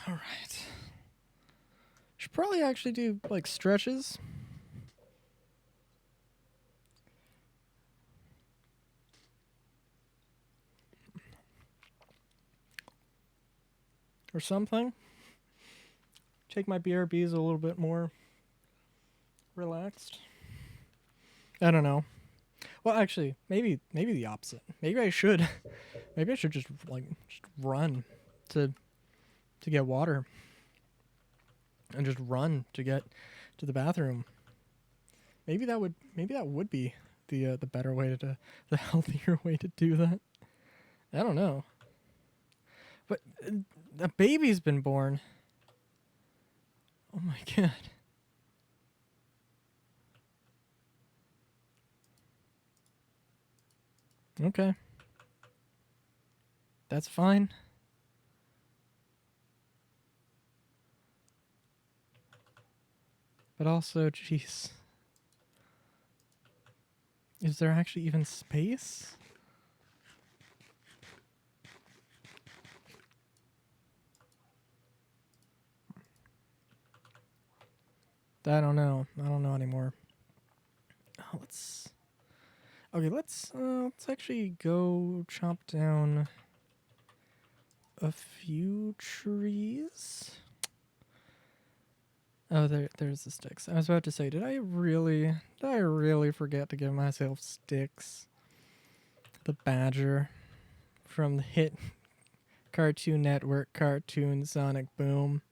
All right. Should probably actually do like stretches. Or something. Take my BRBs a little bit more relaxed. I don't know. Well, actually, maybe the opposite. Maybe I should just run to get water and just run to get to the bathroom. Maybe that would be the better way to the healthier way to do that. I don't know. But a baby's been born. Oh my god. Okay. That's fine. But also, jeez. Is there actually even space? I don't know. I don't know anymore. Oh, let's actually go chop down a few trees. Oh, there's the sticks. I was about to say, did I really forget to give myself sticks? The badger from the hit Cartoon Network cartoon Sonic Boom.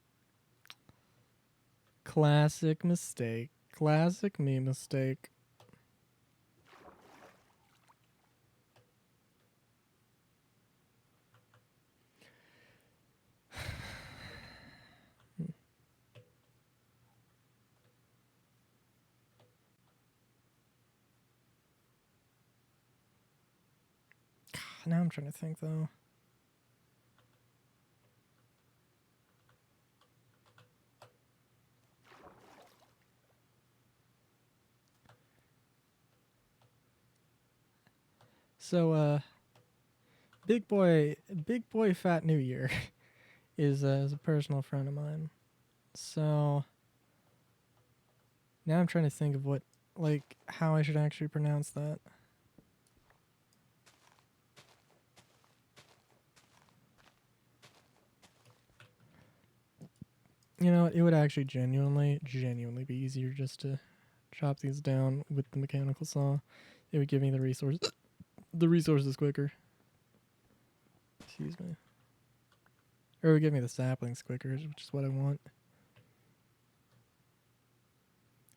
Classic mistake. Classic me mistake. Now I'm trying to think though. So Big Boy Fat New Year is a personal friend of mine. So now I'm trying to think of how I should actually pronounce that. You know, it would actually genuinely be easier just to chop these down with the mechanical saw. It would give me the resources quicker. Excuse me. Or it would give me the saplings quicker, which is what I want.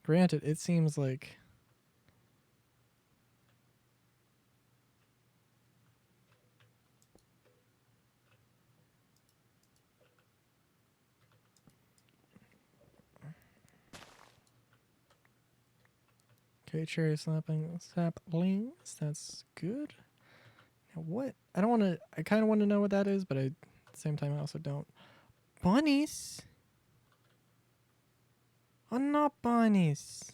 Granted, it seems like okay, cherry saplings, that's good. Now what? I kind of want to know what that is, but at the same time I also don't. Bunnies? Oh, not bunnies.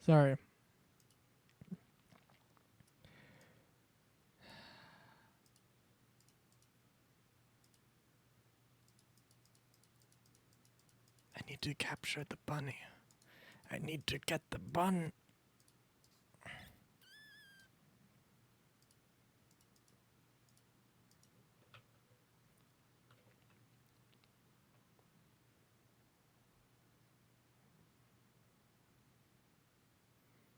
Sorry. I need to capture the bunny. I need to get the bun.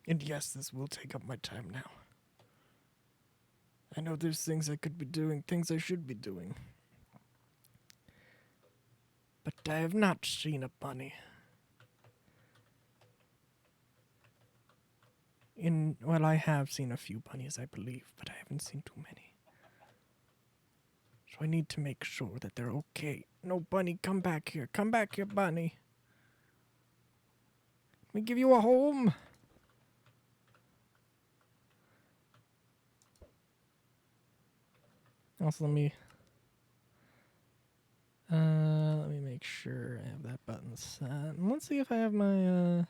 And yes, this will take up my time now. I know there's things I could be doing, things I should be doing. But I have not seen a bunny. Well, I have seen a few bunnies, I believe, but I haven't seen too many. So I need to make sure that they're okay. No, bunny, come back here. Come back here, bunny. Let me give you a home. Also, let me make sure I have that button set. And let's see if I have my,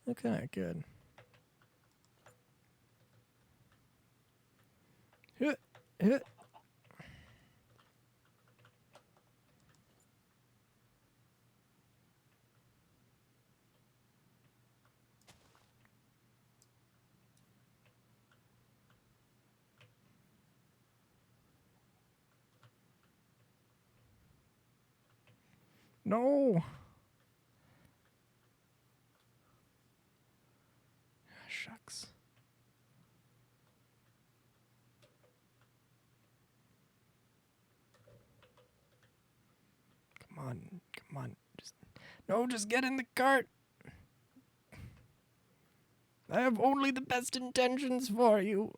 okay, good. Hit, hit. No. Shucks. Come on, come on. Just get in the cart. I have only the best intentions for you.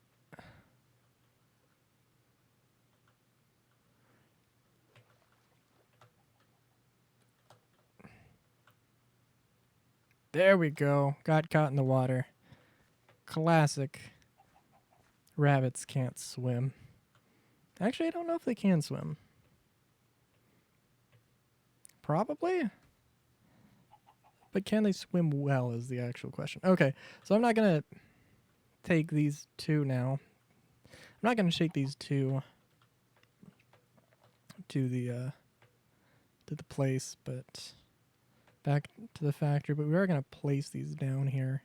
There we go. Got caught in the water. Classic. Rabbits can't swim. Actually, I don't know if they can swim. Probably. But can they swim well is the actual question. Okay, so I'm not going to take these two now. I'm not going to take these two to the place, but back to the factory. But we are going to place these down here.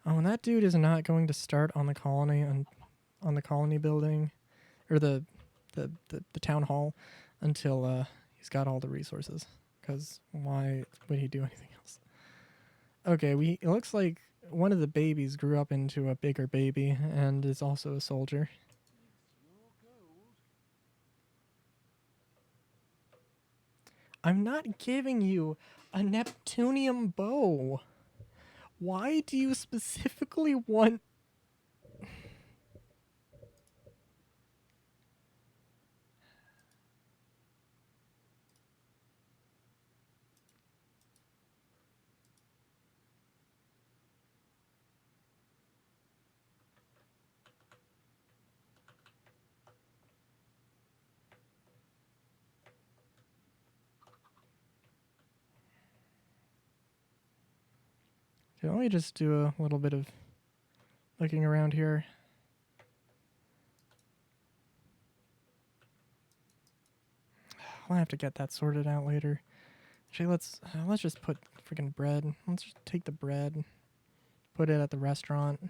Oh, and that dude is not going to start on the colony on the colony building, or the town hall, until he's got all the resources. Because why would he do anything else? Okay, it looks like one of the babies grew up into a bigger baby and is also a soldier. I'm not giving you a Neptunium bow. Why do you specifically want... Okay, let me just do a little bit of looking around here. I'll have to get that sorted out later. Actually, let's just put freaking bread. Let's just take the bread, put it at the restaurant.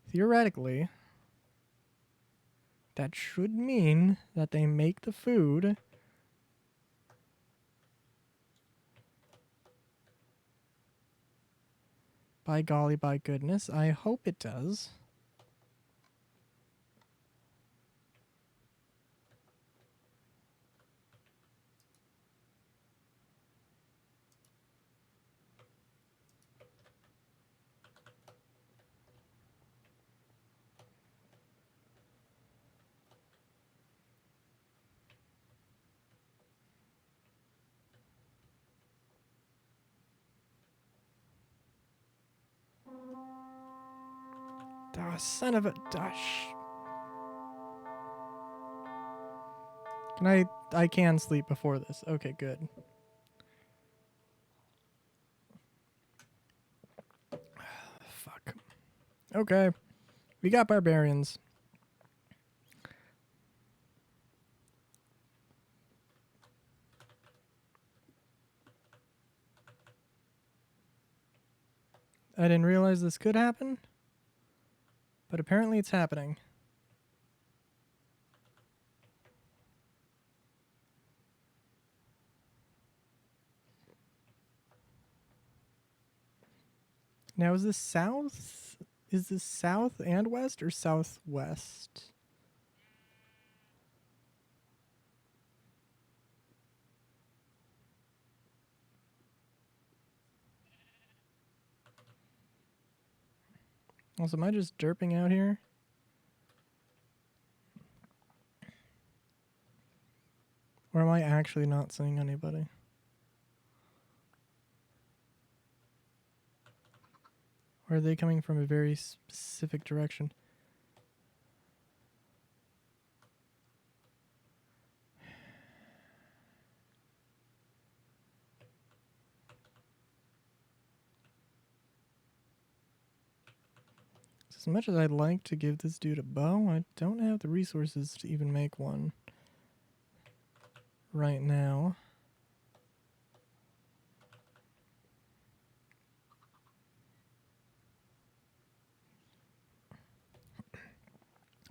Theoretically, that should mean that they make the food by golly, by goodness. I hope it does. Oh, son of a dash. I can sleep before this. Okay, good. Fuck. Okay. We got barbarians. I didn't realize this could happen, but apparently it's happening. Now, is this south? Is this south and west or southwest? Also, am I just derping out here? Or am I actually not seeing anybody? Or are they coming from a very specific direction? As much as I'd like to give this dude a bow, I don't have the resources to even make one right now.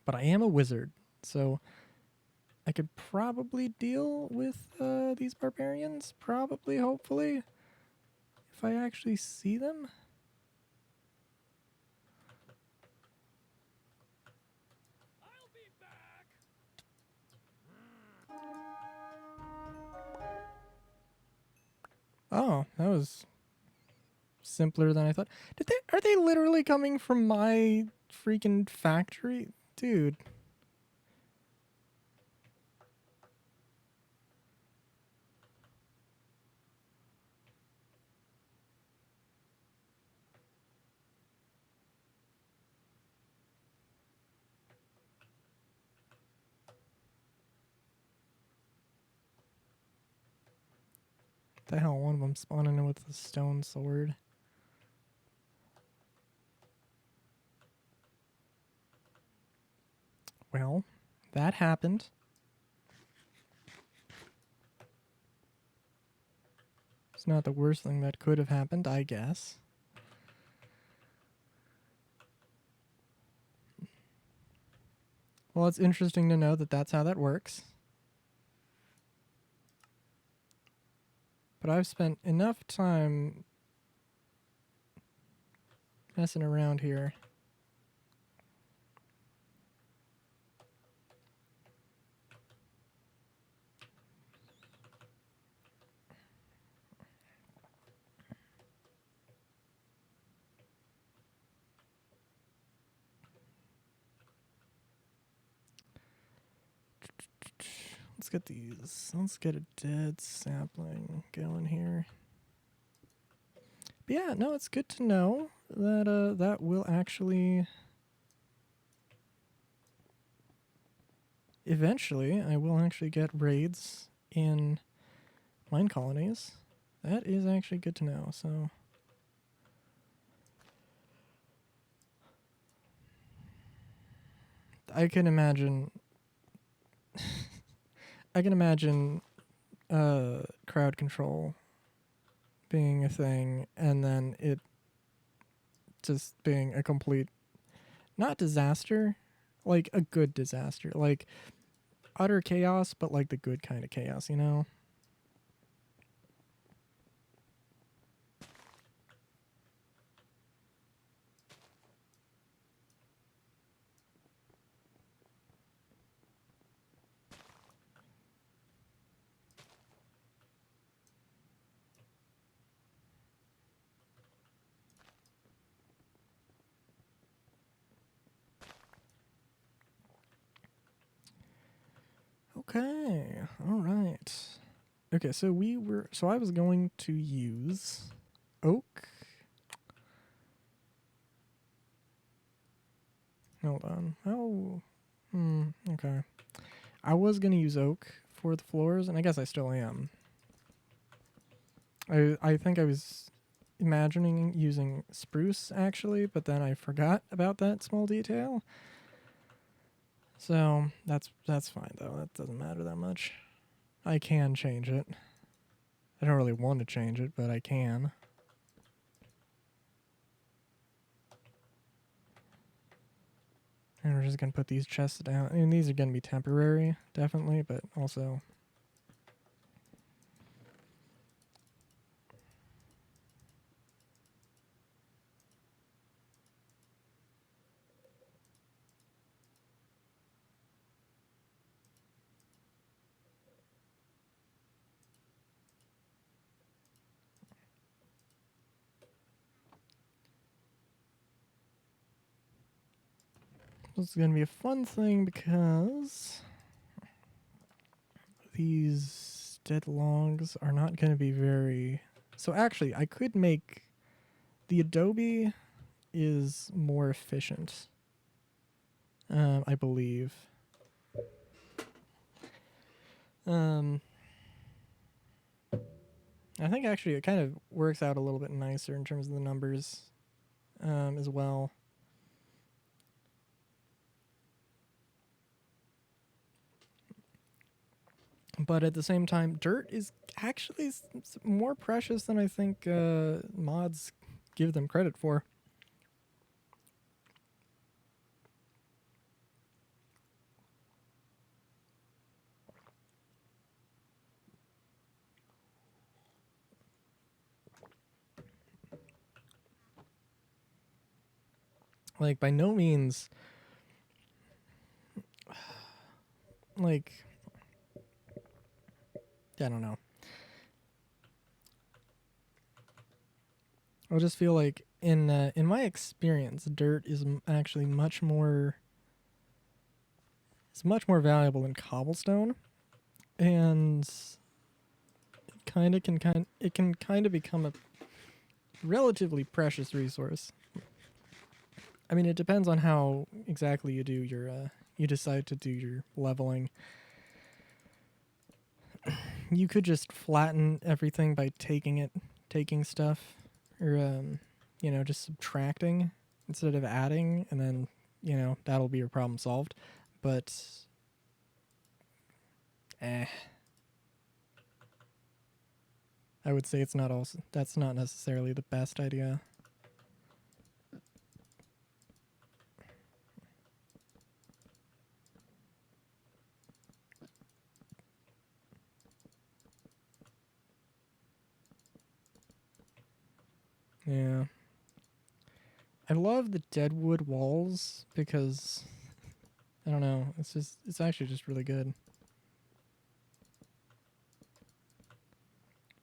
But I am a wizard, so I could probably deal with these barbarians, probably, hopefully, if I actually see them. Oh, that was simpler than I thought. Are they literally coming from my freaking factory? Dude. The hell, one of them spawning in with a stone sword. Well, that happened. It's not the worst thing that could have happened, I guess. Well, it's interesting to know that that's how that works. But I've spent enough time messing around here. Let's get these. Let's get a dead sapling going here. But yeah, no, it's good to know that that will actually eventually I will actually get raids in mine colonies. That is actually good to know. So I can imagine I can imagine crowd control being a thing and then it just being a complete not disaster, like a good disaster, like utter chaos, but like the good kind of chaos, you know? Okay, all right. Okay, so I was going to use oak. Hold on. Oh, okay. I was going to use oak for the floors, and I guess I still am. I think I was imagining using spruce, actually, but then I forgot about that small detail. So, that's fine, though. That doesn't matter that much. I can change it. I don't really want to change it, but I can. And we're just going to put these chests down. I mean, these are going to be temporary, definitely, but also... This is going to be a fun thing because these dead logs are not going to be very... So actually, I could make the adobe is more efficient. I believe. I think actually it kind of works out a little bit nicer in terms of the numbers as well. But at the same time, dirt is actually more precious than I think mods give them credit for. Like, by no means, like, I don't know. I just feel like in my experience, dirt is actually much more valuable than cobblestone, and it can kind of become a relatively precious resource. I mean, it depends on how exactly you do your you decide to do your leveling. You could just flatten everything by taking stuff, or just subtracting instead of adding, and then that'll be your problem solved. But I would say that's not necessarily the best idea. Yeah. I love the deadwood walls because I don't know, it's actually just really good.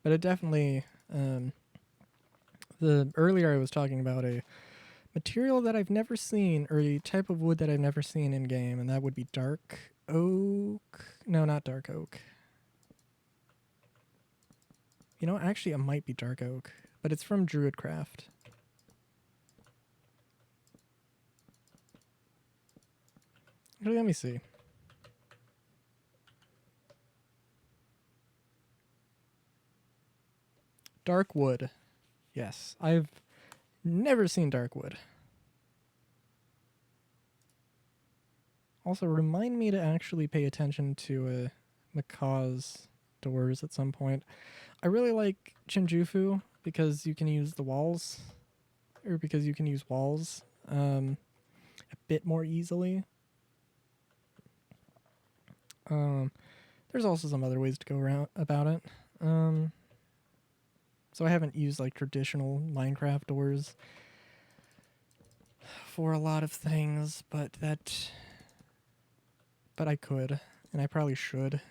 But it definitely the earlier I was talking about a material that I've never seen, or a type of wood that I've never seen in game, and that would be dark oak. No, not dark oak. Actually it might be dark oak, but it's from Druidcraft. Let me see. Dark wood. Yes, I've never seen dark wood. Also, remind me to actually pay attention to Macaw's doors at some point. I really like Chinjufu because you can use walls a bit more easily. There's also some other ways to go around about it. So I haven't used like traditional Minecraft doors for a lot of things, but I could, and I probably should.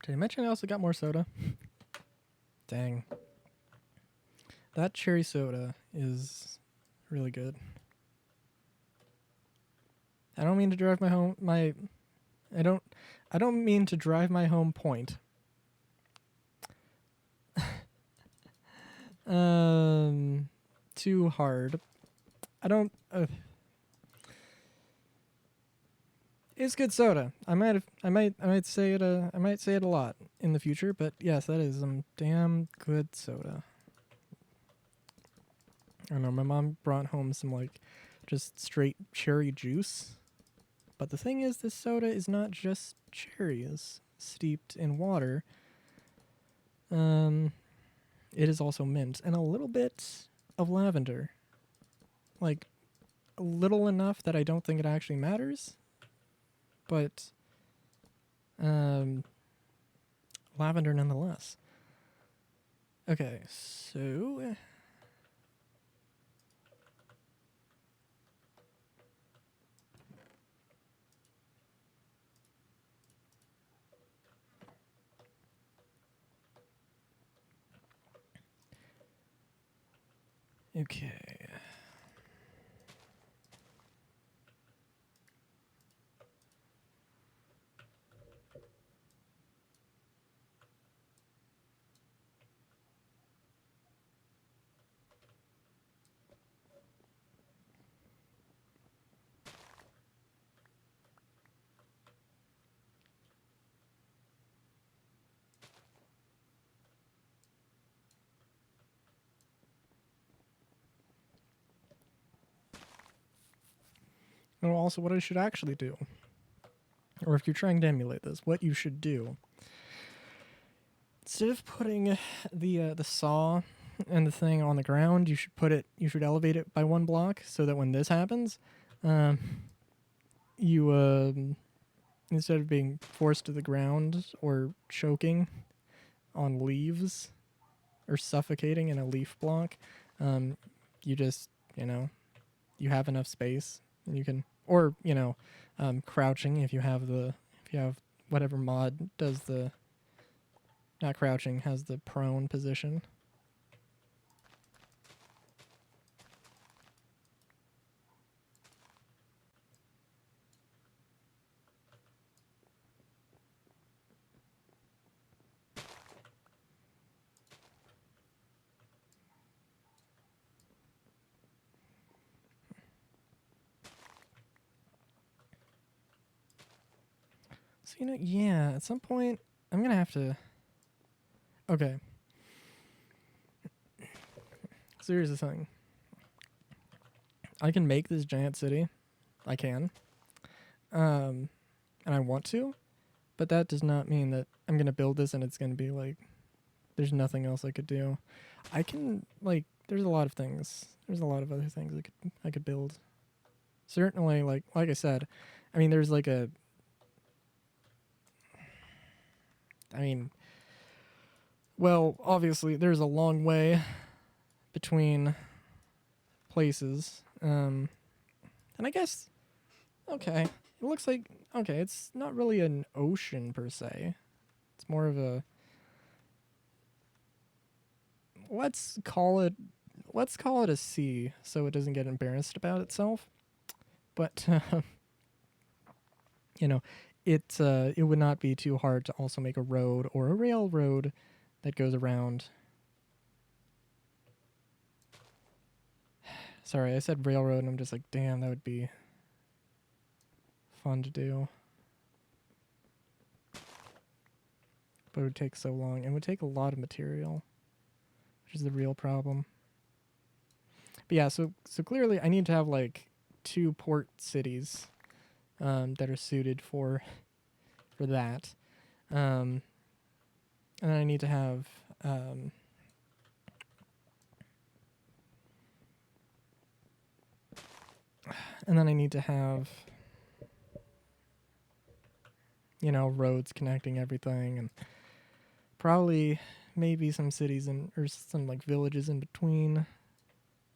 Did I mention I also got more soda? Dang. That cherry soda is really good. I don't mean to drive I don't mean to drive my home point. too hard. I don't. It's good soda. I might say it. I might say it a lot in the future, but yes, that is some damn good soda. I don't know. My mom brought home some like just straight cherry juice, but the thing is, this soda is not just cherries steeped in water. It is also mint and a little bit of lavender, like a little enough that I don't think it actually matters. But lavender nonetheless. Okay, so okay. And also, what I should actually do, or if you're trying to emulate this, what you should do, instead of putting the saw and the thing on the ground, you should elevate it by 1 block so that when this happens, you instead of being forced to the ground or choking on leaves or suffocating in a leaf block, you just, you have enough space and you can, or, crouching if you have whatever mod does the, not crouching, has the prone position. So, yeah, at some point, I'm going to have to... Okay. So here's the thing. I can make this giant city. I can. And I want to. But that does not mean that I'm going to build this and it's going to be like... There's nothing else I could do. I can, like... There's a lot of things. There's a lot of other things I could build. Certainly, like I said, I mean, there's like a... I mean... Well, obviously, there's a long way between places. And I guess, okay, it looks like, okay, it's not really an ocean per se. It's more of a, let's call it a sea so it doesn't get embarrassed about itself. But, it would not be too hard to also make a road or a railroad that goes around. Sorry, I said railroad and I'm just like, damn, that would be fun to do. But it would take so long. It would take a lot of material, which is the real problem. But yeah, so clearly I need to have like 2 port cities that are suited for that. And then I need to have roads connecting everything, and probably maybe some cities or some like villages in between.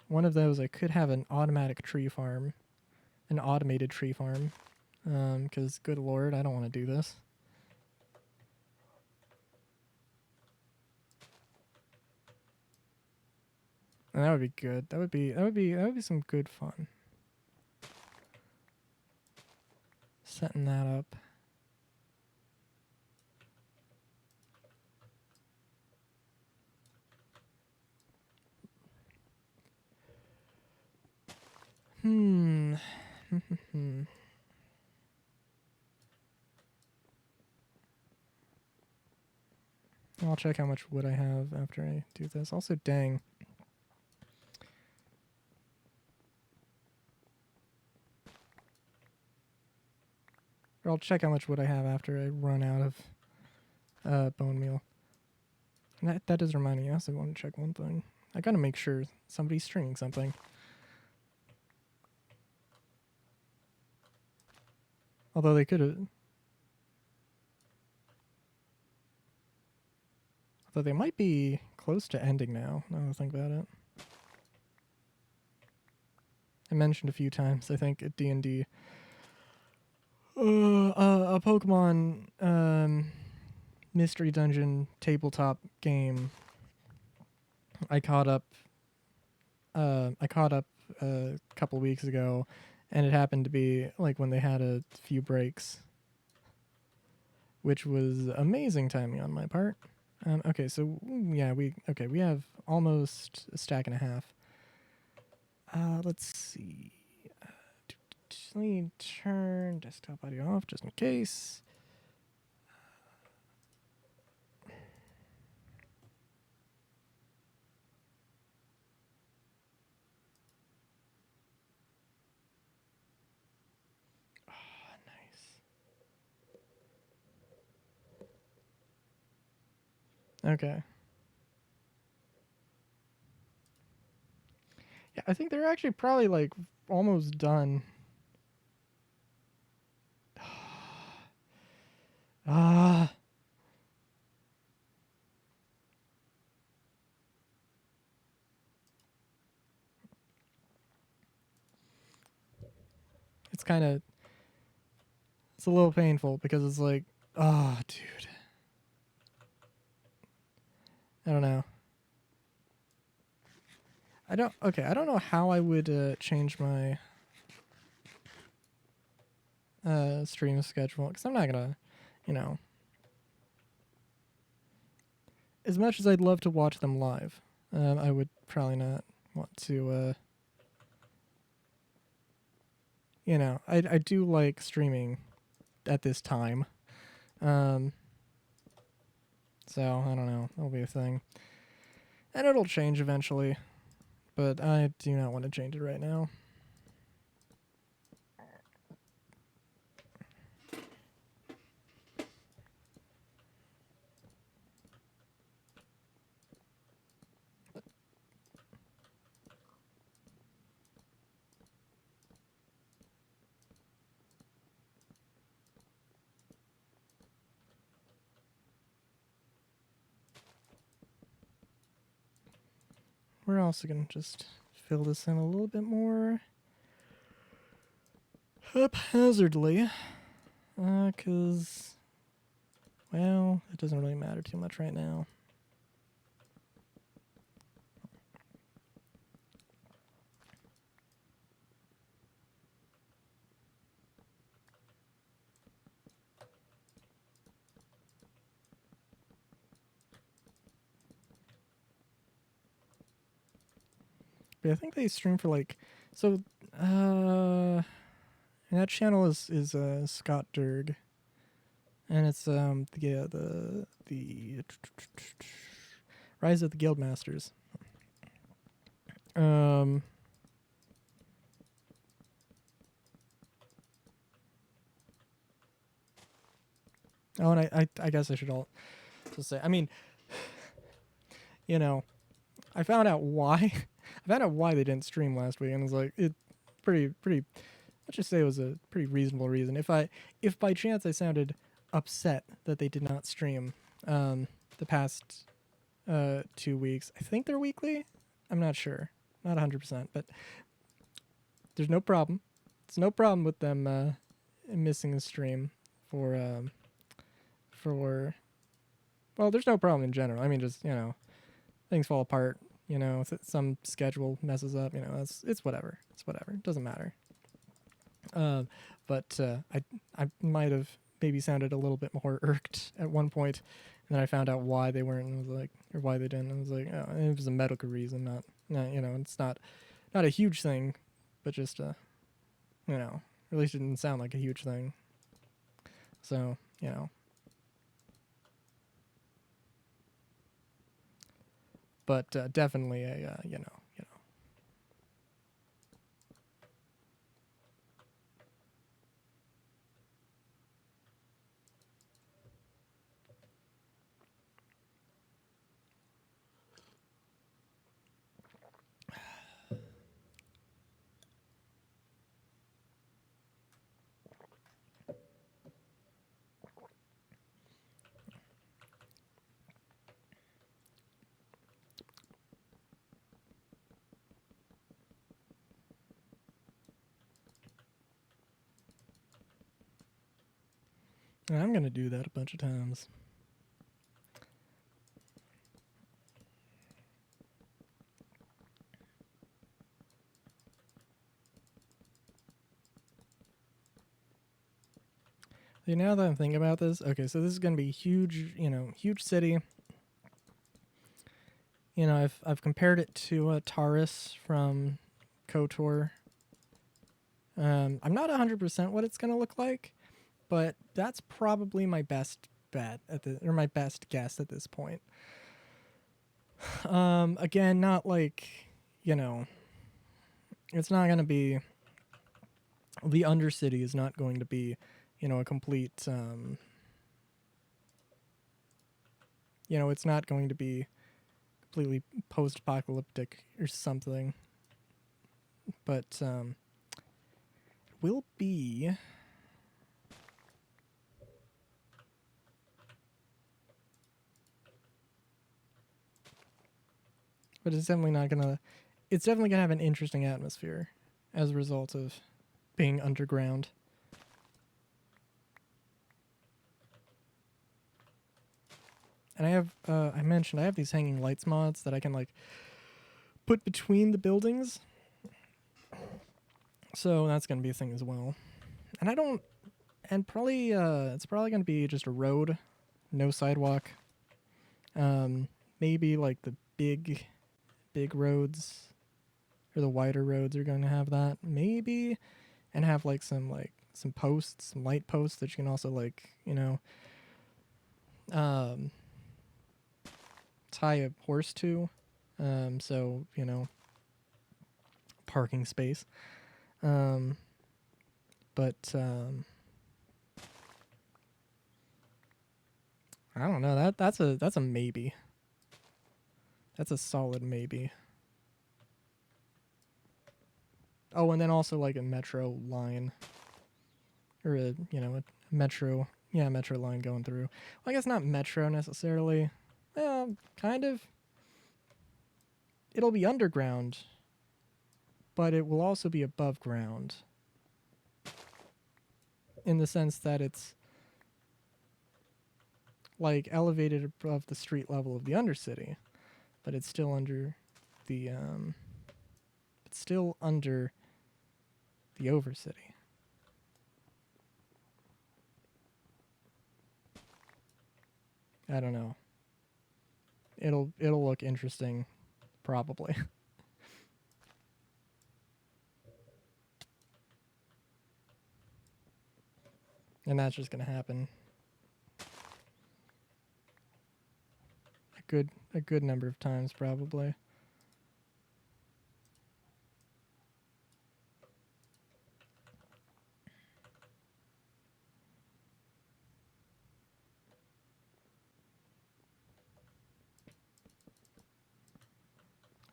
One of those I could have an automated tree farm, because good lord, I don't want to do this. And that would be good. That would be some good fun. Setting that up. Hmm. I'll check how much wood I have after I do this. Also, dang. Or I'll check how much wood I have after I run out of bone meal. And that does remind me, I also want to check one thing. I gotta make sure somebody's streaming something. Although they could have... Although they might be close to ending now that I think about it. I mentioned a few times, I think, at D&D. A Pokemon Mystery Dungeon tabletop game. I caught up a couple weeks ago, and it happened to be like when they had a few breaks, which was amazing timing on my part. Okay, so yeah, we have almost a stack and a half. Let's see. Let me turn desktop audio off just in case. Okay. Yeah, I think they're actually probably like almost done. Ah. It's kind of... It's a little painful because it's like, oh, dude. I don't know. I don't know how I would change my stream schedule, because I'm not gonna, you know, as much as I'd love to watch them live, I would probably not want to, you know, I do like streaming at this time, so I don't know, that'll be a thing, and it'll change eventually, but I do not want to change it right now. We're also gonna just fill this in a little bit more haphazardly, because, well, it doesn't really matter too much right now. But I think they stream for like, so and that channel is Scott Durg, and it's the Rise of the Guildmasters. Oh, and I guess I should all just say, I mean, you know, I found out why I found out why they didn't stream last week, and it was like, it pretty let's just say it was a pretty reasonable reason. If by chance I sounded upset that they did not stream the past 2 weeks, I think they're weekly. I'm not sure, not 100%, but there's no problem. It's no problem with them missing the stream for well, there's no problem in general. I mean, just, you know, things fall apart. You know, if some schedule messes up, you know, it's whatever. It's whatever. It doesn't matter. But I might have maybe sounded a little bit more irked at one point, and then I found out why they weren't, and was like, or why they didn't. I was like, oh, it was a medical reason, not you know, it's not a huge thing, but just you know, at least it didn't sound like a huge thing. So, you know. But definitely a, you know. And I'm going to do that a bunch of times. See, now that I'm thinking about this, okay, so this is going to be huge, you know, huge city. You know, I've compared it to Taurus from KOTOR. I'm not 100% what it's going to look like, but that's probably my best bet or my best guess at this point. Again, not like, you know, it's not going to be, the Undercity is not going to be, you know, a complete, you know, it's not going to be completely post-apocalyptic or something, but will be, but it's definitely not gonna, it's definitely gonna have an interesting atmosphere as a result of being underground. And I have, I mentioned I have these hanging lights mods that I can like put between the buildings, so that's gonna be a thing as well. And I don't, and probably it's probably gonna be just a road, no sidewalk. Maybe like the big roads or the wider roads are going to have that maybe, and have like some posts, some light posts that you can also like, you know, tie a horse to, so, you know, parking space. But I don't know, that's a maybe. That's a solid maybe. Oh, and then also like a metro line, or a, you know, a metro line going through. Well, I guess not metro necessarily. Well, kind of. It'll be underground, but it will also be above ground, in the sense that it's like elevated above the street level of the Undercity, but it's still under the Overcity. I don't know. It'll look interesting, probably. And that's just gonna happen a good number of times, probably.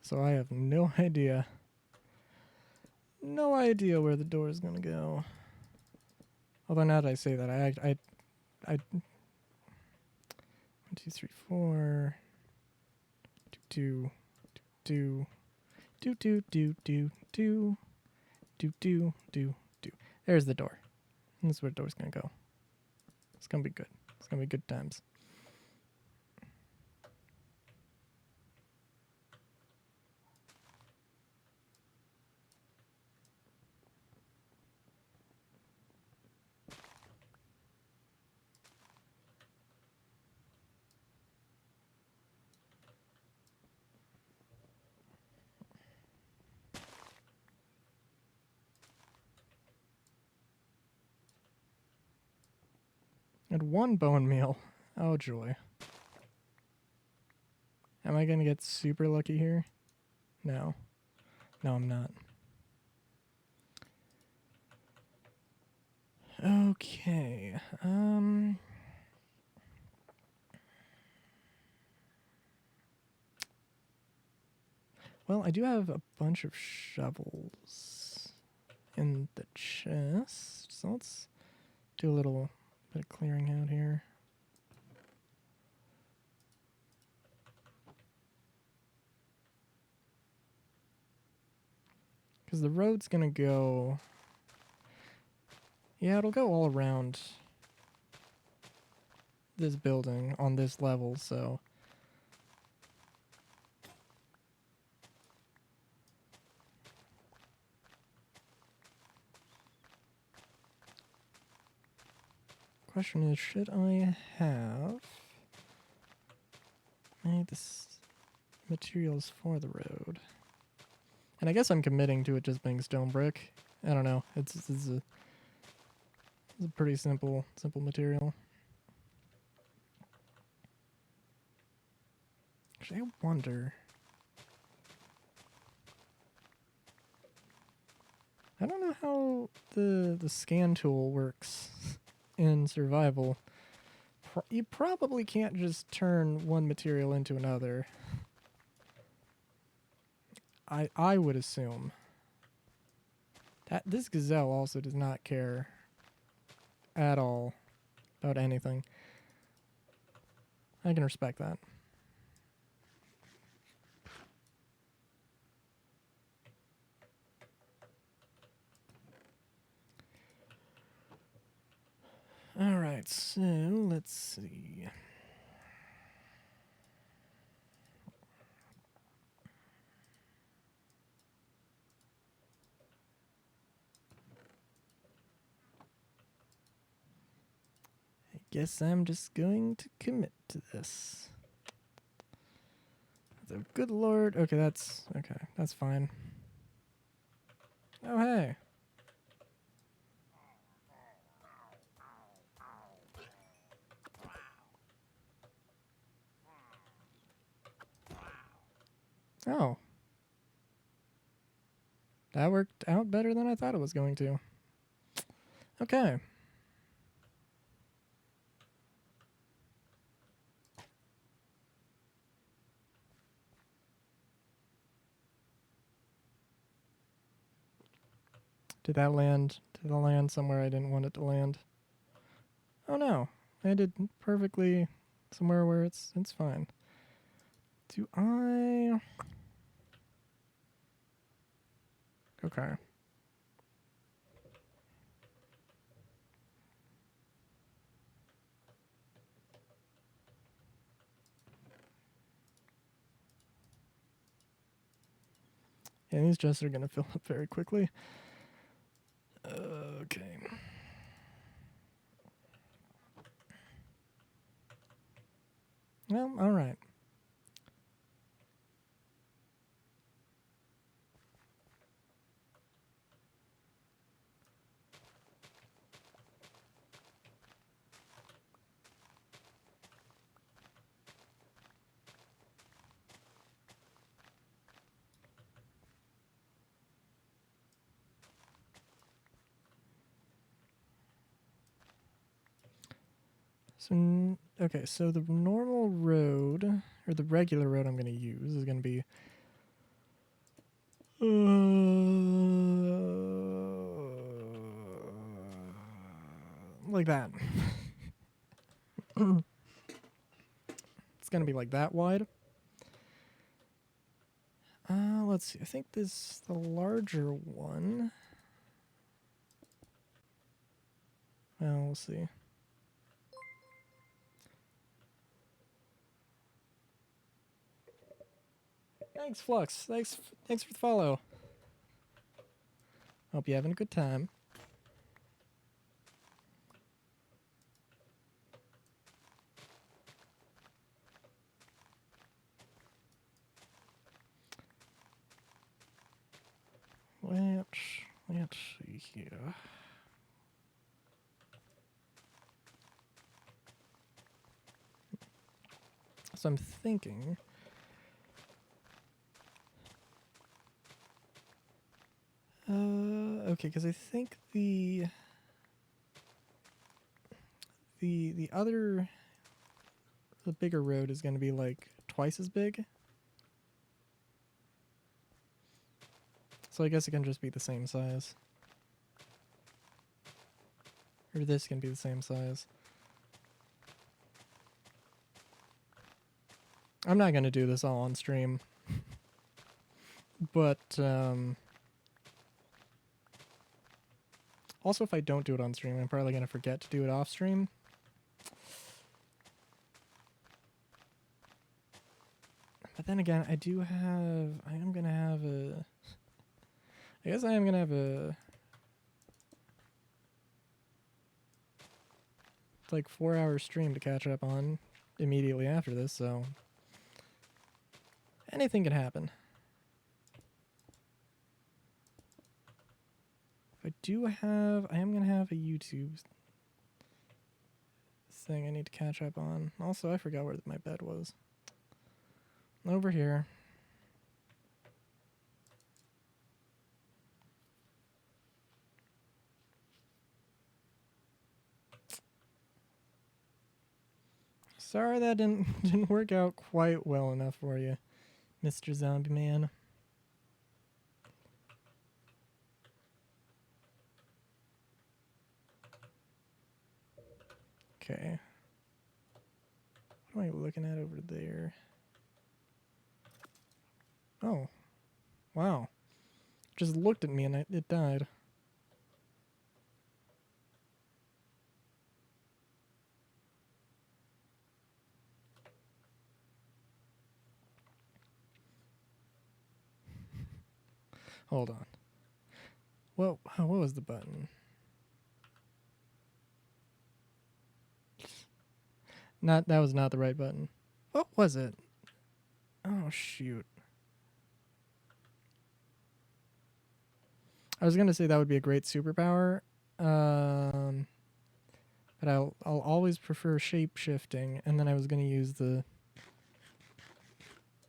So I have no idea. No idea where the door is gonna go. Although now that I say that, I 1, 2, 3, 4, 2, 2, 2, 2, 2, 2, 2, 2, 2, 2, 2. There's the door. This is where the door's gonna go. It's gonna be good. It's gonna be good times. And 1 bone meal. Oh joy. Am I gonna get super lucky here? No. No, I'm not. Okay. Well, I do have a bunch of shovels in the chest, so let's do a little bit of clearing out here. Because the road's gonna go... Yeah, it'll go all around this building on this level, so... Question is, should I have made this materials for the road? And I guess I'm committing to it just being stone brick. I don't know. It's a pretty simple material. Actually, I wonder. I don't know how the scan tool works in survival. You probably can't just turn one material into another. I would assume. That this gazelle also does not care at all about anything. I can respect that. Alright, so let's see. I guess I'm just going to commit to this. The good lord. Okay, that's fine. Oh, hey. Oh. That worked out better than I thought it was going to. Okay. Did that land somewhere I didn't want it to land? Oh no. Landed perfectly somewhere where it's fine. Do I... Okay. Yeah, these chests are going to fill up very quickly. Okay. Well, alright. So, okay, so the normal road, or the regular road I'm going to use is going to be... like that. It's going to be like that wide. Let's see. I think this the larger one. Well, we'll see. Thanks, Flux. Thanks for the follow. Hope you're having a good time. Let's see here. So I'm thinking. Okay, because I think the bigger road is going to be like twice as big. So I guess it can just be the same size. Or this can be the same size. I'm not going to do this all on stream. But, also if I don't do it on stream, I'm probably going to forget to do it off stream. But then again, I am going to have a... I guess I am going to have a... like 4-hour stream to catch up on immediately after this, so... anything can happen. I am going to have a YouTube thing I need to catch up on. Also, I forgot where my bed was. Over here. Sorry that didn't work out quite well enough for you, Mr. Zombie Man. Okay. What am I looking at over there? Oh. Wow. Just looked at me and it died. Hold on. Well, what was the button? That was not the right button. What was it? Oh, shoot. I was going to say that would be a great superpower. But I'll always prefer shape-shifting, and then I was going to use the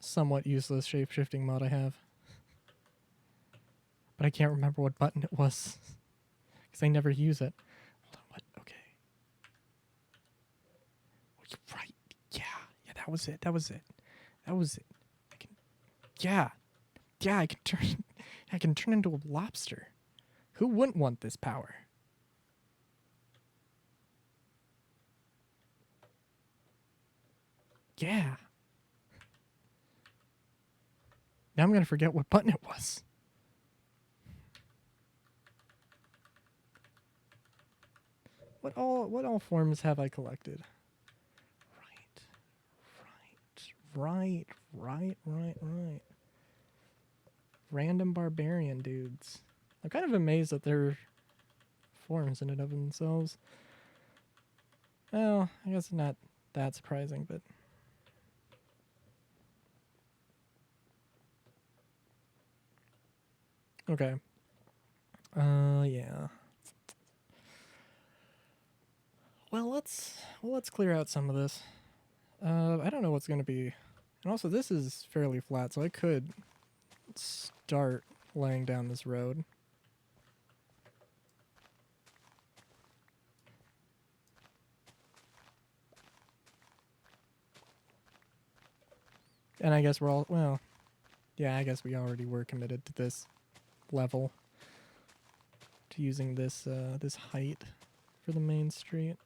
somewhat useless shape-shifting mod I have. But I can't remember what button it was, because I never use it. Hold on, what? Okay. Oh, you're right. Yeah, that was it. That was it. Yeah, I can turn into a lobster. Who wouldn't want this power? Yeah. Now I'm gonna forget what button it was. What all forms have I collected? Right. Random barbarian dudes. I'm kind of amazed that they're forms in and of themselves. Well, I guess not that surprising, but... okay. Yeah. Well, let's clear out some of this. I don't know what's gonna be... and also, this is fairly flat, so I could start laying down this road. And I guess we're all... well, yeah, I guess we already were committed to this level. To using this, this height for the main street.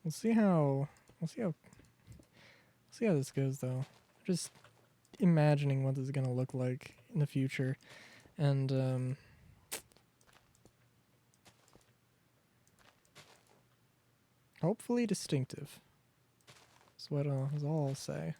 We'll see how this goes, though. Just imagining what this is gonna look like in the future, and hopefully distinctive. Is all I'll say.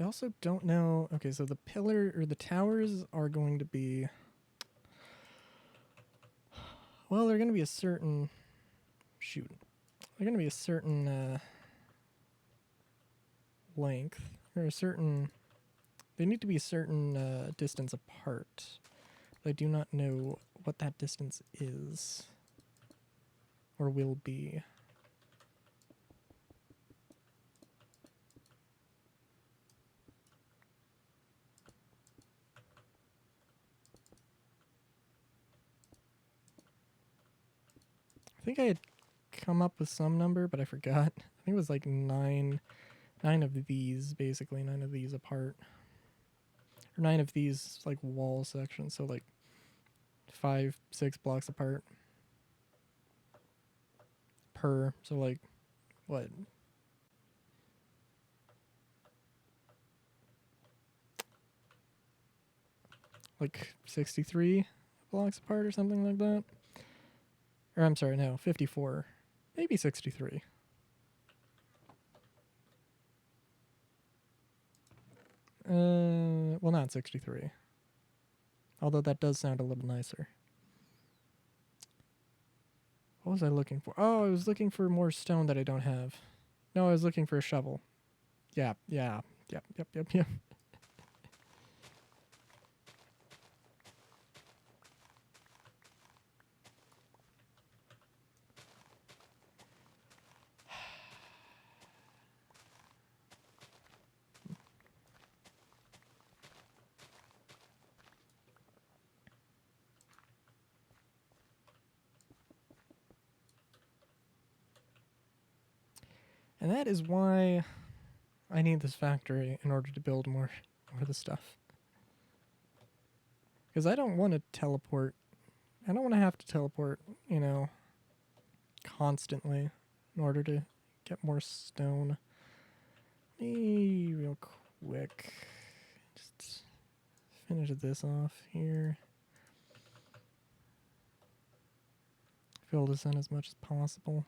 I also don't know. Okay, so the pillar or the towers are going to be. Well, they're going to be a certain. Shoot. They're going to be a certain length. Or a certain. They need to be a certain distance apart. I do not know what that distance is. Or will be. I think I had come up with some number, but I forgot. I think it was like nine of these, basically, 9 of these apart. Or 9 of these, like, wall sections, so like 5, 6 blocks apart. Per, so like, what? Like 63 blocks apart or something like that? Or I'm sorry, no, 54. Maybe 63. Well, not 63. Although that does sound a little nicer. What was I looking for? Oh, I was looking for more stone that I don't have. No, I was looking for a shovel. Yeah. Yep. And that is why I need this factory in order to build more of the stuff. Because I don't want to teleport. I don't want to have to teleport, constantly in order to get more stone. Real quick. Just finish this off here. Fill this in as much as possible.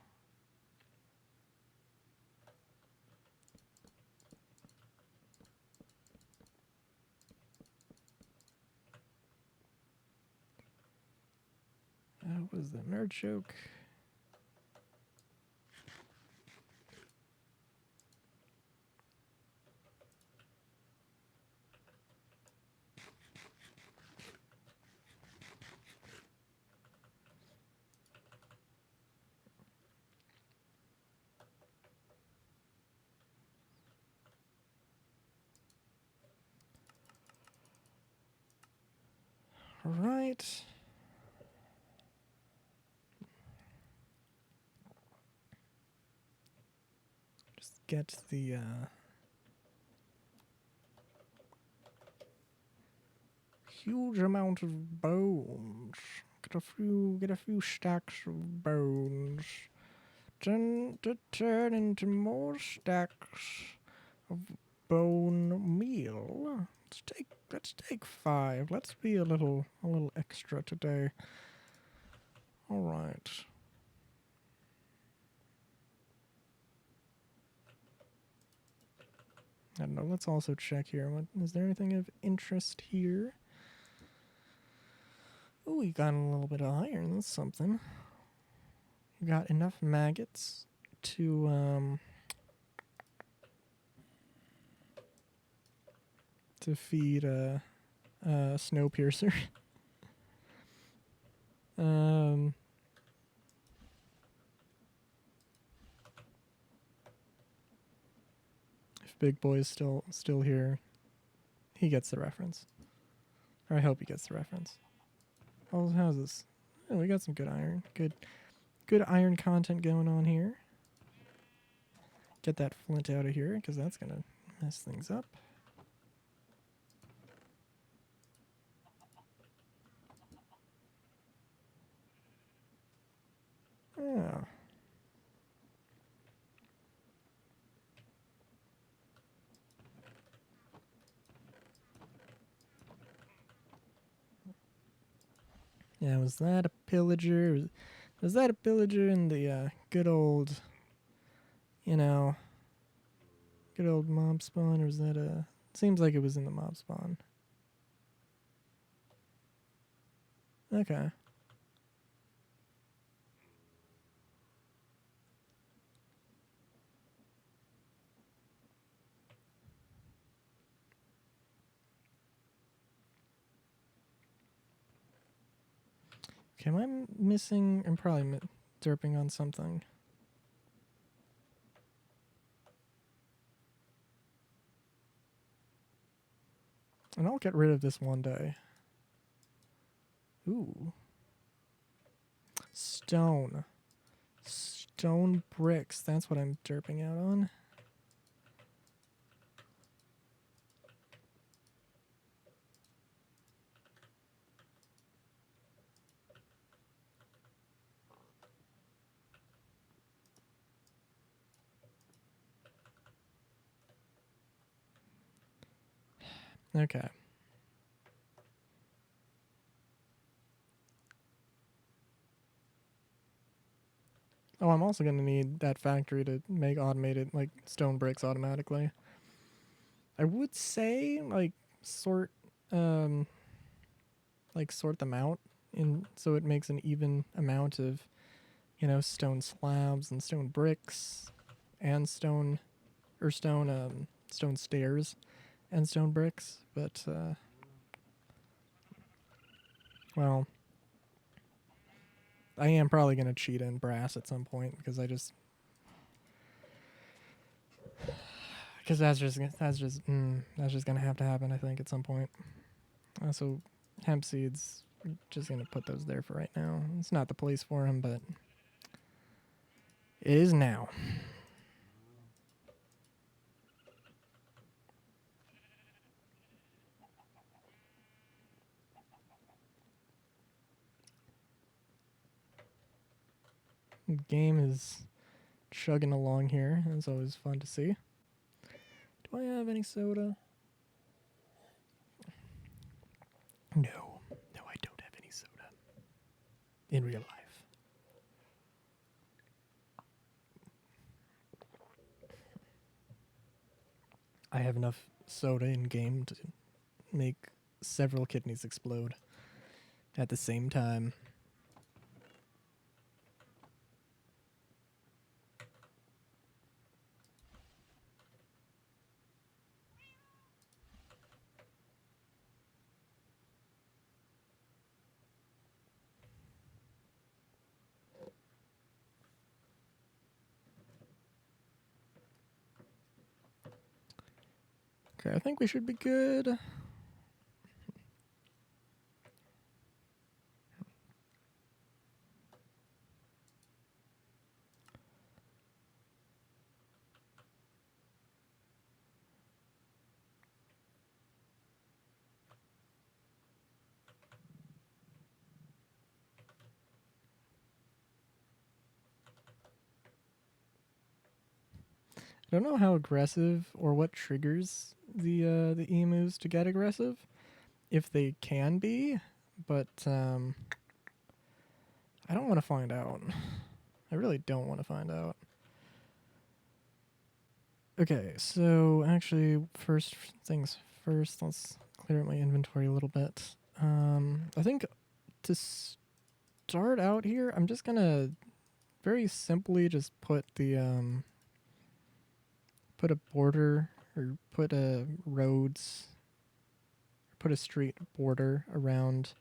What is that? Nerd joke. All right. Just get the huge amount of bones. Get a few stacks of bones. Then to turn into more stacks of bone meal. Let's take 5. Let's be a little extra today. All right. I don't know. Let's also check here. Is there anything of interest here? Oh, we got a little bit of iron. That's something. We got enough maggots to feed a Snowpiercer. If Big Boy's still here, he gets the reference. Or I hope he gets the reference. Oh, how's this? Oh, we got some good iron. Good iron content going on here. Get that flint out of here, because that's going to mess things up. Yeah. Yeah, was that a pillager? Was that a pillager in the good old mob spawn, or was that a Seems like it was in the mob spawn. Okay. Okay, am I missing? I'm probably derping on something. And I'll get rid of this one day. Ooh. Stone. Stone bricks. That's what I'm derping out on. Okay. Oh, I'm also going to need that factory to make automated, like, stone bricks automatically. I would say, like, sort them out in so it makes an even amount of, you know, stone slabs and stone bricks and stone stairs and stone bricks, but well, I am probably going to cheat in brass at some point because that's just going to have to happen, I think, at some point. So hemp seeds, just going to put those there for right now. It's not the place for them, but it is now. The game is chugging along here. It's always fun to see. Do I have any soda? No, I don't have any soda in real life. I have enough soda in game to make several kidneys explode at the same time. Okay, I think we should be good. I don't know how aggressive or what triggers the emus to get aggressive, if they can be, but I don't want to find out. I really don't want to find out. Okay, so actually, first things first, let's clear out my inventory a little bit. I think to start out here, I'm just gonna very simply just put the put a border or put a roads, put a street border around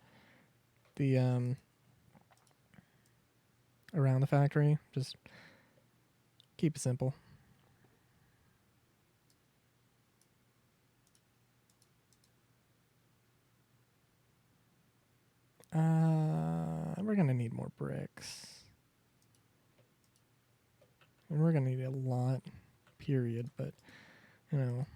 the around the factory. Just keep it simple. We're gonna need more bricks. And we're gonna need a lot, period, but you know.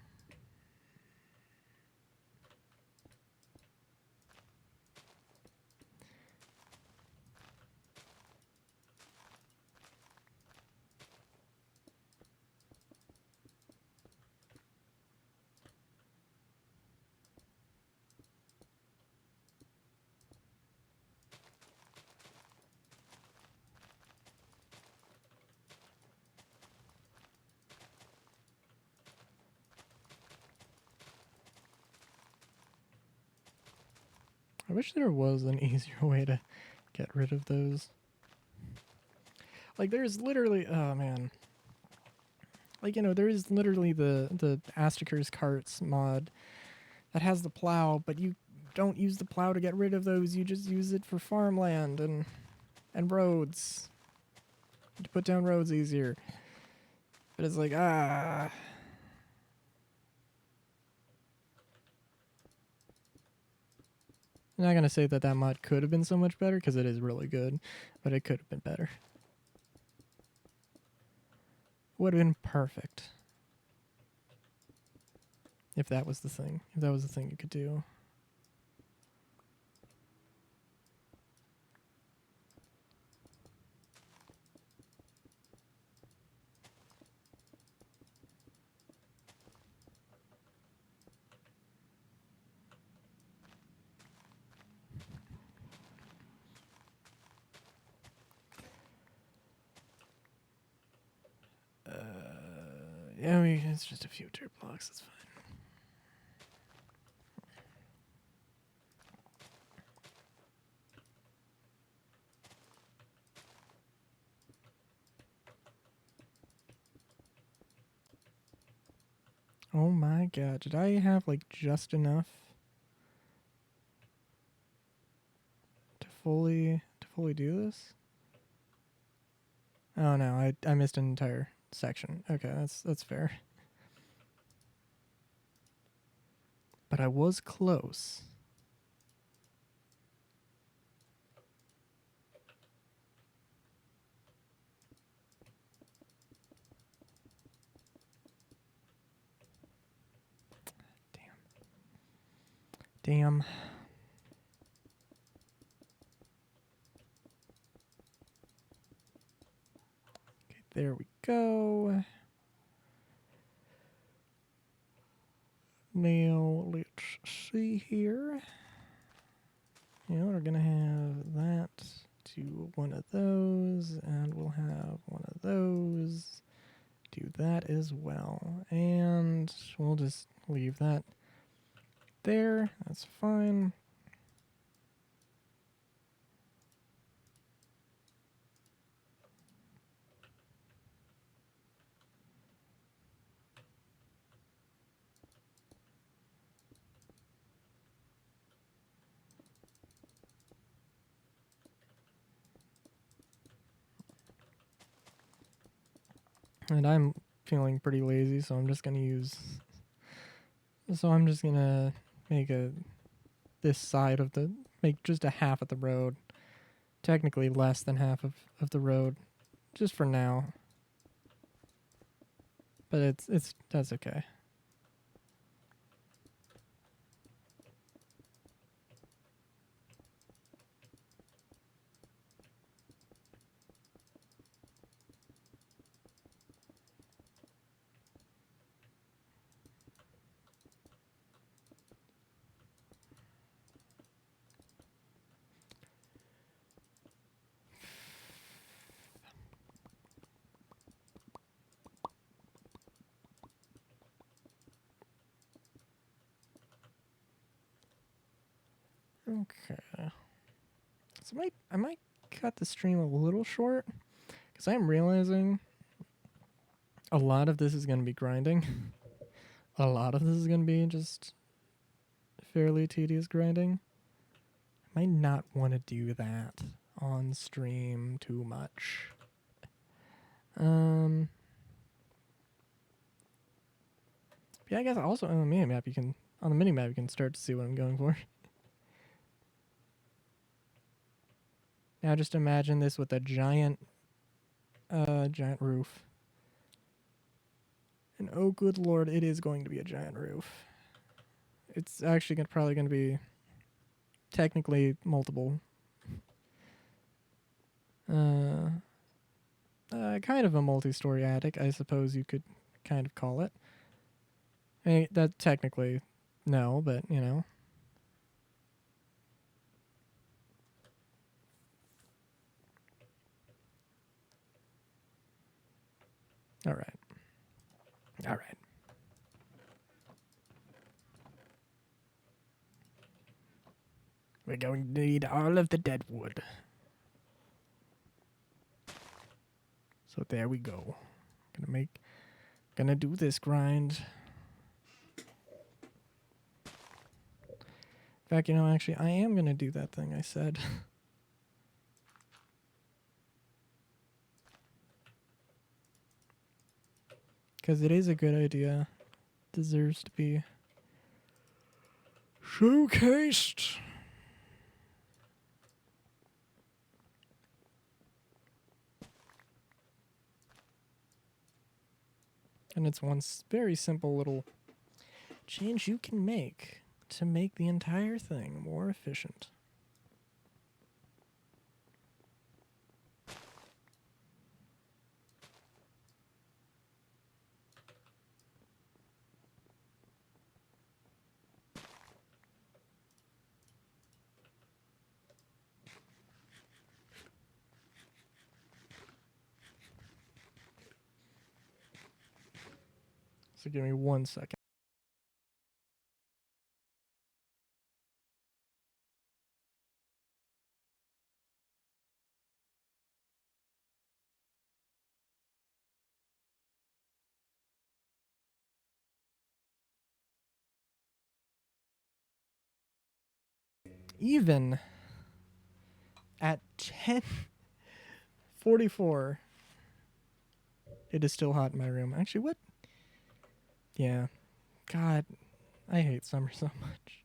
wish there was an easier way to get rid of those. Like, there's literally... Oh, man. Like, you know, there is literally the Astaker's Carts mod that has the plow, but you don't use the plow to get rid of those. You just use it for farmland and roads. To put down roads easier. But it's like, I'm not going to say that mod could have been so much better, because it is really good, but it could have been better. Would have been perfect. If that was the thing. If that was the thing you could do. Yeah, it's just a few dirt blocks, it's fine. Oh my god, did I have like just enough to fully do this? Oh no, I missed an entire section. Okay, that's fair. But I was close. Damn. Okay, there we go. Now, let's see here. Yeah, we're gonna have that to one of those, and we'll have one of those. Do that as well. And we'll just leave that there. That's fine. And I'm feeling pretty lazy, so I'm just gonna use... So I'm just gonna make this side of the... Make just a half of the road. Technically less than half of the road. Just for now. But that's okay. Okay. So I might cut the stream a little short, because I'm realizing a lot of this is going to be grinding. A lot of this is going to be just fairly tedious grinding. I might not want to do that on stream too much. Yeah, I guess also on the mini-map you can start to see what I'm going for. Now just imagine this with a giant roof. And oh good lord, it is going to be a giant roof. It's actually probably going to be technically multiple. Kind of a multi-story attic, I suppose you could kind of call it. I mean, that technically, no, but you know. All right. All right. We're going to need all of the dead wood. So there we go. Gonna do this grind. In fact, actually, I am gonna do that thing I said. Because it is a good idea. Deserves to be showcased. And it's one very simple little change you can make to make the entire thing more efficient. So give me 1 second. Even at 10:44, it is still hot in my room. Actually, what? Yeah. God, I hate summer so much.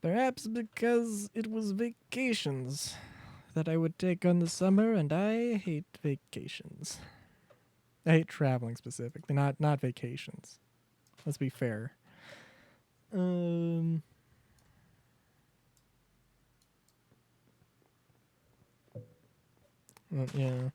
Perhaps because it was vacations that I would take on the summer, and I hate vacations. I hate traveling specifically, not vacations. Let's be fair. Yeah.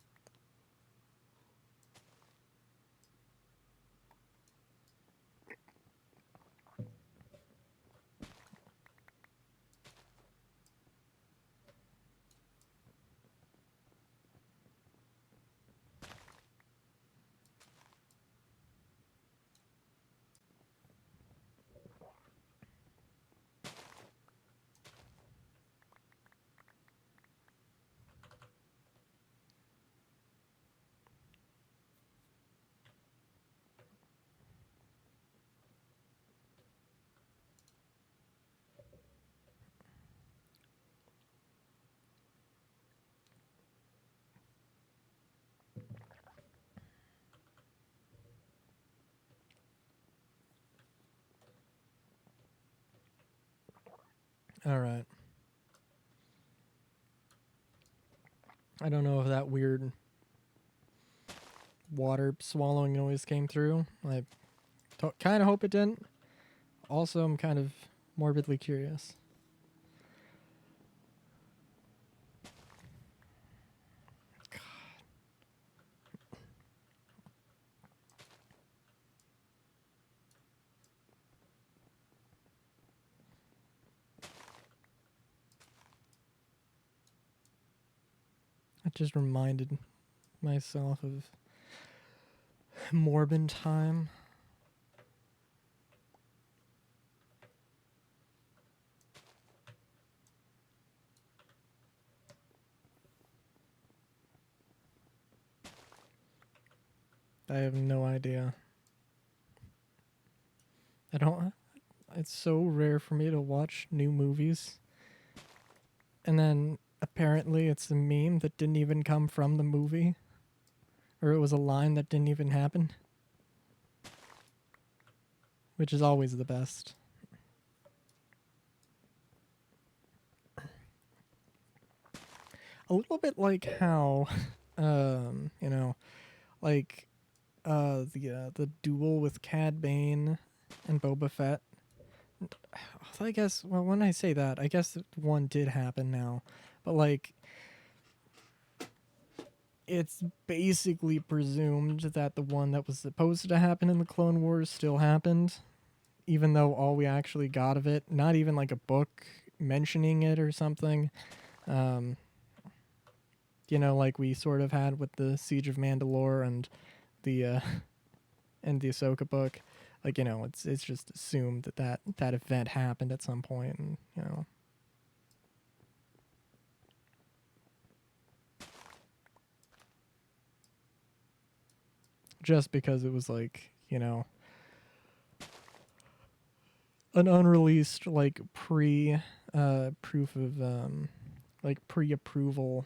All right. I don't know if that weird water swallowing noise came through. I kind of hope it didn't. Also, I'm kind of morbidly curious. It just reminded myself of Morbin time. I have no idea. I don't. It's so rare for me to watch new movies. And then apparently it's a meme that didn't even come from the movie. Or it was a line that didn't even happen. Which is always the best. A little bit like how, like the duel with Cad Bane and Boba Fett. I guess, well, when I say that, I guess one did happen now. But, like, it's basically presumed that the one that was supposed to happen in the Clone Wars still happened. Even though all we actually got of it, not even like a book mentioning it or something. Like we sort of had with the Siege of Mandalore and the and the Ahsoka book, like, you know, it's just assumed that event happened at some point, and you know. Just because it was like, you know, an unreleased like proof of like pre-approval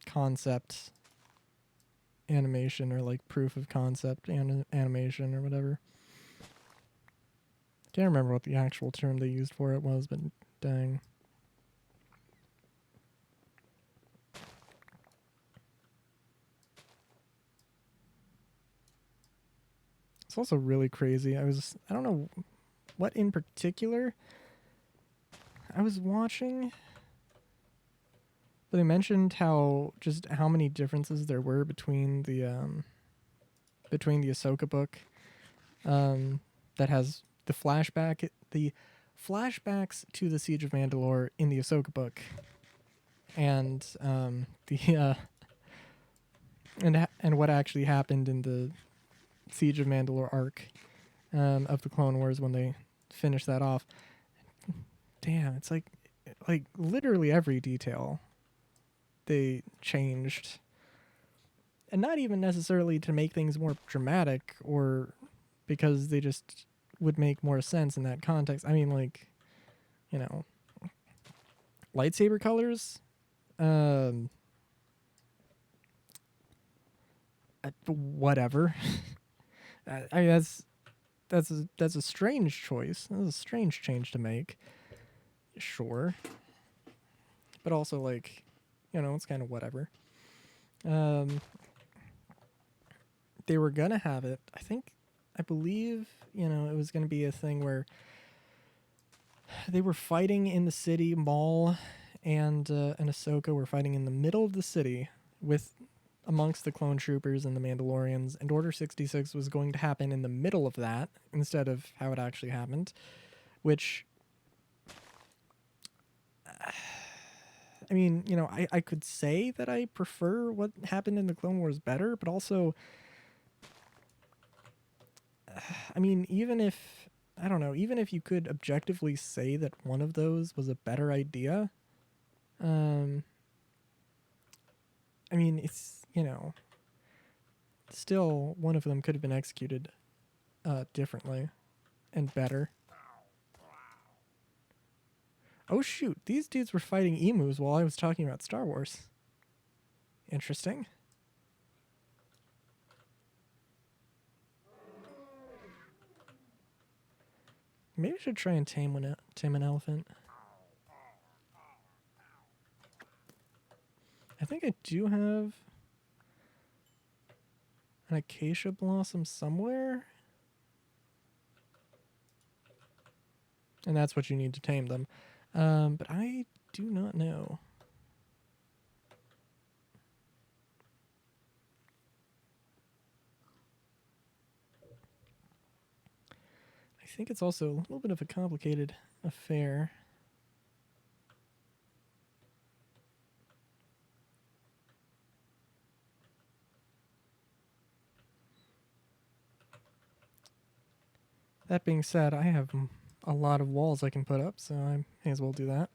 concept animation, or like proof of concept animation or whatever. Can't remember what the actual term they used for it was, but dang. It's also really crazy. I don't know what in particular I was watching, but they mentioned how many differences there were between the Ahsoka book, that has the flashbacks to the Siege of Mandalore in the Ahsoka book, and and what actually happened in the Siege of Mandalore arc of the Clone Wars when they finished that off. Damn, it's like literally every detail they changed, and not even necessarily to make things more dramatic or because they just would make more sense in that context. I mean, like, you know, lightsaber colors, whatever. I mean, that's a strange choice. That's a strange change to make. Sure, but also, like, you know, it's kind of whatever. They were gonna have it. I believe, you know, it was gonna be a thing where they were fighting in the city. Maul and Ahsoka were fighting in the middle of the city with amongst the clone troopers and the Mandalorians, and Order 66 was going to happen in the middle of that instead of how it actually happened, which, I mean, you know, I could say that I prefer what happened in the Clone Wars better, but also, I mean, even if, I don't know, even if you could objectively say that one of those was a better idea, I mean, it's, you know, still one of them could have been executed differently and better. Oh shoot, these dudes were fighting emus while I was talking about Star Wars. Interesting. Maybe I should try and tame an elephant. I think I do have an acacia blossom somewhere. And that's what you need to tame them. But I do not know. I think it's also a little bit of a complicated affair. That being said, I have a lot of walls I can put up, so I may as well do that.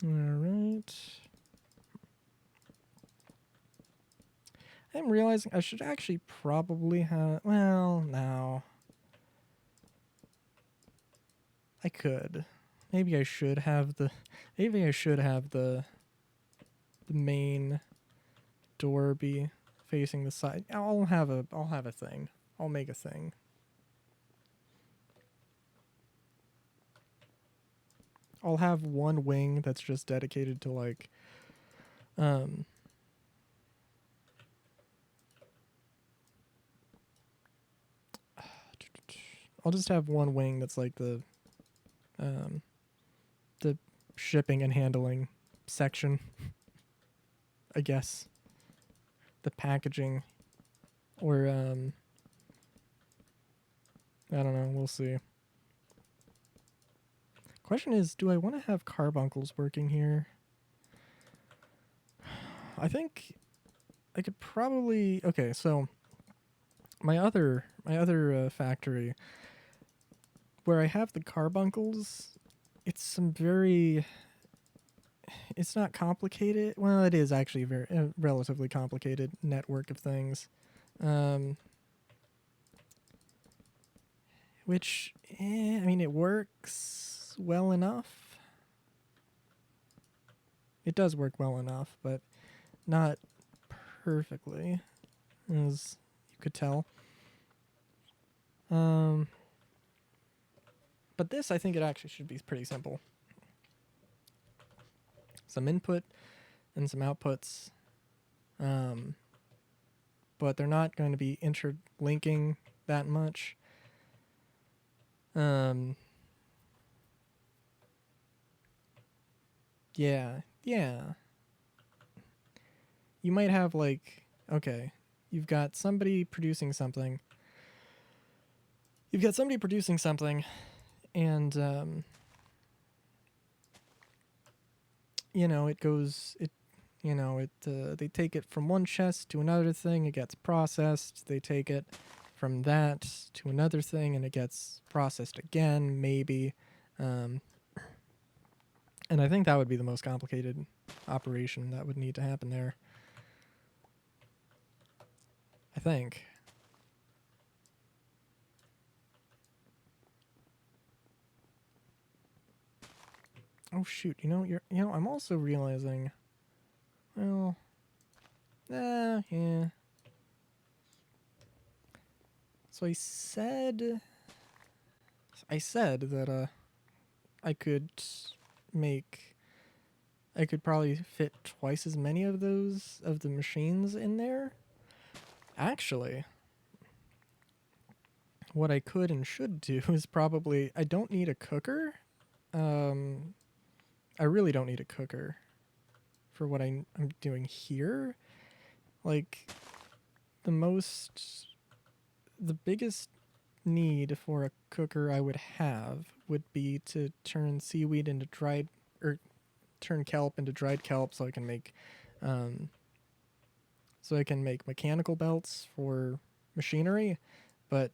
All right. I'm realizing I should actually probably have. Well, now I could. Maybe I should have the. Maybe I should have the main door be facing the side. I'll have a thing. I'll make a thing. I'll have one wing that's just dedicated to like um I'll just have one wing that's like um the shipping and handling section, I guess. The packaging or I don't know, we'll see. Question is, do I want to have carbuncles working here? I think I could probably okay, so my other factory where I have the carbuncles, it's it's not complicated. Well, it is actually very relatively complicated network of things, which I mean it works well enough. It does work well enough, but not perfectly, as you could tell. But this, I think it actually should be pretty simple. Some input and some outputs, but they're not going to be interlinking that much. Yeah. You might have like, okay, you've got somebody producing something. And they take it from one chest to another thing, it gets processed. They take it from that to another thing and it gets processed again, maybe. And I think that would be the most complicated operation that would need to happen there. I think. Oh shoot, I'm also realizing, well, yeah. So I said that I could probably fit twice as many of the machines in there. Actually, what I could and should do is probably, I don't need a cooker. I really don't need a cooker for what I'm doing here. Like, the biggest need for a cooker I would have would be to turn seaweed into dried, or turn kelp into dried kelp, so I can make mechanical belts for machinery, but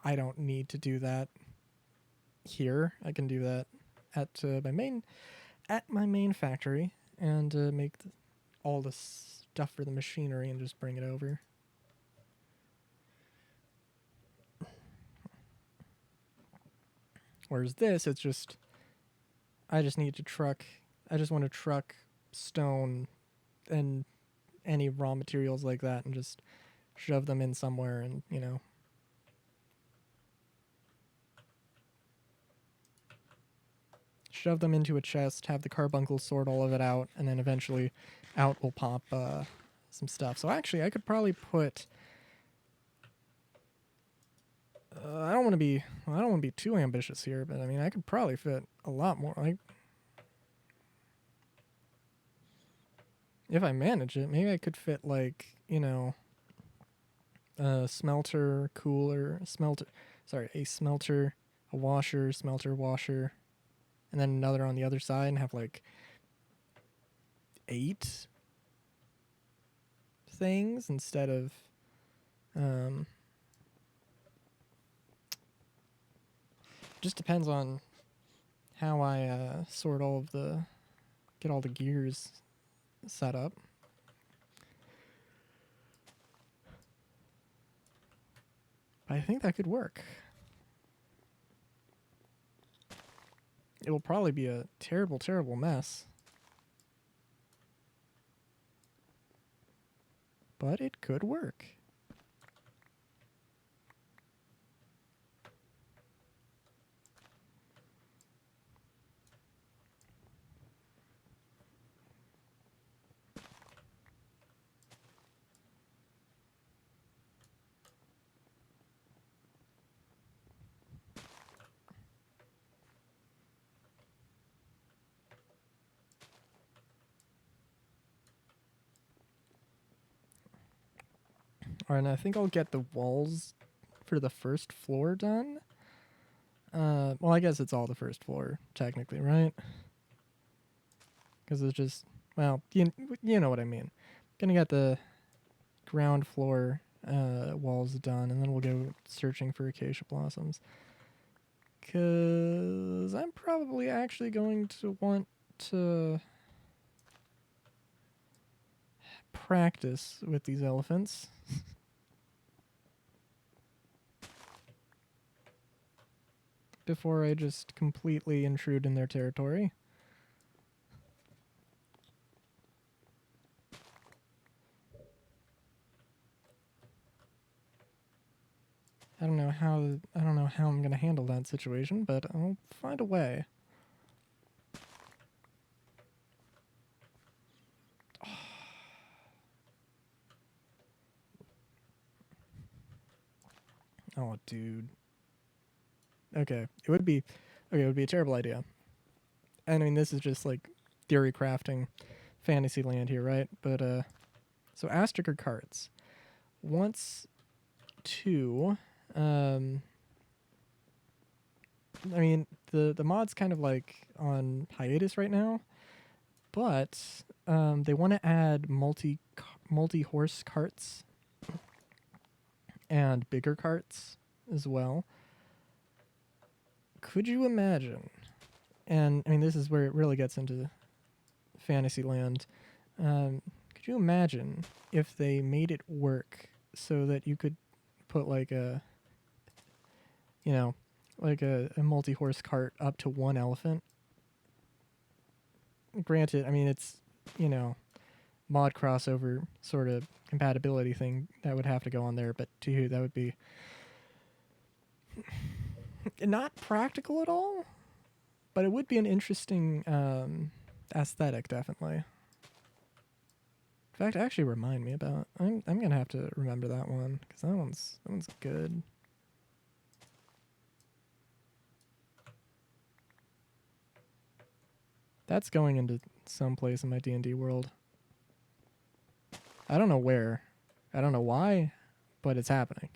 I don't need to do that here. I can do that at my main factory and make all the stuff for the machinery and just bring it over. Whereas this, it's just, I just want to truck stone and any raw materials like that and just shove them in somewhere and, shove them into a chest, have the carbuncle sort all of it out, and then eventually out will pop some stuff. So actually, I could probably put... I don't want to be too ambitious here, but I mean, I could probably fit a lot more. Like, if I manage it, maybe I could fit like, a smelter, a washer, smelter, washer, and then another on the other side, and have like 8 things instead of just depends on how I get all the gears set up. But I think that could work. It will probably be a terrible, terrible mess. But it could work. Alright, and I think I'll get the walls for the first floor done. Well, I guess it's all the first floor, technically, right? Because it's just, well, you know what I mean. Gonna get the ground floor walls done, and then we'll go searching for acacia blossoms. Because I'm probably actually going to want to practice with these elephants. Before I just completely intrude in their territory. I don't know how I'm gonna handle that situation, but I'll find a way. Oh, dude. Okay, it would be a terrible idea. And I mean, this is just like theory crafting fantasy land here, right? But so Astraker carts wants to I mean, the mod's kind of like on hiatus right now, but they want to add multi-horse carts and bigger carts as well. Could you imagine? And I mean, this is where it really gets into fantasy land. Could you imagine if they made it work so that you could put like a, like a multi-horse cart up to one elephant? Granted, I mean, it's, mod crossover sort of compatibility thing that would have to go on there, but to you, that would be not practical at all, but it would be an interesting aesthetic, definitely. In fact, actually remind me about, I'm gonna have to remember that one, because that one's good. That's going into some place in my D&D world. I don't know where. I don't know why, but it's happening.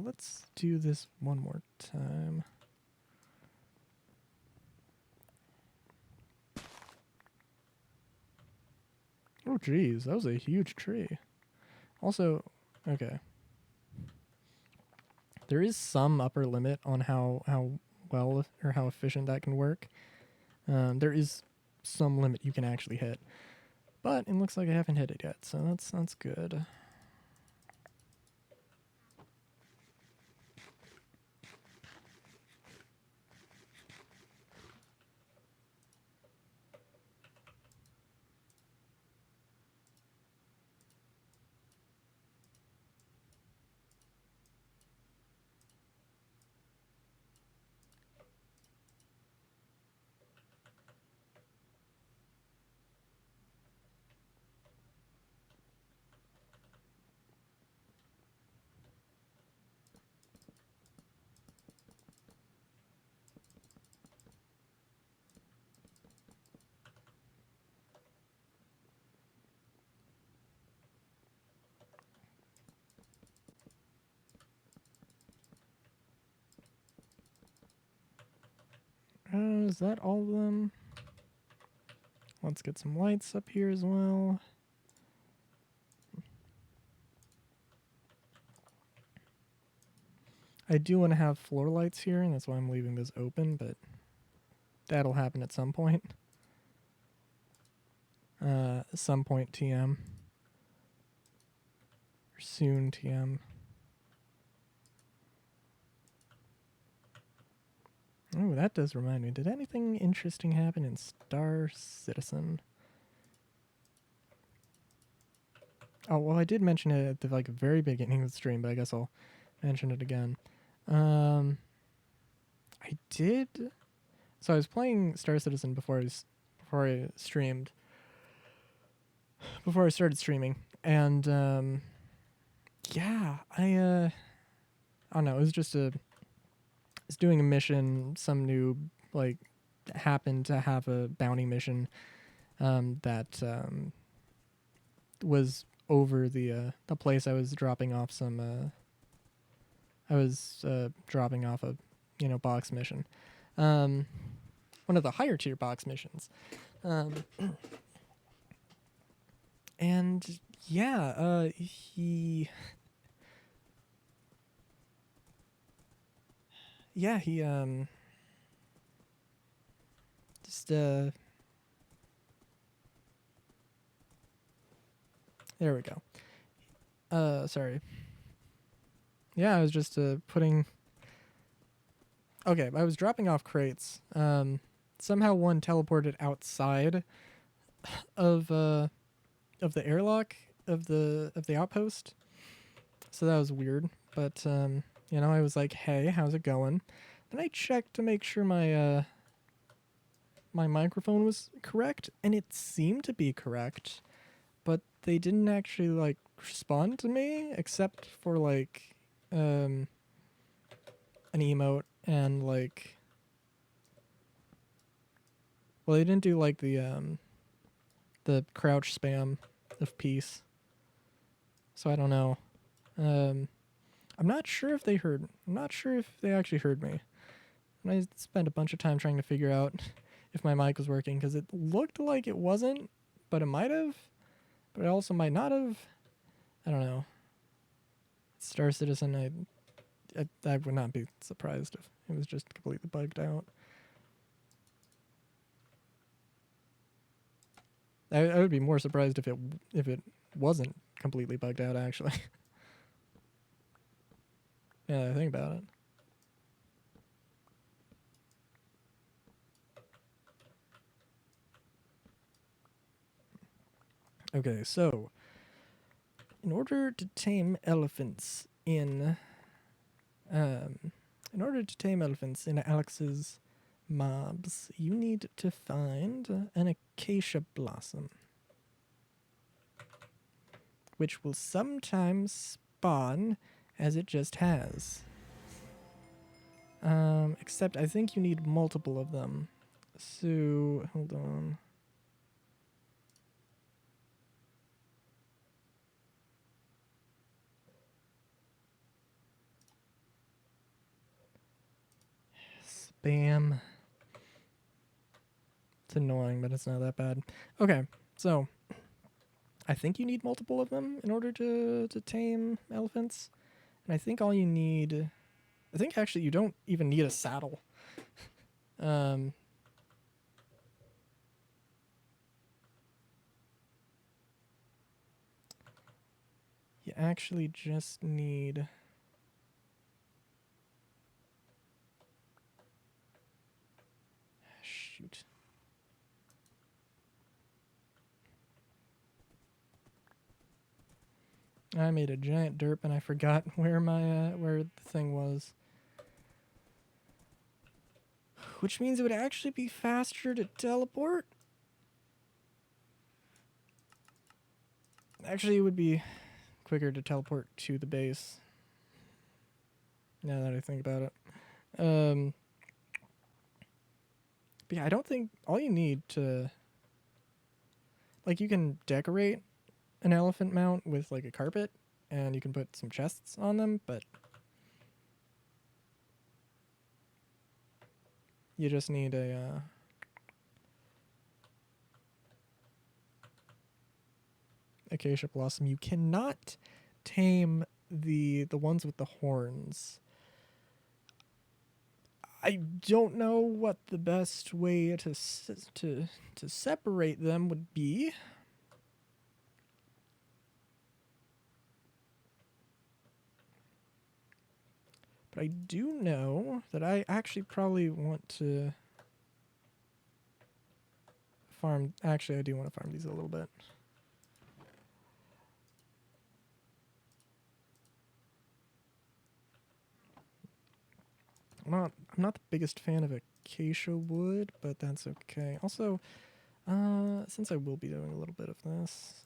Let's do this one more time. Oh, geez, that was a huge tree. Also, okay. There is some upper limit on how well or how efficient that can work. There is some limit you can actually hit, but it looks like I haven't hit it yet, so that's good. Is that all of them? Let's get some lights up here as well. I do want to have floor lights here, and that's why I'm leaving this open, but that'll happen at some point. Some point TM. Or soon TM. Oh, that does remind me. Did anything interesting happen in Star Citizen? Oh, well, I did mention it at the very beginning of the stream, but I guess I'll mention it again. I did. So I was playing Star Citizen before I streamed. Before I started streaming, and yeah, I don't know. It was just a is doing a mission. Some noob like happened to have a bounty mission that was over the place I was dropping off some. I was dropping off a box mission, one of the higher tier box missions, and yeah, he. Yeah, he just there we go. Sorry. Yeah, I was just putting. Okay, I was dropping off crates. Somehow one teleported outside of the airlock of the outpost. So that was weird, but I was like, "Hey, how's it going?" Then I checked to make sure my my microphone was correct, and it seemed to be correct, but they didn't actually like respond to me except for like an emote and like, well, they didn't do like the crouch spam of peace, so I don't know. I'm not sure if they heard. I'm not sure if they actually heard me. And I spent a bunch of time trying to figure out if my mic was working because it looked like it wasn't, but it might have, but it also might not have. I don't know. Star Citizen, I would not be surprised if it was just completely bugged out. I would be more surprised if it wasn't completely bugged out, actually. Yeah, I think about it. Okay, so in order to tame elephants in Alex's mobs, you need to find an acacia blossom, which will sometimes spawn as it just has. Except I think you need multiple of them. So, hold on. Spam. It's annoying, but it's not that bad. Okay, so I think you need multiple of them in order to tame elephants. And I think all you need... I think actually you don't even need a saddle. You actually just need... Shoot. I made a giant derp and I forgot where my where the thing was. Which means it would actually be faster to teleport. Actually, it would be quicker to teleport to the base. Now that I think about it. But yeah, I don't think all you need to... Like, you can decorate an elephant mount with, like, a carpet, and you can put some chests on them, but... You just need a, acacia blossom. You cannot tame the ones with the horns. I don't know what the best way to separate them would be. But I do know that I actually probably want to farm... Actually, I do want to farm these a little bit. I'm not the biggest fan of acacia wood, but that's okay. Also, since I will be doing a little bit of this,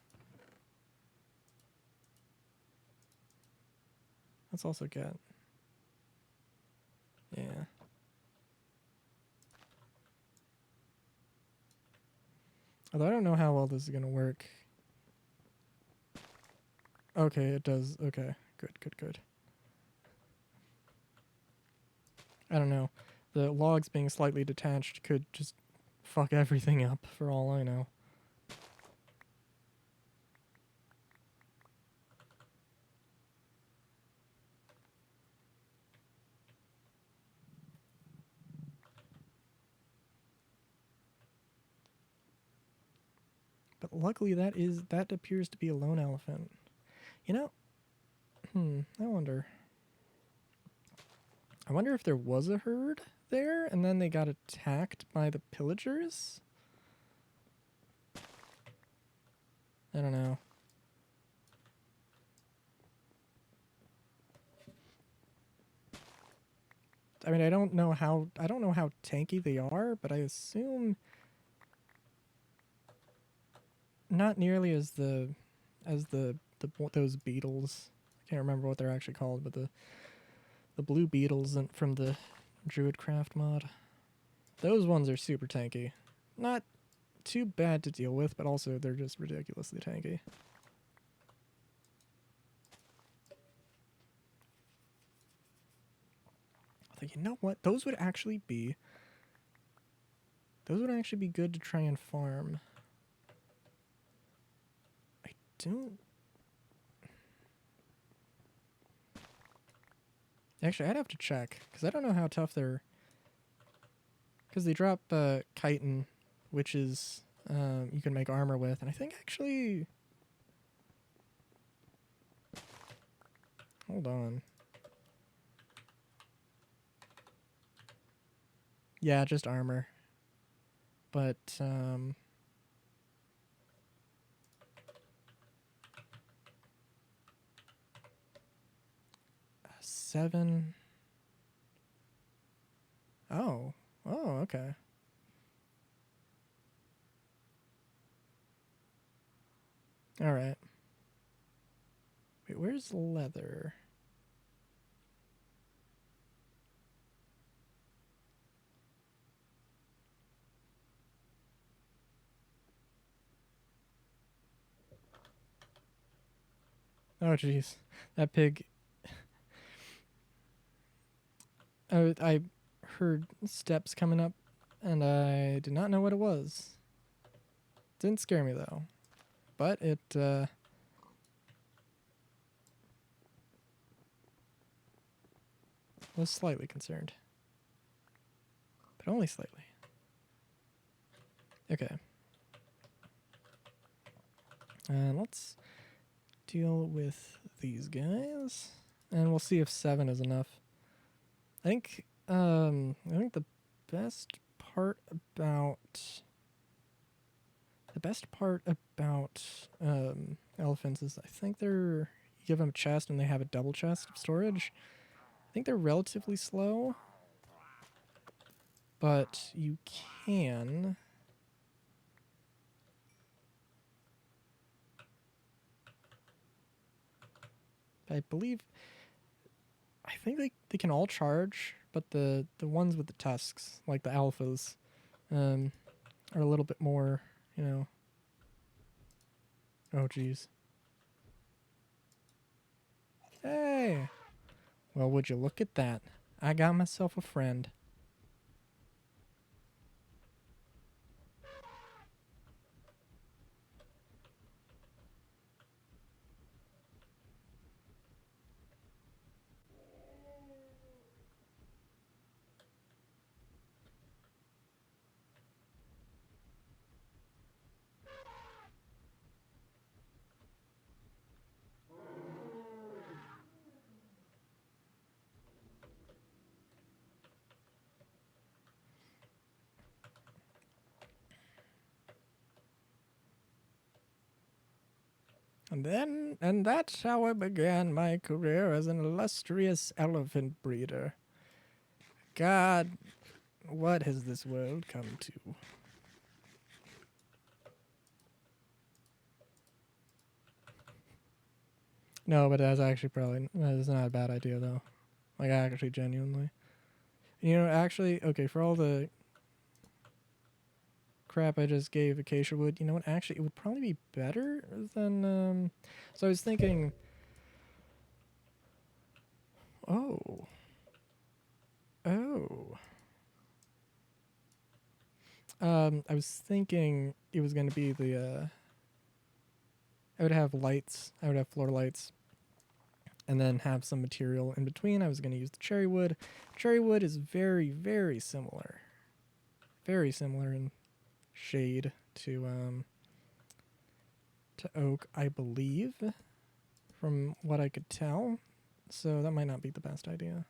let's also get... Yeah. Although I don't know how well this is going to work. Okay, it does. Okay, good, good, good. I don't know. The logs being slightly detached could just fuck everything up for all I know. But luckily that appears to be a lone elephant. You know, I wonder. I wonder if there was a herd there and then they got attacked by the pillagers? I don't know. I mean, I don't know how tanky they are, but I assume not nearly as those beetles. I can't remember what they're actually called, but the blue beetles from the Druidcraft mod. Those ones are super tanky. Not too bad to deal with, but also they're just ridiculously tanky. Although, you know what? Those would actually be good to try and farm. I don't... Actually, I'd have to check, because I don't know how tough they're... Because they drop chitin, which is you can make armor with, and I think actually... Hold on. Yeah, just armor. But 7. Oh, okay. All right. Wait, where's leather? Oh, jeez. That pig... Oh, I heard steps coming up, and I did not know what it was. Didn't scare me, though. But it, was slightly concerned. But only slightly. Okay. And let's deal with these guys. And we'll see if 7 is enough. I think the best part about elephants is I think you give them a chest and they have a double chest of storage. I think they're relatively slow, but you can... I think they can all charge, but the ones with the tusks, like the alphas, are a little bit more, you know... Oh, jeez. Hey! Well, would you look at that? I got myself a friend. And that's how I began my career as an illustrious elephant breeder. God, what has this world come to? No, but that's not a bad idea, though. Like, actually, genuinely. You know, actually, okay, for all the crap I just gave acacia wood. You know what? Actually, it would probably be better than. So I was thinking. Oh. Oh. I was thinking it was going to be the. I would have lights. I would have floor lights. And then have some material in between. I was going to use the cherry wood. Cherry wood is very, very similar. Very similar in shade to oak, I believe, from what I could tell. So that might not be the best idea.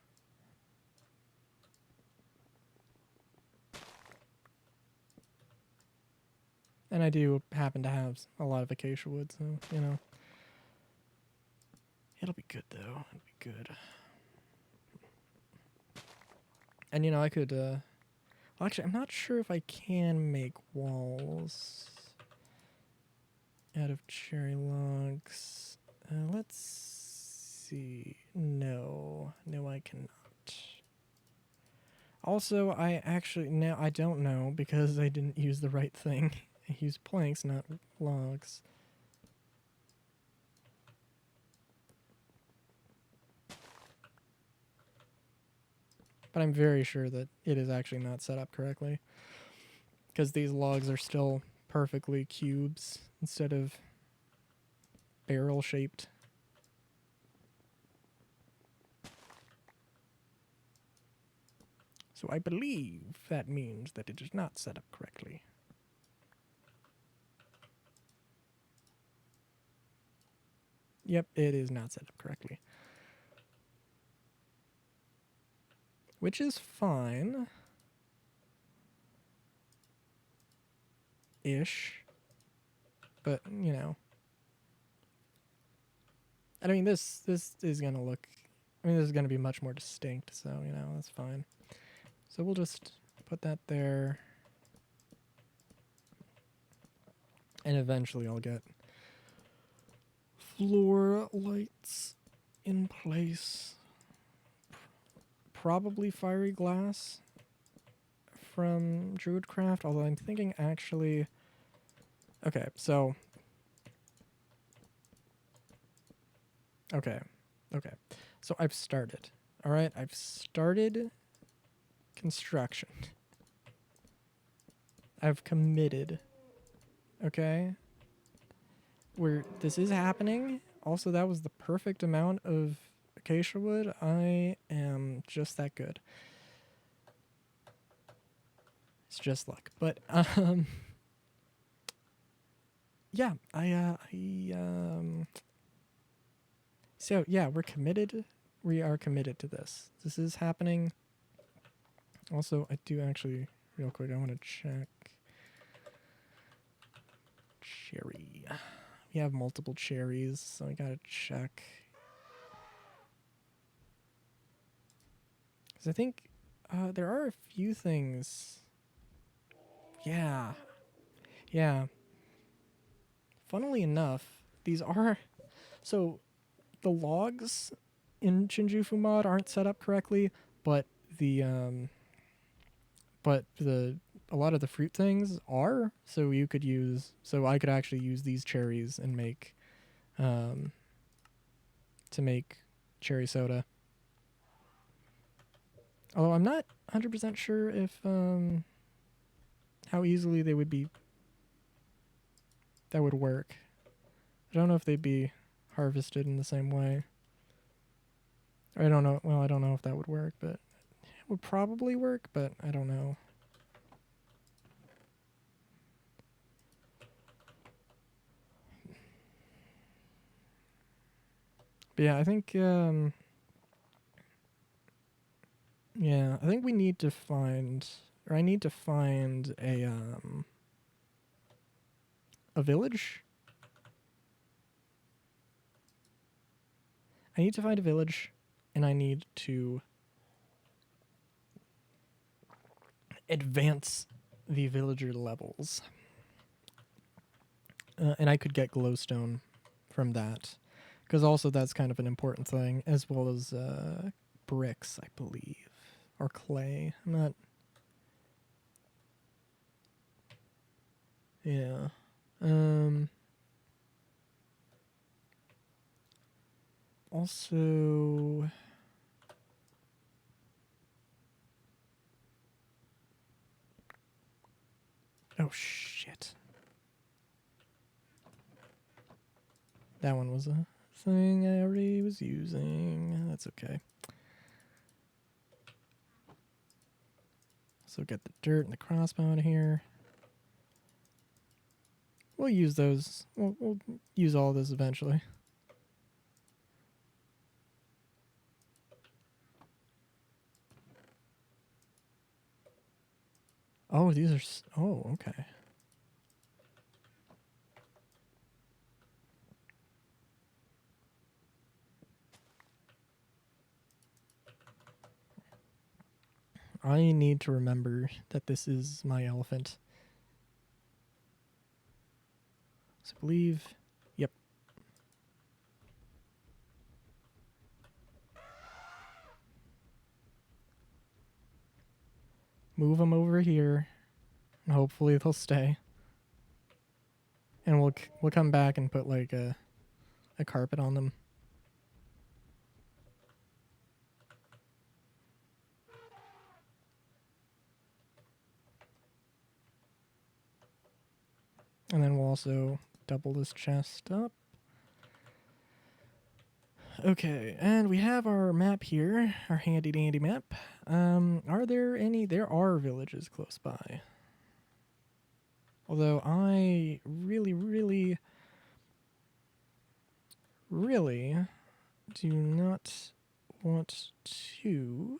And I do happen to have a lot of acacia wood, so, you know. It'll be good, though. It'll be good. And, you know, I could, well, actually, I'm not sure if I can make walls out of cherry logs. Let's see. No. No, I cannot. Also, now I don't know because I didn't use the right thing. I used planks, not logs. But I'm very sure that it is actually not set up correctly. Because these logs are still perfectly cubes instead of barrel shaped. So I believe that means that it is not set up correctly. Yep, it is not set up correctly. Which is fine. Ish. But, you know. I mean, this is going to look... I mean, this is going to be much more distinct, so, you know, that's fine. So we'll just put that there. And eventually I'll get floor lights in place. Probably fiery glass from Druidcraft, although I'm thinking actually... Okay, so... Okay. So I've started. Alright, I've started construction. I've committed. Okay? This is happening. Also, that was the perfect amount of acacia wood. I am just that good. It's just luck. But, yeah, so, yeah, we're committed. We are committed to this. This is happening. Also, I do actually, real quick, I want to check. Cherry. We have multiple cherries, so I gotta check. Because I think there are a few things. Yeah. Funnily enough, these are... So, the logs in Shinjufu mod aren't set up correctly, but a lot of the fruit things are. So I could actually use these cherries and make to make cherry soda. Although I'm not 100% sure if how easily that would work. I don't know if they'd be harvested in the same way. I don't know. Well, I don't know if that would work, but it would probably work, but I don't know. But yeah, I think I think we need to find, or I need to find a village. I need to find a village, and I need to advance the villager levels. And I could get glowstone from that, because also that's kind of an important thing, as well as bricks, I believe, or clay. I'm not... Yeah. Also, oh shit. That one was a thing I already was using. That's okay. So get the dirt and the crossbow out of here. We'll use those. We'll use all this eventually. Oh, these are... Oh, okay. I need to remember that this is my elephant. So I believe... Yep. Move them over here. And hopefully they'll stay. And we'll come back and put like a carpet on them. And then we'll also double this chest up. Okay, and we have our map here, our handy dandy map. Are there any? There are villages close by. Although I really do not want to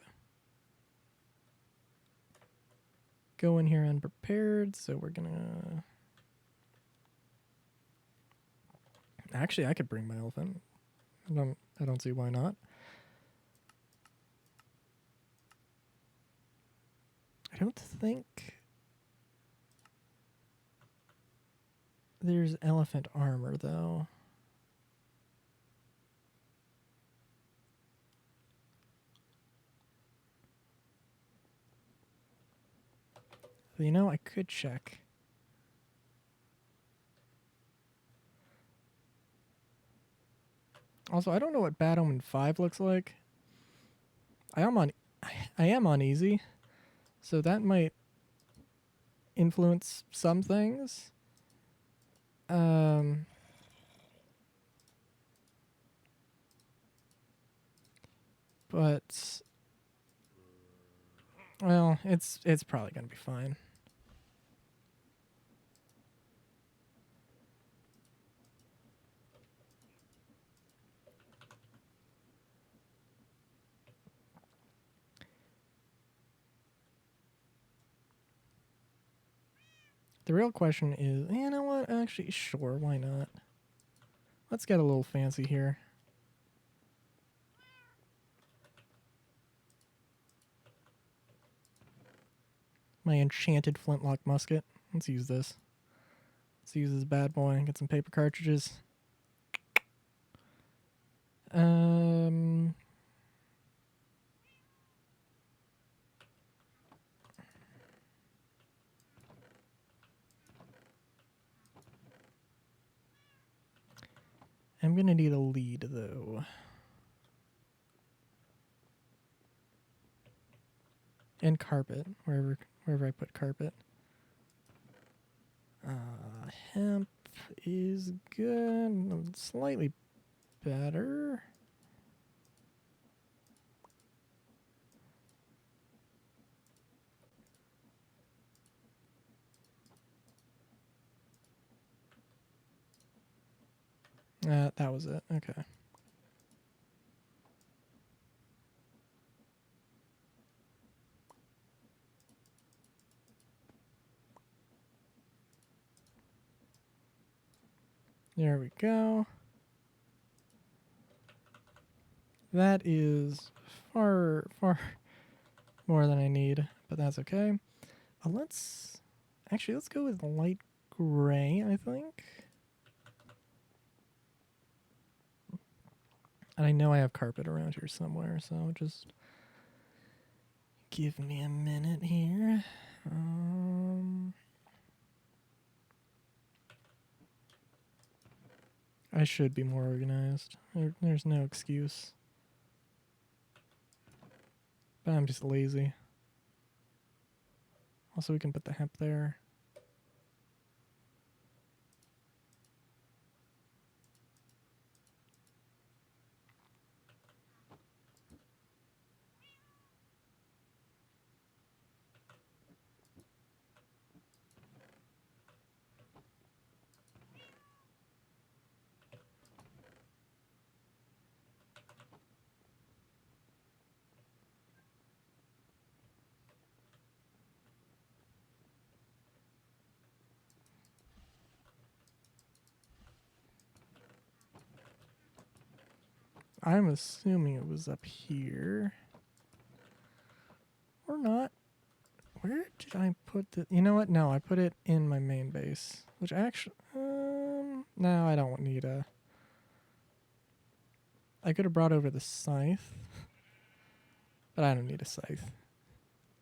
go in here unprepared, so we're gonna... Actually, I could bring my elephant. I don't see why not. I don't think there's elephant armor, though. You know, I could check. Also, I don't know what Bad Omen 5 looks like. I am on easy, so that might influence some things. But well, it's probably gonna be fine. The real question is, you know what? Actually, sure, why not? Let's get a little fancy here. My enchanted flintlock musket. Let's use this. Let's use this bad boy and get some paper cartridges. I'm gonna need a lead though. And carpet, wherever I put carpet. Hemp is good. Slightly better. That was it. Okay. There we go. That is far more than I need, but that's okay. Let's go with light gray, I think. And I know I have carpet around here somewhere, so just give me a minute here. I should be more organized. There's no excuse. But I'm just lazy. Also, we can put the hemp there. I'm assuming it was up here. Or not. Where did I put the... You know what? No, I put it in my main base. Which actually... no, I don't need a... I could have brought over the scythe. But I don't need a scythe.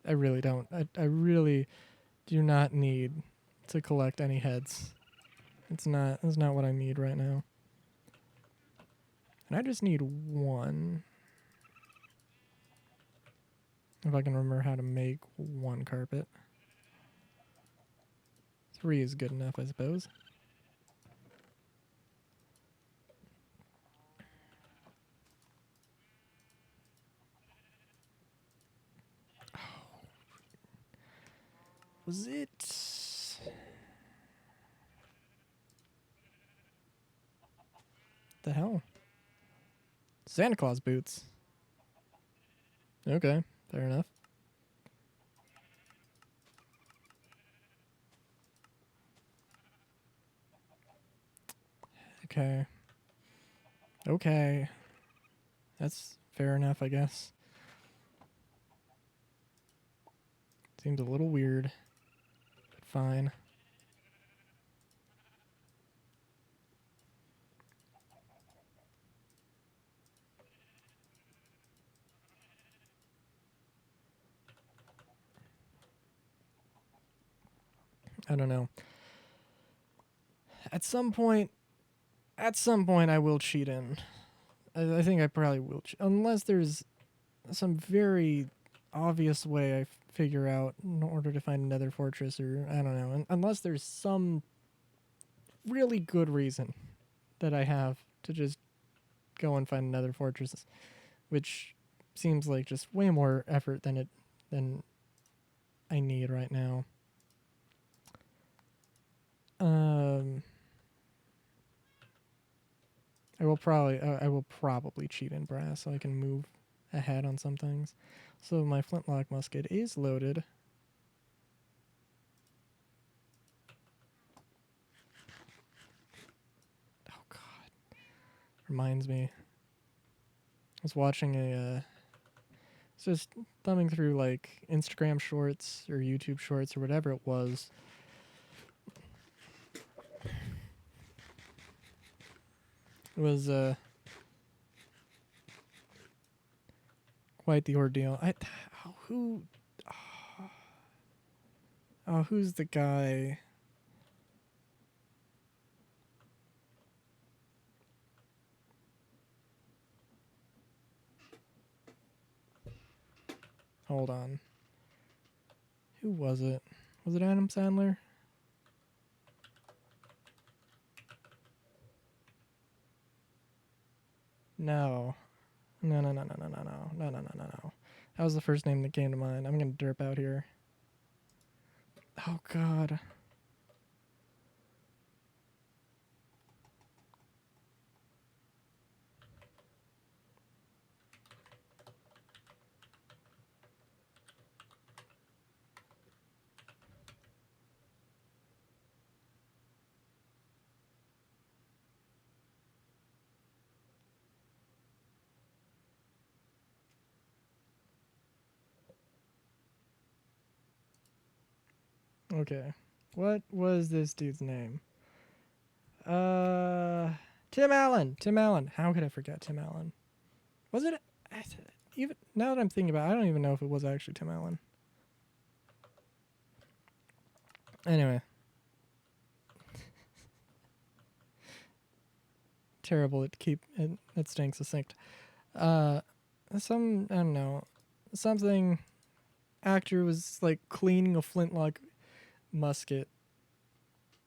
I really don't. I really do not need to collect any heads. That's not what I need right now. And I just need one. If I can remember how to make one carpet. 3 is good enough, I suppose. Was it... The hell? Santa Claus boots. Okay, fair enough. Okay. Okay. That's fair enough, I guess. Seems a little weird, but fine. I don't know. At some point, I will cheat in. I think I probably will, unless there's some very obvious way I figure out in order to find another fortress, or I don't know. Unless there's some really good reason that I have to just go and find another fortress, which seems like just way more effort than I need right now. I will probably cheat in brass so I can move ahead on some things. So my flintlock musket is loaded. Oh god. Reminds me. I was watching just thumbing through like Instagram shorts or YouTube shorts or whatever it was. It was quite the ordeal. Who's the guy? Hold on. Who was it? Was it Adam Sandler? No. No. That was the first name that came to mind. I'm gonna derp out here. Oh god. Okay. What was this dude's name? Tim Allen. Tim Allen. How could I forget Tim Allen? Was it even now that I'm thinking about it, I don't even know if it was actually Tim Allen. Anyway. terrible at staying succinct. I don't know, something actor was like cleaning a flintlock musket.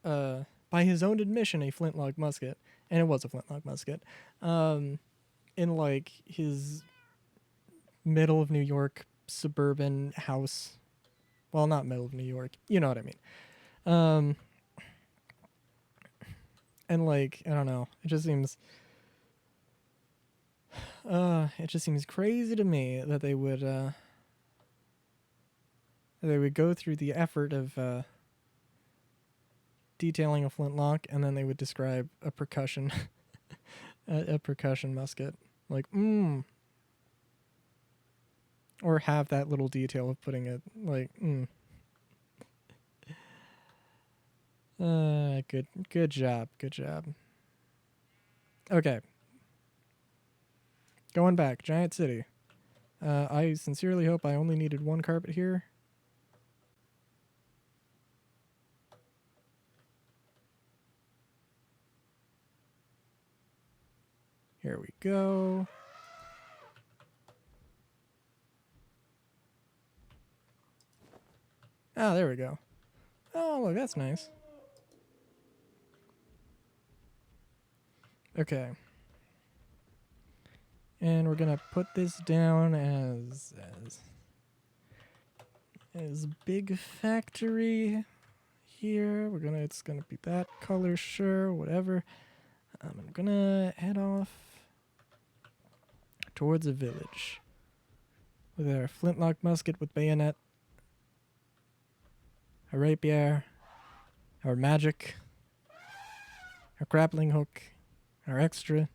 By his own admission, a flintlock musket, and it was a flintlock musket. In like his middle of New York suburban house. Well, not middle of New York. You know what I mean. And like, I don't know. It just seems crazy to me that they would go through the effort of detailing a flintlock, and then they would describe a percussion a percussion musket. Like, or have that little detail of putting it like, good job. Okay. Going back, Giant City. I sincerely hope I only needed one carpet here. Here we go. Ah, there we go. Oh, look, that's nice. Okay. And we're gonna put this down as big factory here. It's gonna be that color, sure, whatever. I'm gonna head off towards a village with our flintlock musket with bayonet, a rapier, our magic, our grappling hook, our extra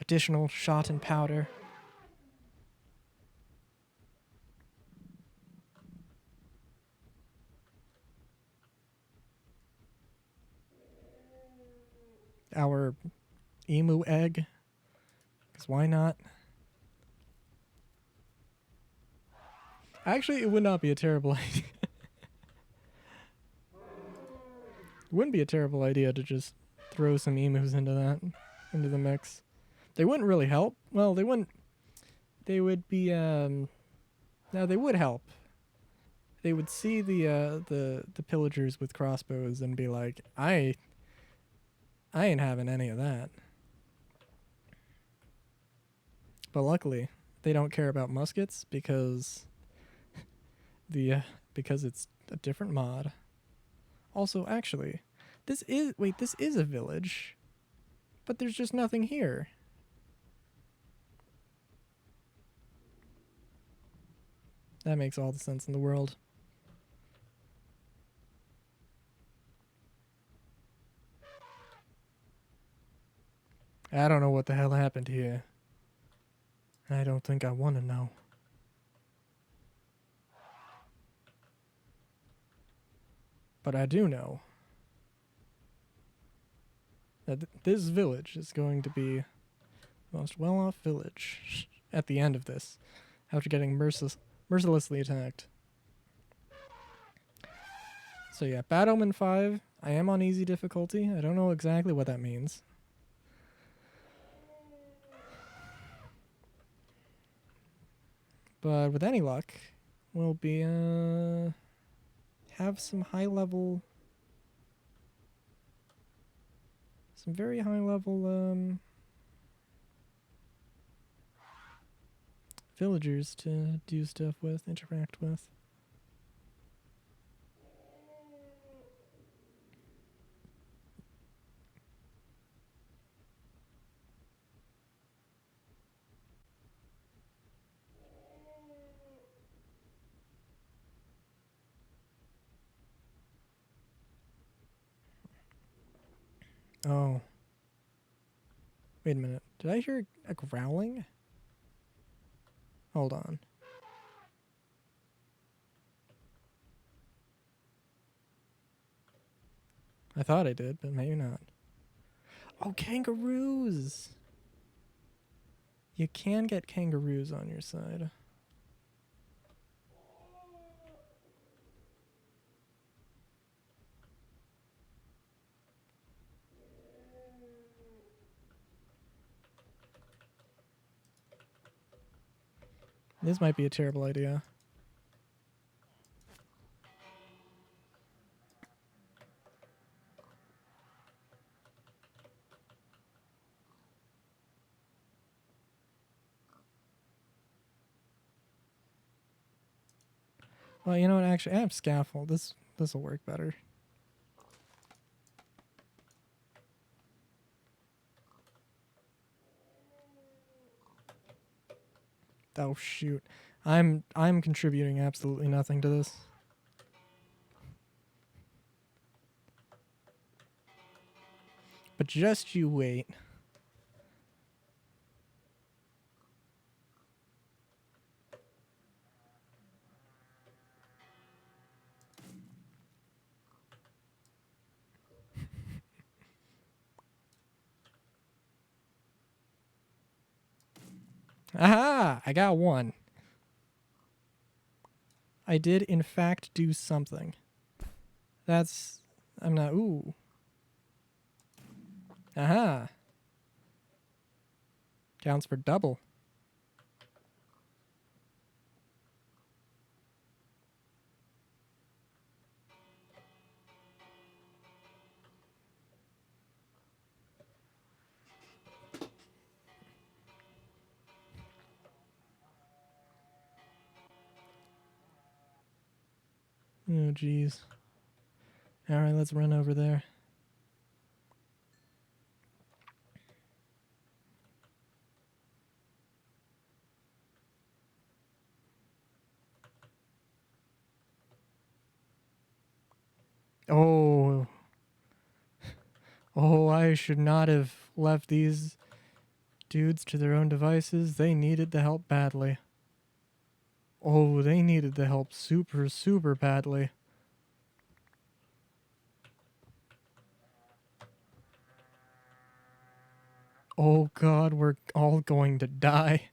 additional shot and powder. Our emu egg, because why not? Actually, it would not be a terrible idea. It wouldn't be a terrible idea to just throw some emus into the mix. They wouldn't really help. Well, they wouldn't. They would be. No, they would help. They would see the pillagers with crossbows and be like, I ain't having any of that. But luckily, they don't care about muskets because because it's a different mod. Also, actually, this is a village, but there's just nothing here. That makes all the sense in the world. I don't know what the hell happened here. I don't think I want to know. But I do know that this village is going to be the most well-off village at the end of this, after getting mercilessly attacked. So yeah, Bad Omen 5, I am on easy difficulty. I don't know exactly what that means. But with any luck, we'll be, have some very high level, villagers to do stuff with, interact with. Oh. Wait a minute. Did I hear a growling? Hold on. I thought I did, but maybe not. Oh, kangaroos! You can get kangaroos on your side. This might be a terrible idea. Well, you know what? Actually, I have scaffold. This will work better. Oh shoot. I'm contributing absolutely nothing to this. But just you wait. Aha! I got one. I did in fact do something. That's... I'm not... Ooh. Aha! Counts for double. Oh, jeez. Alright, let's run over there. Oh. Oh, I should not have left these dudes to their own devices. They needed the help badly. Oh, they needed the help super, super badly. Oh god, we're all going to die.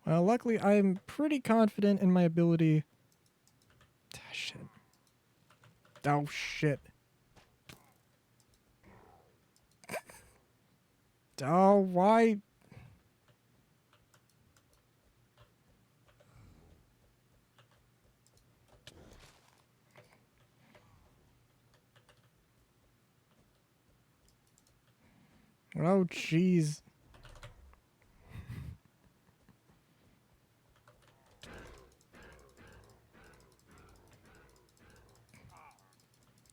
Well, luckily, I'm pretty confident in my ability... Ah, shit. Oh, shit. Oh, why? Oh, jeez.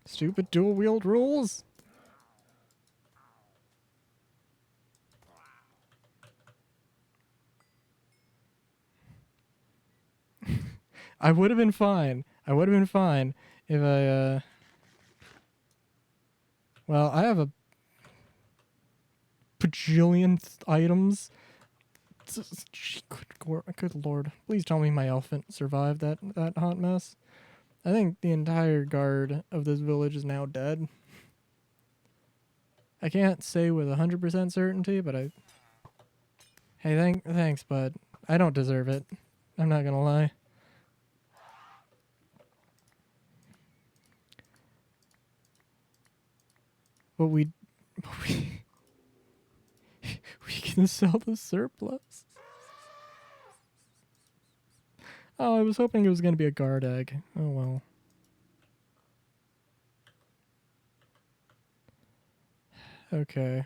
Stupid dual-wield rules? I would have been fine. I would have been fine if I, Well, I have a bajillion items. Good lord. Please tell me my elephant survived that hot mess. I think the entire guard of this village is now dead. I can't say with 100% certainty, but I... Hey, thanks, bud. I don't deserve it. I'm not gonna lie. But we can sell the surplus. Oh, I was hoping it was gonna be a guard egg. Oh well. Okay.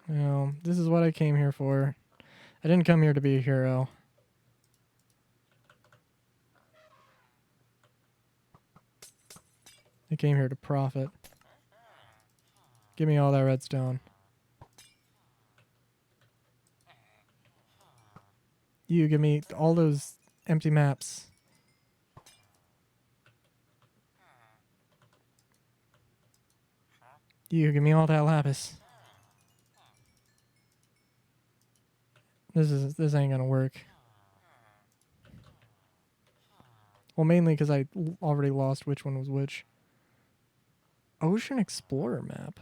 Well, this is what I came here for. I didn't come here to be a hero. I came here to profit. Give me all that redstone. You give me all those empty maps. You give me all that lapis. This ain't gonna work. Well, mainly because I already lost which one was which. Ocean Explorer map.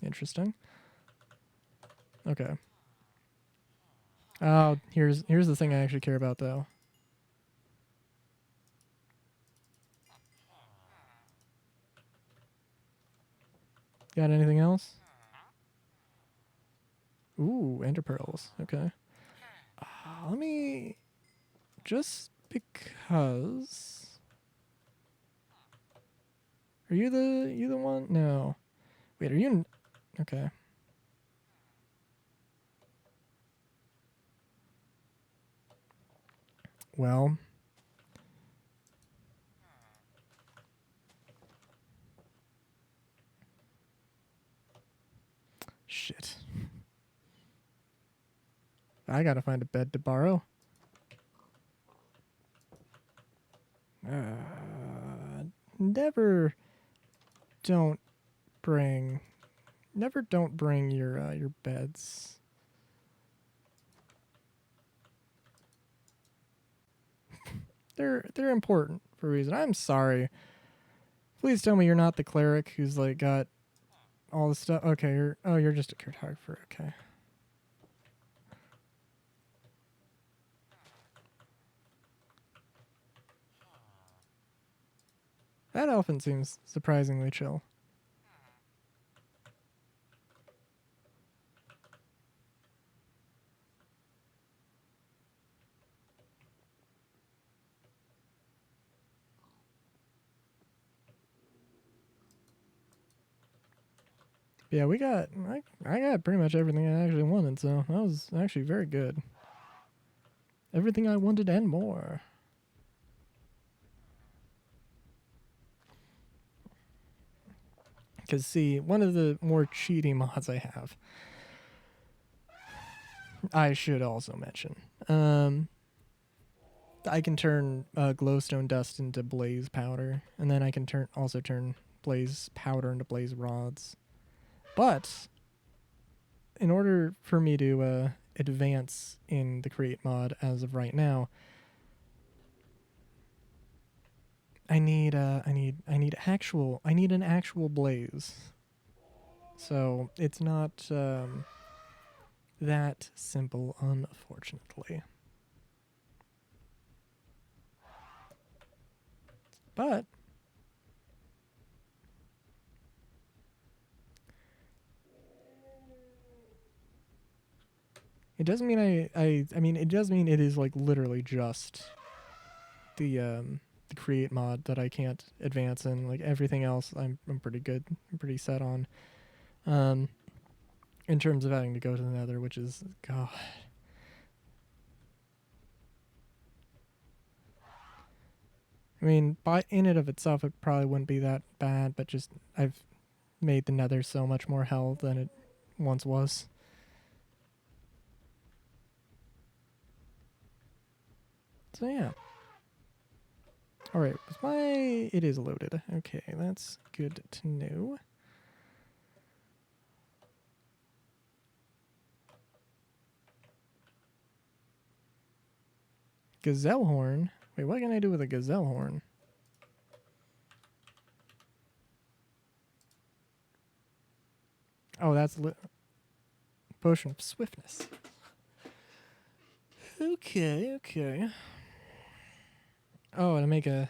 Interesting. Okay. Oh, here's the thing I actually care about, though. Got anything else? Ooh, ender pearls. Okay. Let me... Just because... Are you the one? No. Wait, are you in... Okay. Well... Shit. I gotta find a bed to borrow. Never don't bring your beds. They're important for a reason. I'm sorry. Please tell me you're not the cleric who's like got all the stuff. Okay, you're just a cartographer. Okay. That elephant seems surprisingly chill. Yeah, I got pretty much everything I actually wanted, so that was actually very good. Everything I wanted and more. Because, see, one of the more cheaty mods I have, I should also mention. I can turn glowstone dust into blaze powder, and then I can also turn blaze powder into blaze rods. But in order for me to advance in the create mod as of right now, I need an actual blaze. So it's not that simple, unfortunately. But it doesn't mean I mean it does mean it is like literally just the create mod that I can't advance in. Like everything else I'm pretty good. I'm pretty set on. In terms of having to go to the Nether, which is God. I mean, in and of itself, it probably wouldn't be that bad, but just I've made the Nether so much more hell than it once was. So yeah. All right, it is loaded. Okay, that's good to know. Gazelle horn. Wait, what can I do with a gazelle horn? Oh, that's potion of swiftness. Okay. Oh, to make a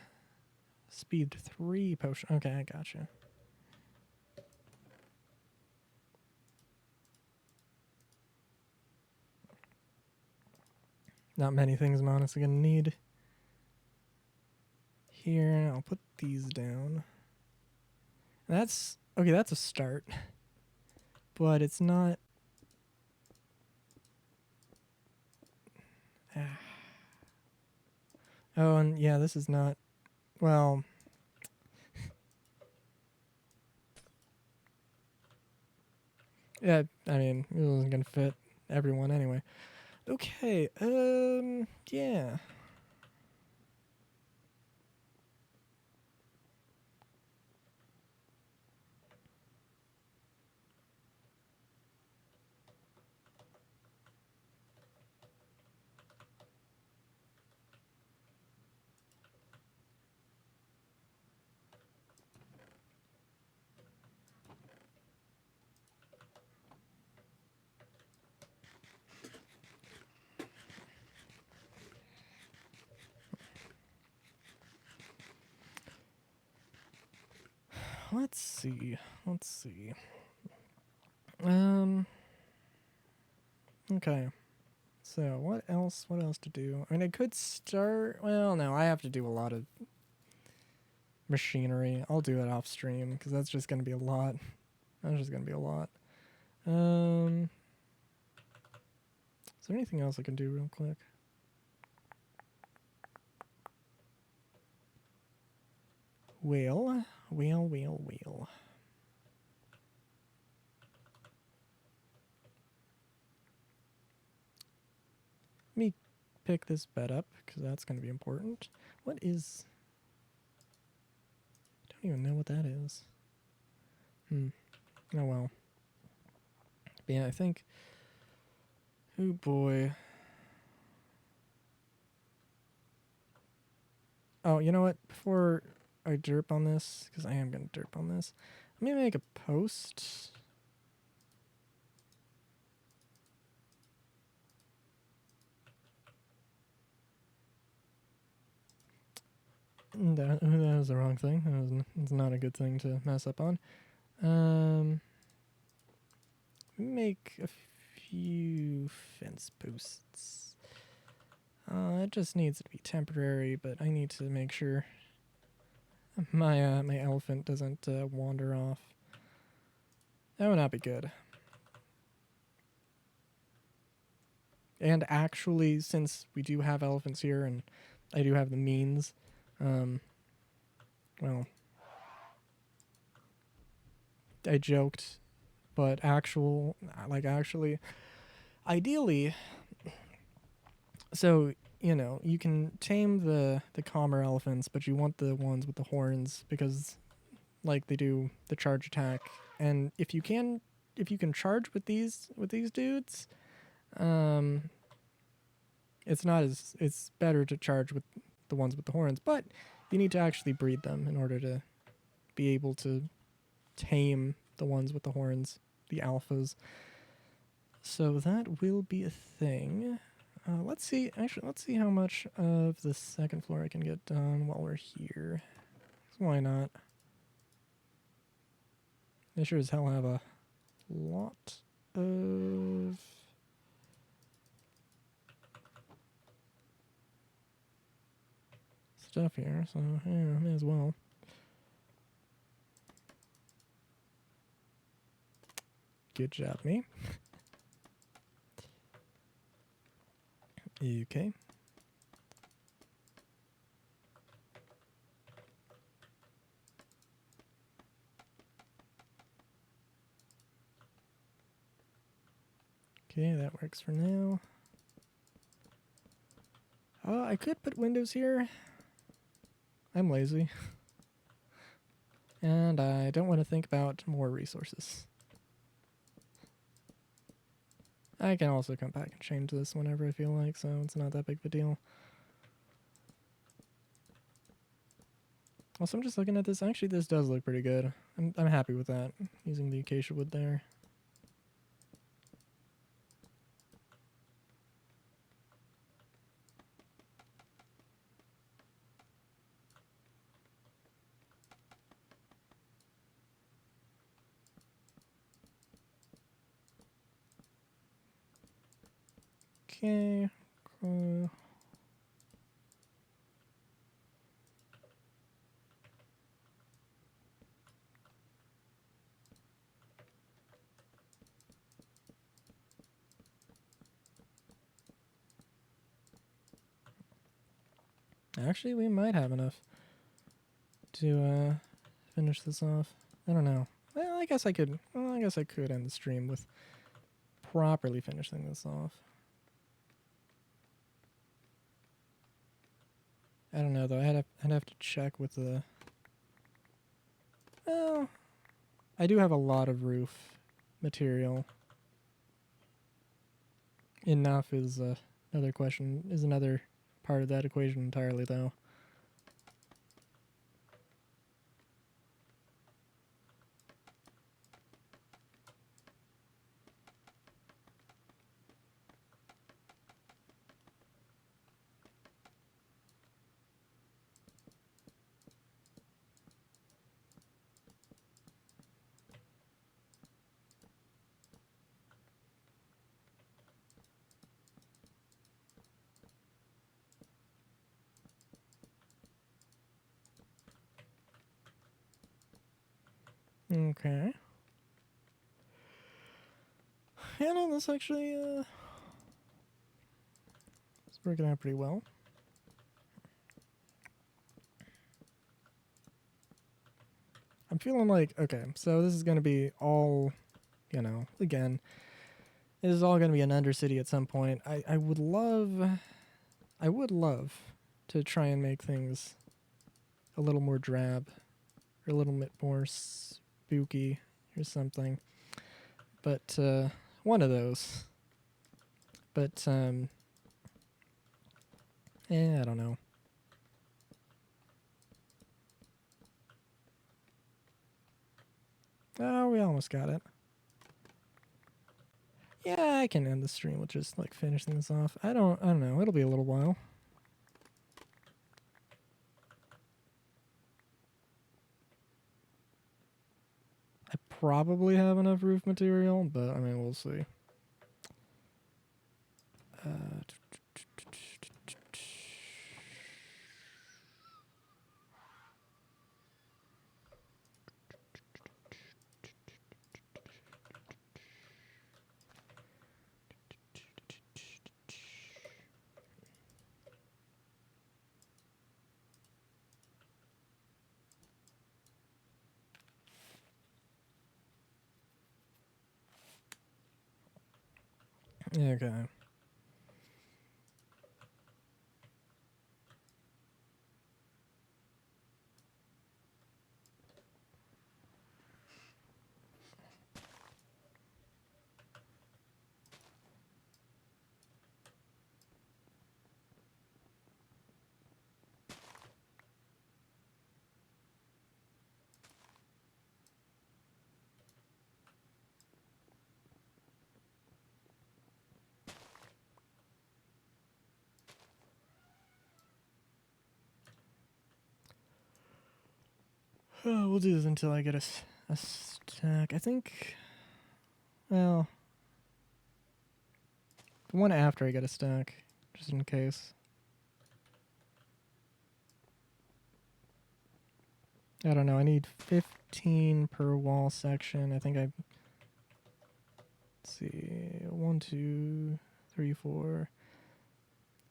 speed 3 potion. Okay, I gotcha. Not many things I'm honestly gonna need. Here, I'll put these down. That's okay, that's a start. But it's not. Oh, and yeah, this is not. Well. Yeah, I mean, it wasn't gonna fit everyone anyway. Okay, yeah. let's see. Okay. So what else to do? I mean, I could start, well, no, I have to do a lot of machinery. I'll do it off stream because that's just going to be a lot. Is there anything else I can do real quick? Well. Let me pick this bed up because that's going to be important. What is... I don't even know what that is. Oh well. But yeah, I think... Oh boy. Oh, you know what? Before I derp on this, because I am going to derp on this, let me make a post. That was the wrong thing. It's not a good thing to mess up on. Make a few fence posts. It just needs to be temporary, but I need to make sure my my elephant doesn't wander off. That would not be good. And actually, since we do have elephants here, and I do have the means, well, I joked, but actually, ideally, so, you know, you can tame the calmer elephants, but you want the ones with the horns because, like, they do the charge attack, and if you can charge with these dudes, it's better to charge with the ones with the horns, but you need to actually breed them in order to be able to tame the ones with the horns, the alphas. So that will be a thing. Let's see how much of the second floor I can get done while we're here. Why not? They sure as hell have a lot of stuff here, so yeah, may as well. Good job, me. Okay. Okay, that works for now. I could put windows here. I'm lazy. And I don't want to think about more resources. I can also come back and change this whenever I feel like, so it's not that big of a deal. Also, I'm just looking at this. Actually, this does look pretty good. I'm happy with that, using the acacia wood there. Okay, cool. Actually, we might have enough to finish this off. I don't know. Well, I guess I could end the stream with properly finishing this off. I don't know though. I'd have to check with the. Well, I do have a lot of roof material. Enough is another question. Is another part of that equation entirely though. Okay. Yeah, no, this actually it's working out pretty well. I'm feeling like, okay, so this is going to be all, you know, again, this is all going to be an Undercity at some point. I would love to try and make things a little more drab or a little bit more spooky or something. But, one of those. But, I don't know. Oh, we almost got it. Yeah, I can end the stream with just like finishing this off. I don't know. It'll be a little while. I probably have enough roof material, but I mean, we'll see. Okay. We'll do this until I get a stack. I think, well, the one after I get a stack, just in case. I don't know. I need 15 per wall section. I think let's see, 1, 2, 3, 4.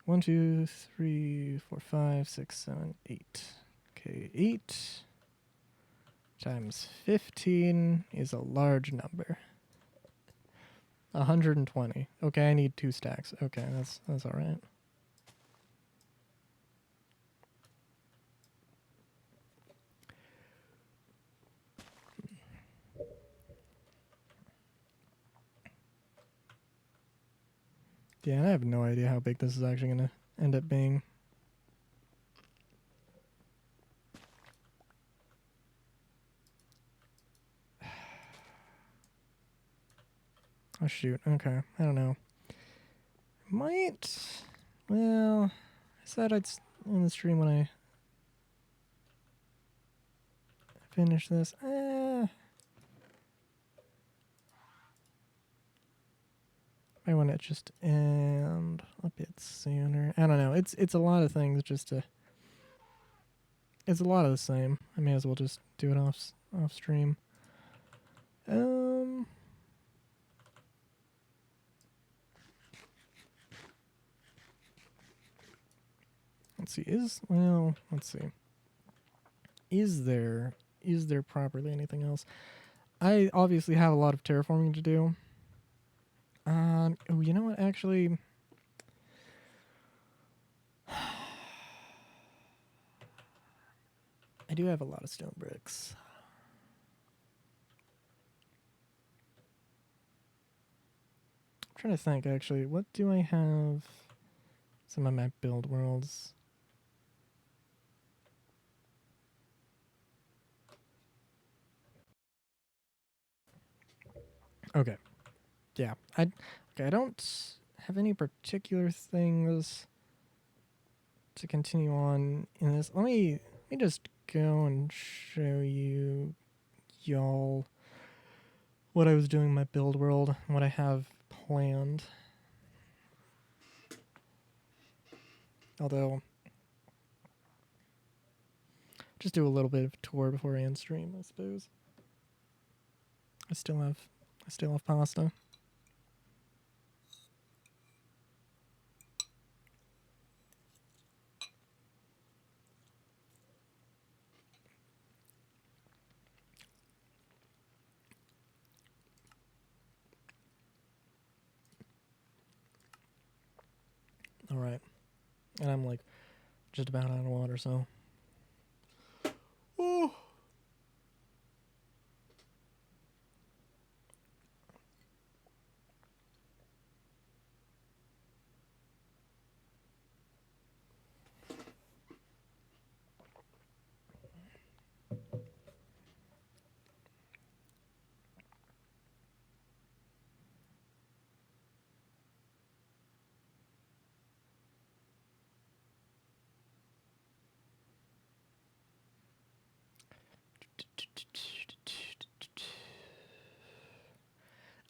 1, 2, 3, 4, 5, 6, 7, 8. Okay, 8 times 15 is a large number. 120. Okay, I need 2 stacks. Okay, that's all right. Yeah, and I have no idea how big this is actually going to end up being. Oh, shoot. Okay, I don't know. Might... Well, I said I'd end the stream when I finish this. I want it just end a bit sooner. I don't know. It's a lot of things just to... It's a lot of the same. I may as well just do it off stream. Let's see. Let's see. Is there properly anything else? I obviously have a lot of terraforming to do. Oh, you know what? Actually, I do have a lot of stone bricks. I'm trying to think, actually. What do I have? Some of my build worlds. Okay. Yeah. I don't have any particular things to continue on in this. Let me just go and show y'all what I was doing in my build world, what I have planned. Although, just do a little bit of tour before I end stream, I suppose. I still have pasta. All right, and I'm like just about out of water, so. Ooh.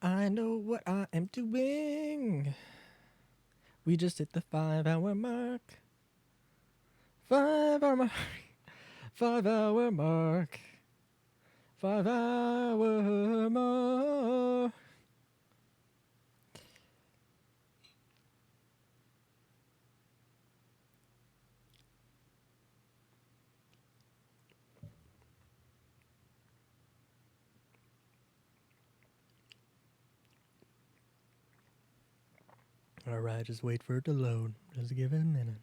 I know what I am doing. We just hit the 5-hour mark. 5-hour mark. 5-hour mark. 5-hour mark. All right, just wait for it to load. Just give it a minute.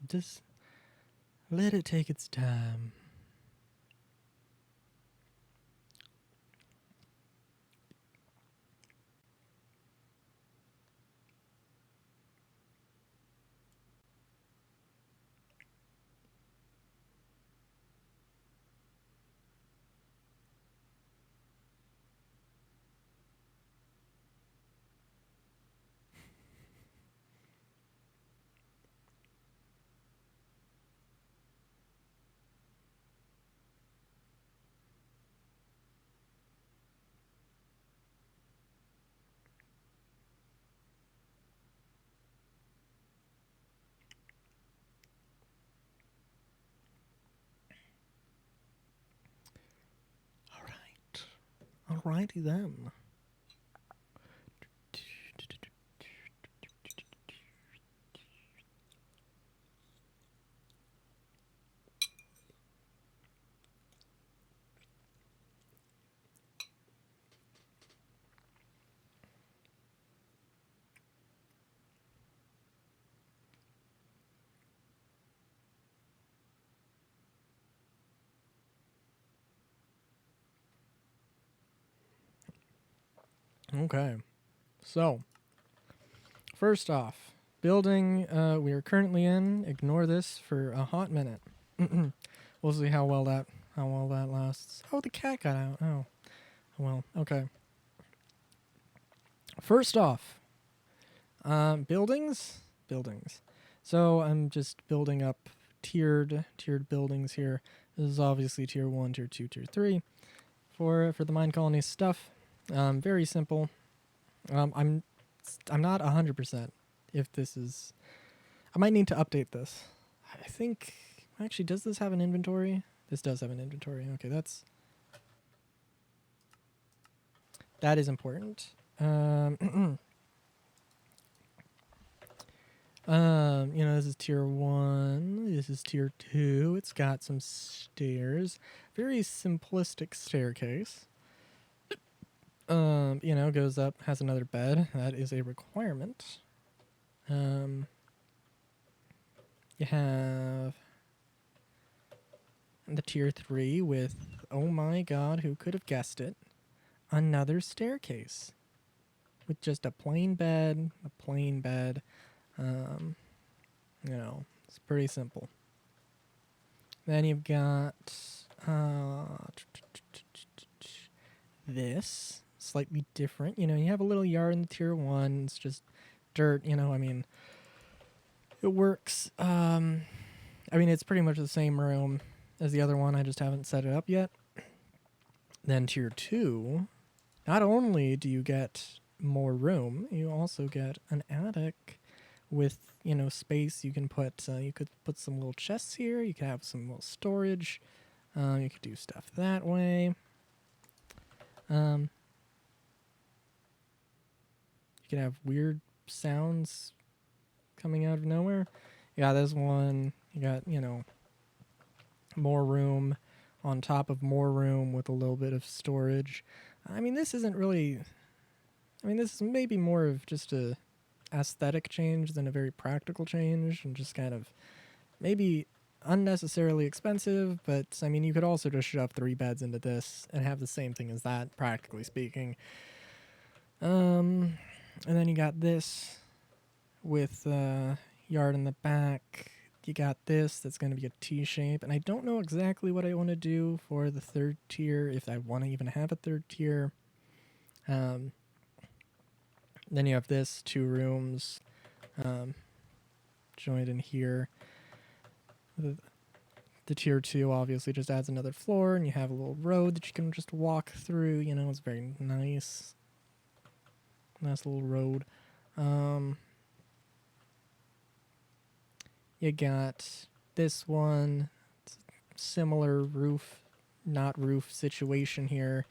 Just let it take its time. All right. Alrighty then. Okay. So, first off, building we are currently in. Ignore this for a hot minute. We'll see how well that lasts. Oh, the cat got out. Oh, well. Okay. First off, buildings. So I'm just building up tiered buildings here. This is obviously tier 1, tier 2, tier 3 for the mine colony stuff. Very simple. I'm not 100% if this is. I might need to update this. I think actually, does this have an inventory? This does have an inventory. Okay, that is important. This is tier 1. This is tier 2. It's got some stairs. Very simplistic staircase. Goes up, has another bed. That is a requirement. You have the tier 3 with, oh my god, who could have guessed it? Another staircase. With just a plain bed. It's pretty simple. Then you've got this, slightly different. You have a little yard in the tier 1. It's just dirt. It works. It's pretty much the same room as the other one. I just haven't set it up yet. Then tier 2, not only do you get more room, you also get an attic with space. You could put some little chests here. You could have some little storage. You could do stuff that way. You can have weird sounds coming out of nowhere. Yeah, there's one. You got, more room on top of more room with a little bit of storage. I mean, this isn't really. I mean, this is maybe more of just a aesthetic change than a very practical change, and just kind of maybe unnecessarily expensive. But I mean, you could also just shove 3 beds into this and have the same thing as that, practically speaking. And then you got this with yard in the back. You got this that's going to be a T shape, and I don't know exactly what I want to do for the 3rd tier, if I want to even have a 3rd tier. Then you have this 2 rooms joined in here. The tier 2 obviously just adds another floor, and you have a little road that you can just walk through. It's very nice. Nice little road. You got this one, similar roof, not roof situation here.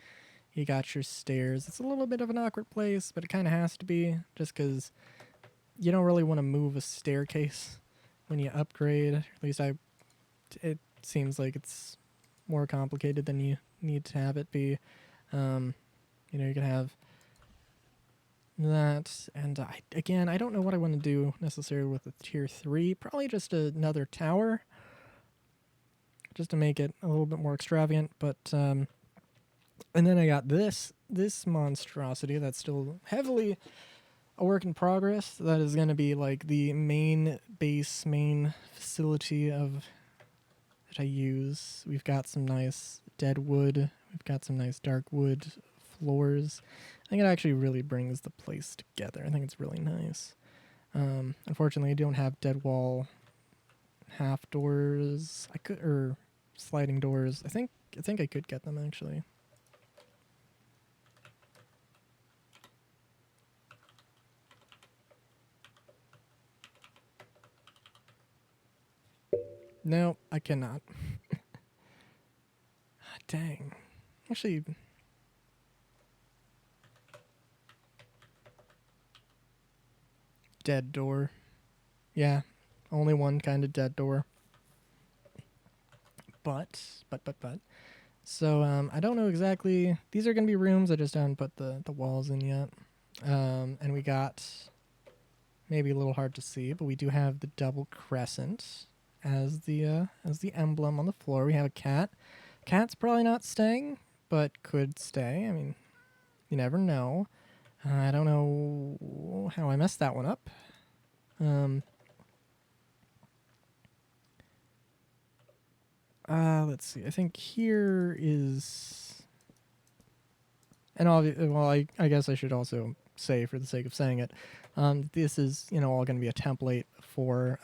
You got your stairs. It's a little bit of an awkward place, but it kind of has to be, just because you don't really want to move a staircase when you upgrade. At least it seems like it's more complicated than you need to have it be. You can have that, and I don't know what I want to do necessarily with the tier 3. Probably just another tower, just to make it a little bit more extravagant. But and then I got this monstrosity that's still heavily a work in progress. That is going to be like the main facility of that I use. We've got some nice dead wood. We've got some nice dark wood floors. I think it actually really brings the place together. I think it's really nice. Unfortunately, I don't have dead wall half doors. Or sliding doors. I think I could get them actually. No, I cannot. Dang. Actually, dead door. Yeah, only one kind of dead door. But. So, I don't know exactly. These are going to be rooms. I just haven't put the walls in yet. And we got, maybe a little hard to see, but we do have the double crescent as the emblem on the floor. We have a cat. Cat's probably not staying, but could stay. I mean, you never know. I don't know how I messed that one up. Let's see. I think here is, and I guess I should also say, for the sake of saying it, this is all going to be a template for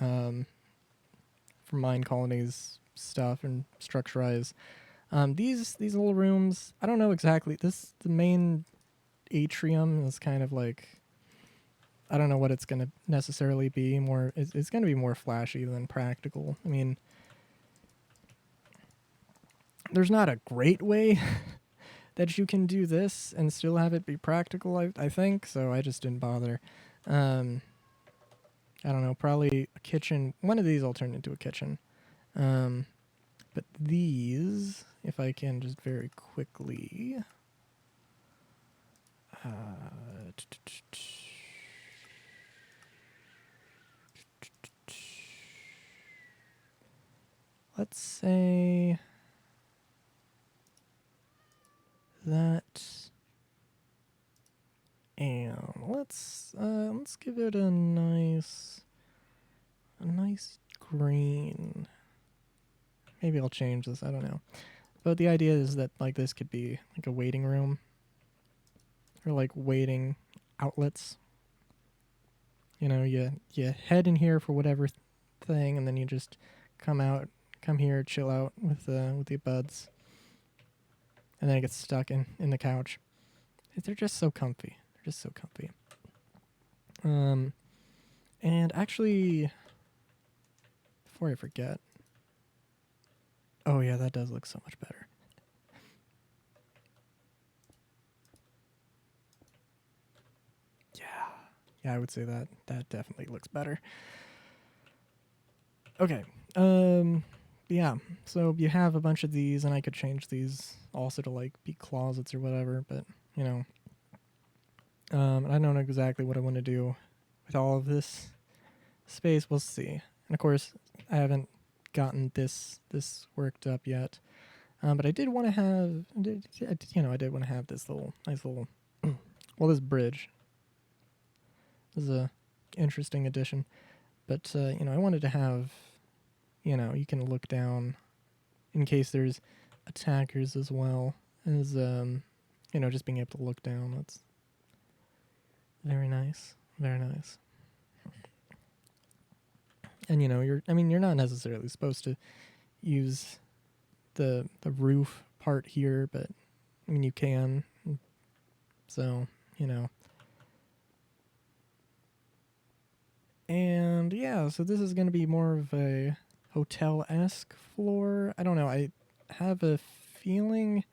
Mine Colonies stuff and Structurize. These little rooms, I don't know exactly. The main atrium is kind of like, I don't know what it's going to necessarily be. It's going to be more flashy than practical. I mean, there's not a great way that you can do this and still have it be practical, I think, so I just didn't bother. I don't know, probably a kitchen. One of these I'll turn into a kitchen. But these, if I can just very quickly... let's say that, and let's give it a nice green. Maybe I'll change this, I don't know. But the idea is that like this could be like a waiting room, or like waiting outlets. You head in here for whatever thing, and then you just come here, chill out with your buds, and then it gets stuck in the couch. They're just so comfy. And actually, before I forget, oh yeah, that does look so much better. I would say that definitely looks better. Okay. Yeah. So you have a bunch of these, and I could change these also to like be closets or whatever. But you know, I don't know exactly what I want to do with all of this space. We'll see. And of course, I haven't gotten this worked up yet. But I did want to have, I did want to have this nice little, well, this bridge. This is a interesting addition. But I wanted to have, you can look down in case there's attackers as well as, just being able to look down. That's very nice. Very nice. And you're not necessarily supposed to use the roof part here, but I mean you can. So, And yeah, so this is going to be more of a hotel-esque floor. I don't know. I have a feeling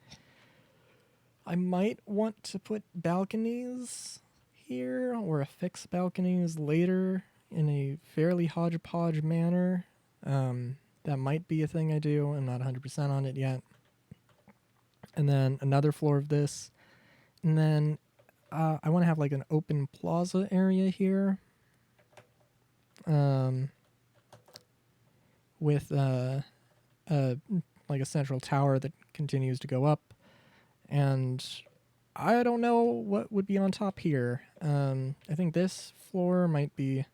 I might want to put balconies here or affix balconies later in a fairly hodgepodge manner. That might be a thing I do. I'm not 100% on it yet. And then another floor of this. And then I want to have like an open plaza area here. With like a central tower that continues to go up. And I don't know what would be on top here. I think this floor might be...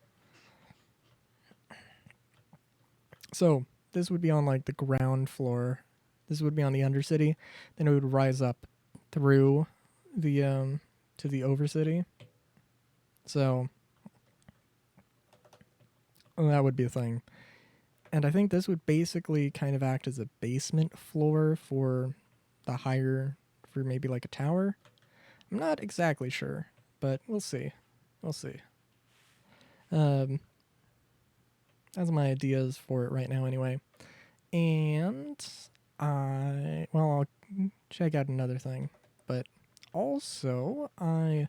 So, this would be on like the ground floor. This would be on the Undercity. Then it would rise up through the to the Overcity. So that would be a thing. And I think this would basically kind of act as a basement floor for the higher, for maybe like a tower. I'm not exactly sure, but we'll see. We'll see. That's my ideas for it right now anyway. And I'll check out another thing. But also, I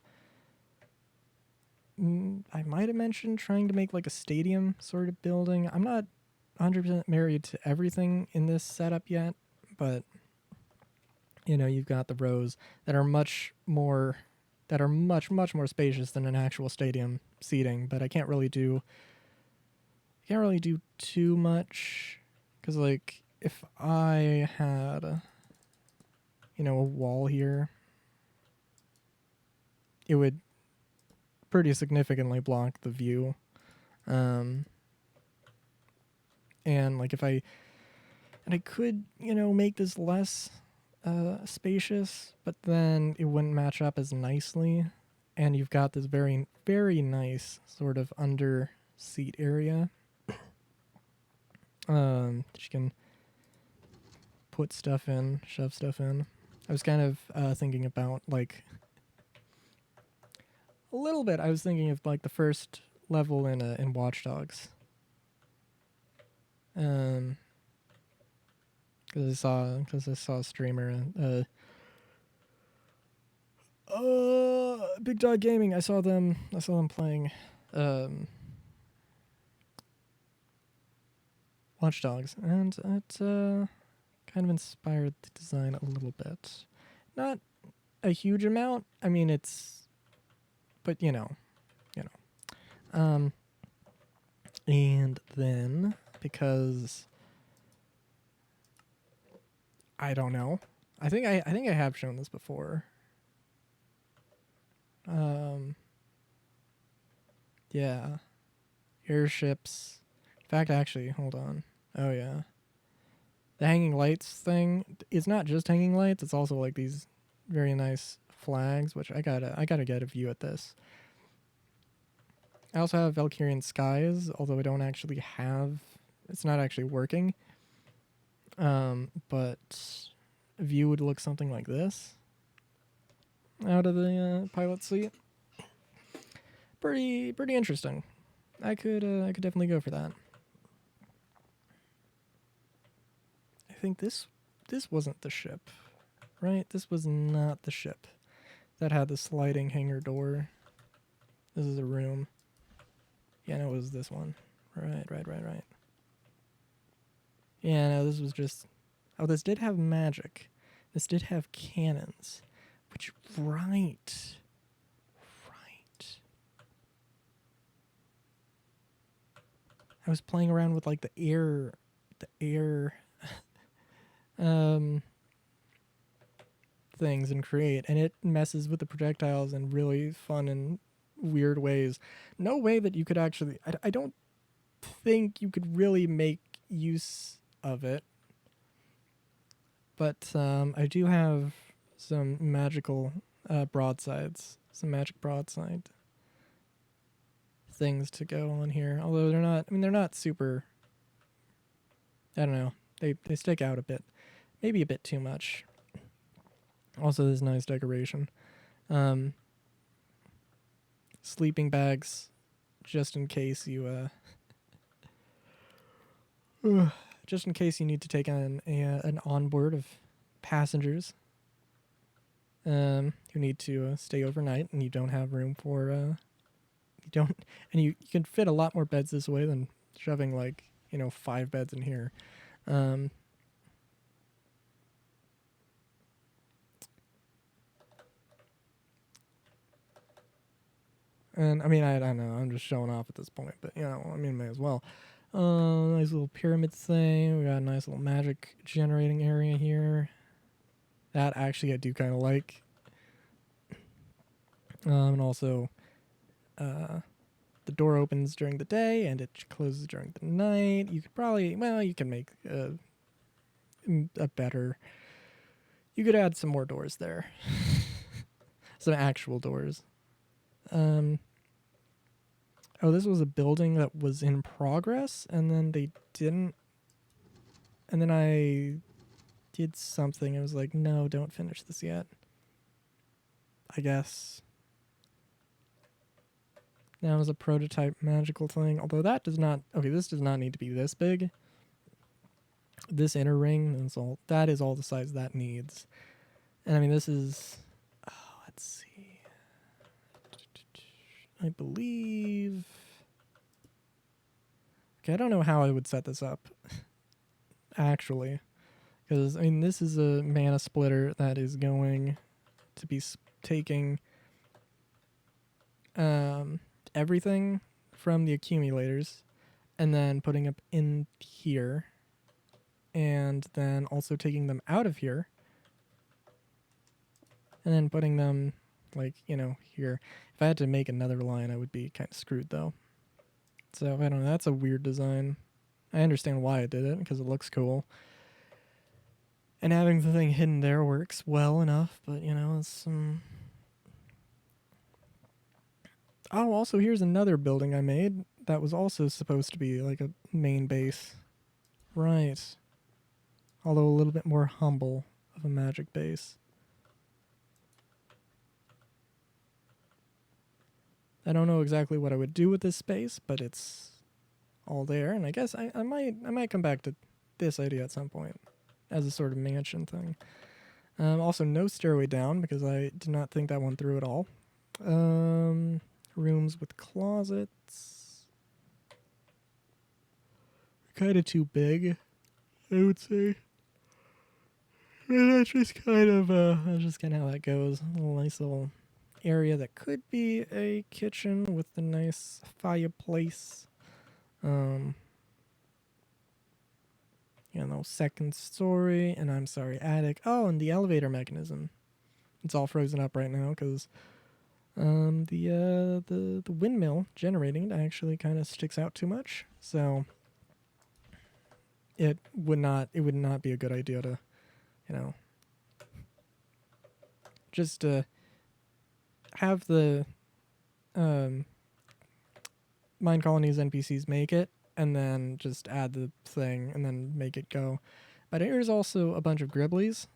might have mentioned trying to make like a stadium sort of building. I'm not 100% married to everything in this setup yet, but you've got the rows that are much more spacious than an actual stadium seating, but I can't really do too much because like if I had a wall here, it would pretty significantly block the view. And like if I could, make this less spacious, but then it wouldn't match up as nicely. And you've got this very, very nice sort of under seat area. That you can put stuff in, shove stuff in. I was kind of thinking about like a little bit. I was thinking of like the first level in Watch Dogs. Because I saw a streamer, Big Dog Gaming. I saw them playing, Watch Dogs, and it kind of inspired the design a little bit. Not a huge amount. I mean, but and then because. I don't know. I think I have shown this before. Yeah. Airships. In fact, actually, hold on. Oh yeah. The hanging lights thing, it's not just hanging lights, it's also like these very nice flags, which I gotta get a view at this. I also have Valkyrian Skies, although I don't actually have, it's not actually working. But a view would look something like this out of the pilot seat. Pretty interesting. I could definitely go for that. I think this wasn't the ship, right? This was not the ship that had the sliding hangar door. This is a room. Yeah, no, it was this one. Right. Yeah, no, this was just... Oh, this did have magic. This did have cannons. Which, right. I was playing around with, like, the air, things in Create, and it messes with the projectiles in really fun and weird ways. No way that you could actually... I don't think you could really make use of it. But I do have some magical broadsides, some magic broadside things to go on here. Although they're not, I mean, they're not super, I don't know, they stick out a bit. Maybe a bit too much. Also, this nice decoration. Sleeping bags, just in case you, just in case you need to take an onboard of passengers who need to stay overnight, and you don't have room for you can fit a lot more beds this way than shoving, like, 5 beds in here. And I mean, I don't know, I'm just showing off at this point, but I mean, may as well. Nice little pyramid thing. We got a nice little magic generating area here. That actually I do kind of like. And also, the door opens during the day and it closes during the night. You could probably, you can make a better. You could add some more doors there, some actual doors. Oh, this was a building that was in progress, and then they didn't. And then I did something. It was like, no, don't finish this yet. I guess. That was a prototype magical thing. Although that does not... Okay, this does not need to be this big. This inner ring, that is all the size that needs. And I mean, this is... Oh, let's see. I believe... Okay, I don't know how I would set this up, actually. Because, I mean, this is a mana splitter that is going to be taking everything from the accumulators and then putting up in here, and then also taking them out of here and then putting them, like, here. If I had to make another line, I would be kind of screwed, though. So, I don't know. That's a weird design. I understand why I did it, because it looks cool. And having the thing hidden there works well enough, but, it's... Oh, also, here's another building I made that was also supposed to be, like, a main base. Right. Although a little bit more humble of a magic base. I don't know exactly what I would do with this space, but it's all there, and I guess I might come back to this idea at some point as a sort of mansion thing. Also, no stairway down, because I did not think that one through at all. Rooms with closets. Kind of too big, I would say. And that's just kind of how that goes. A nice little area that could be a kitchen with a nice fireplace. Second story, and I'm sorry, attic. Oh, and the elevator mechanism. It's all frozen up right now because the windmill generating it actually kind of sticks out too much. So it would not be a good idea to, just have the Mind Colonies NPCs make it, and then just add the thing, and then make it go. But here's also a bunch of Gribblies.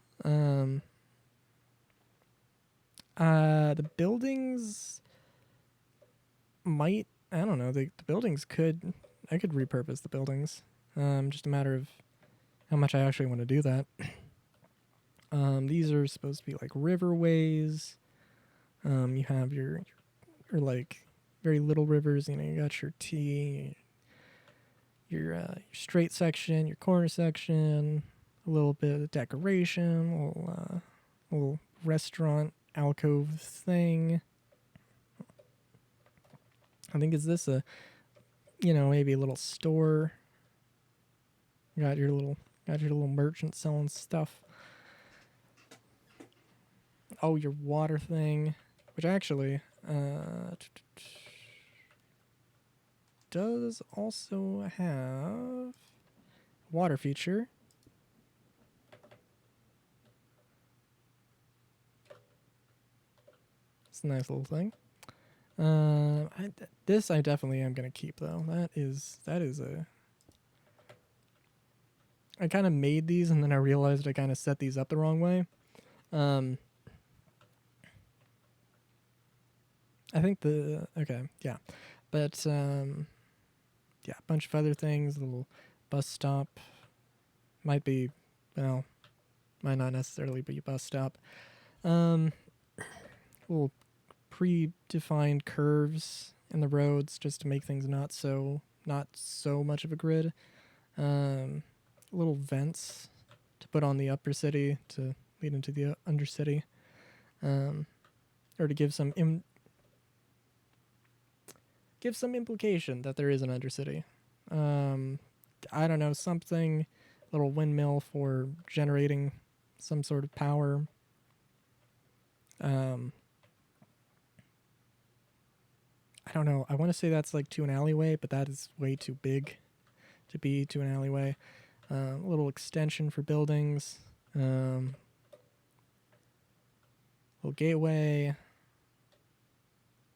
The buildings might... I don't know. The buildings could... I could repurpose the buildings. Just a matter of how much I actually want to do that. These are supposed to be like riverways. You have your like very little rivers. You know, you got your T, your straight section, your corner section, a little bit of decoration, little restaurant alcove thing. I think is this a, you know, maybe a little store. Got your little merchant selling stuff. Oh, your water thing, which actually does also have water feature. It's a nice little thing. This I definitely am gonna keep though. That is a. I kind of made these and then I realized I kind of set these up the wrong way. I think okay, yeah, but yeah, a bunch of other things. A little bus stop might be, well, might not necessarily be a bus stop. Little predefined curves in the roads just to make things not so much of a grid. Little vents to put on the upper city to lead into the undercity, or to give some implication that there is an undercity. I don't know, something, little windmill for generating some sort of power. I don't know. I want to say that's like to an alleyway, but that is way too big to be to an alleyway. A little extension for buildings. Little gateway.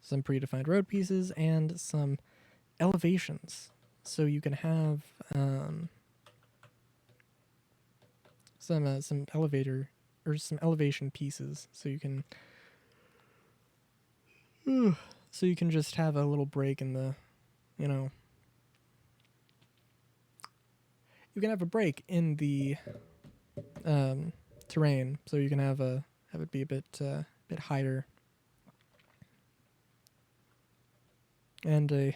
Some predefined road pieces and some elevations. So you can have some elevator or some elevation pieces. So you can just have a little break in the, you know, you can have a break in the terrain. So you can have it be a bit higher. And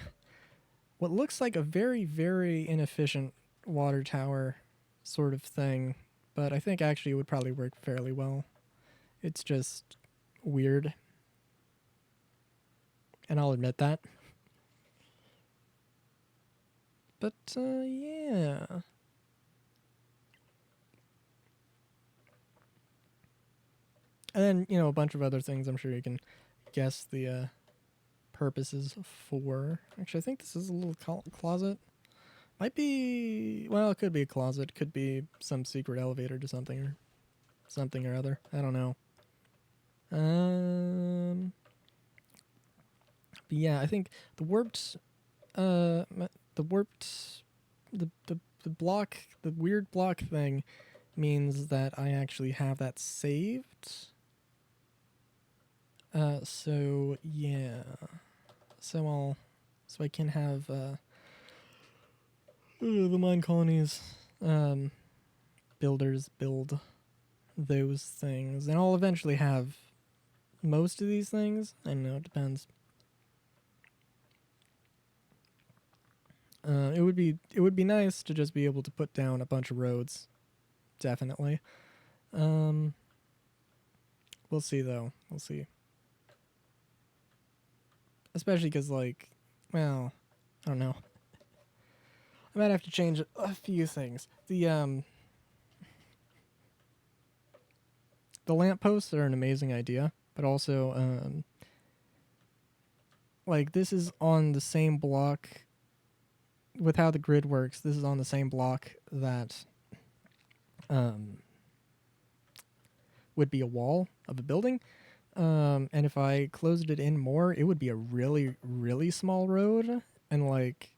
what looks like a very, very inefficient water tower sort of thing, but I think actually it would probably work fairly well. It's just weird. And I'll admit that. But, yeah. And then, you know, a bunch of other things I'm sure you can guess the purposes for. Actually, I think this is a little closet. Might be, well, it could be a closet. Could be some secret elevator to something or other. I don't know. But yeah, I think the weird block thing means that I actually have that saved. So yeah. So I can have the mine colonies builders build those things, and I'll eventually have most of these things. I don't know, it depends. It would be nice to just be able to put down a bunch of roads, definitely. We'll see though. We'll see. Especially because, like, well, I don't know. I might have to change a few things. The lampposts are an amazing idea, but also, like, this is on the same block. With how the grid works, this is on the same block that would be a wall of a building. And if I closed it in more, it would be a really, really small road. And, like,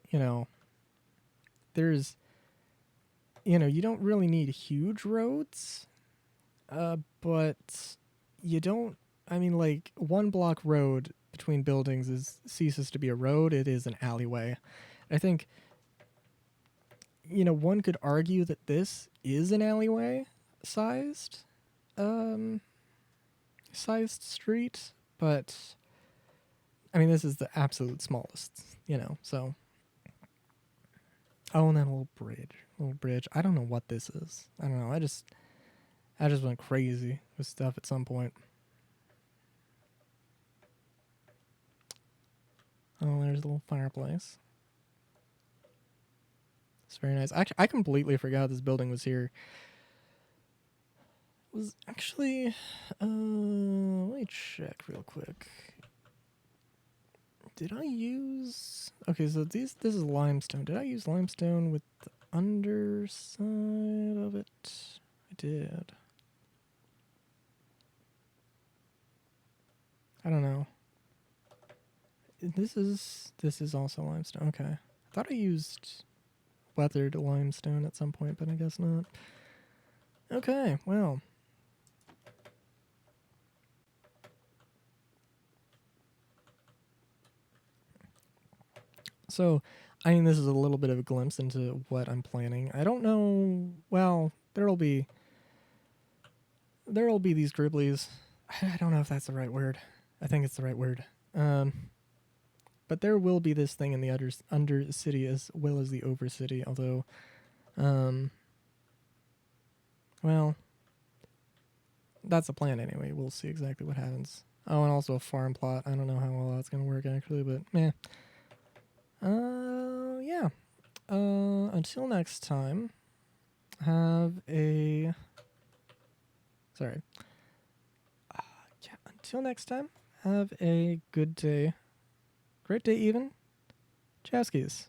you know, there's, you know, you don't really need huge roads. But you don't, I mean, like, one block road between buildings ceases to be a road. It is an alleyway. I think, you know, one could argue that this is an alleyway sized street, but I mean, this is the absolute smallest, you know, so. Oh, and then a little bridge. Little bridge. I don't know what this is. I don't know. I just went crazy with stuff at some point. Oh, there's a little fireplace. It's very nice. Actually, I completely forgot this building was here. It was actually, let me check real quick. Did I use? Okay, so this is limestone. Did I use limestone with the underside of it? I did. I don't know. This is also limestone. Okay, I thought I used weathered limestone at some point, but I guess not. Okay, well. So, I mean, this is a little bit of a glimpse into what I'm planning. I don't know. Well, there'll be these Gribblies. I don't know if that's the right word. I think it's the right word. But there will be this thing in the under city as well as the over city. Although, well, that's the plan anyway. We'll see exactly what happens. Oh, and also a farm plot. I don't know how well that's gonna work actually, but meh. Yeah. Until next time, have a. Sorry. Yeah. Until next time, have a good day. Great day, even. Chowskis.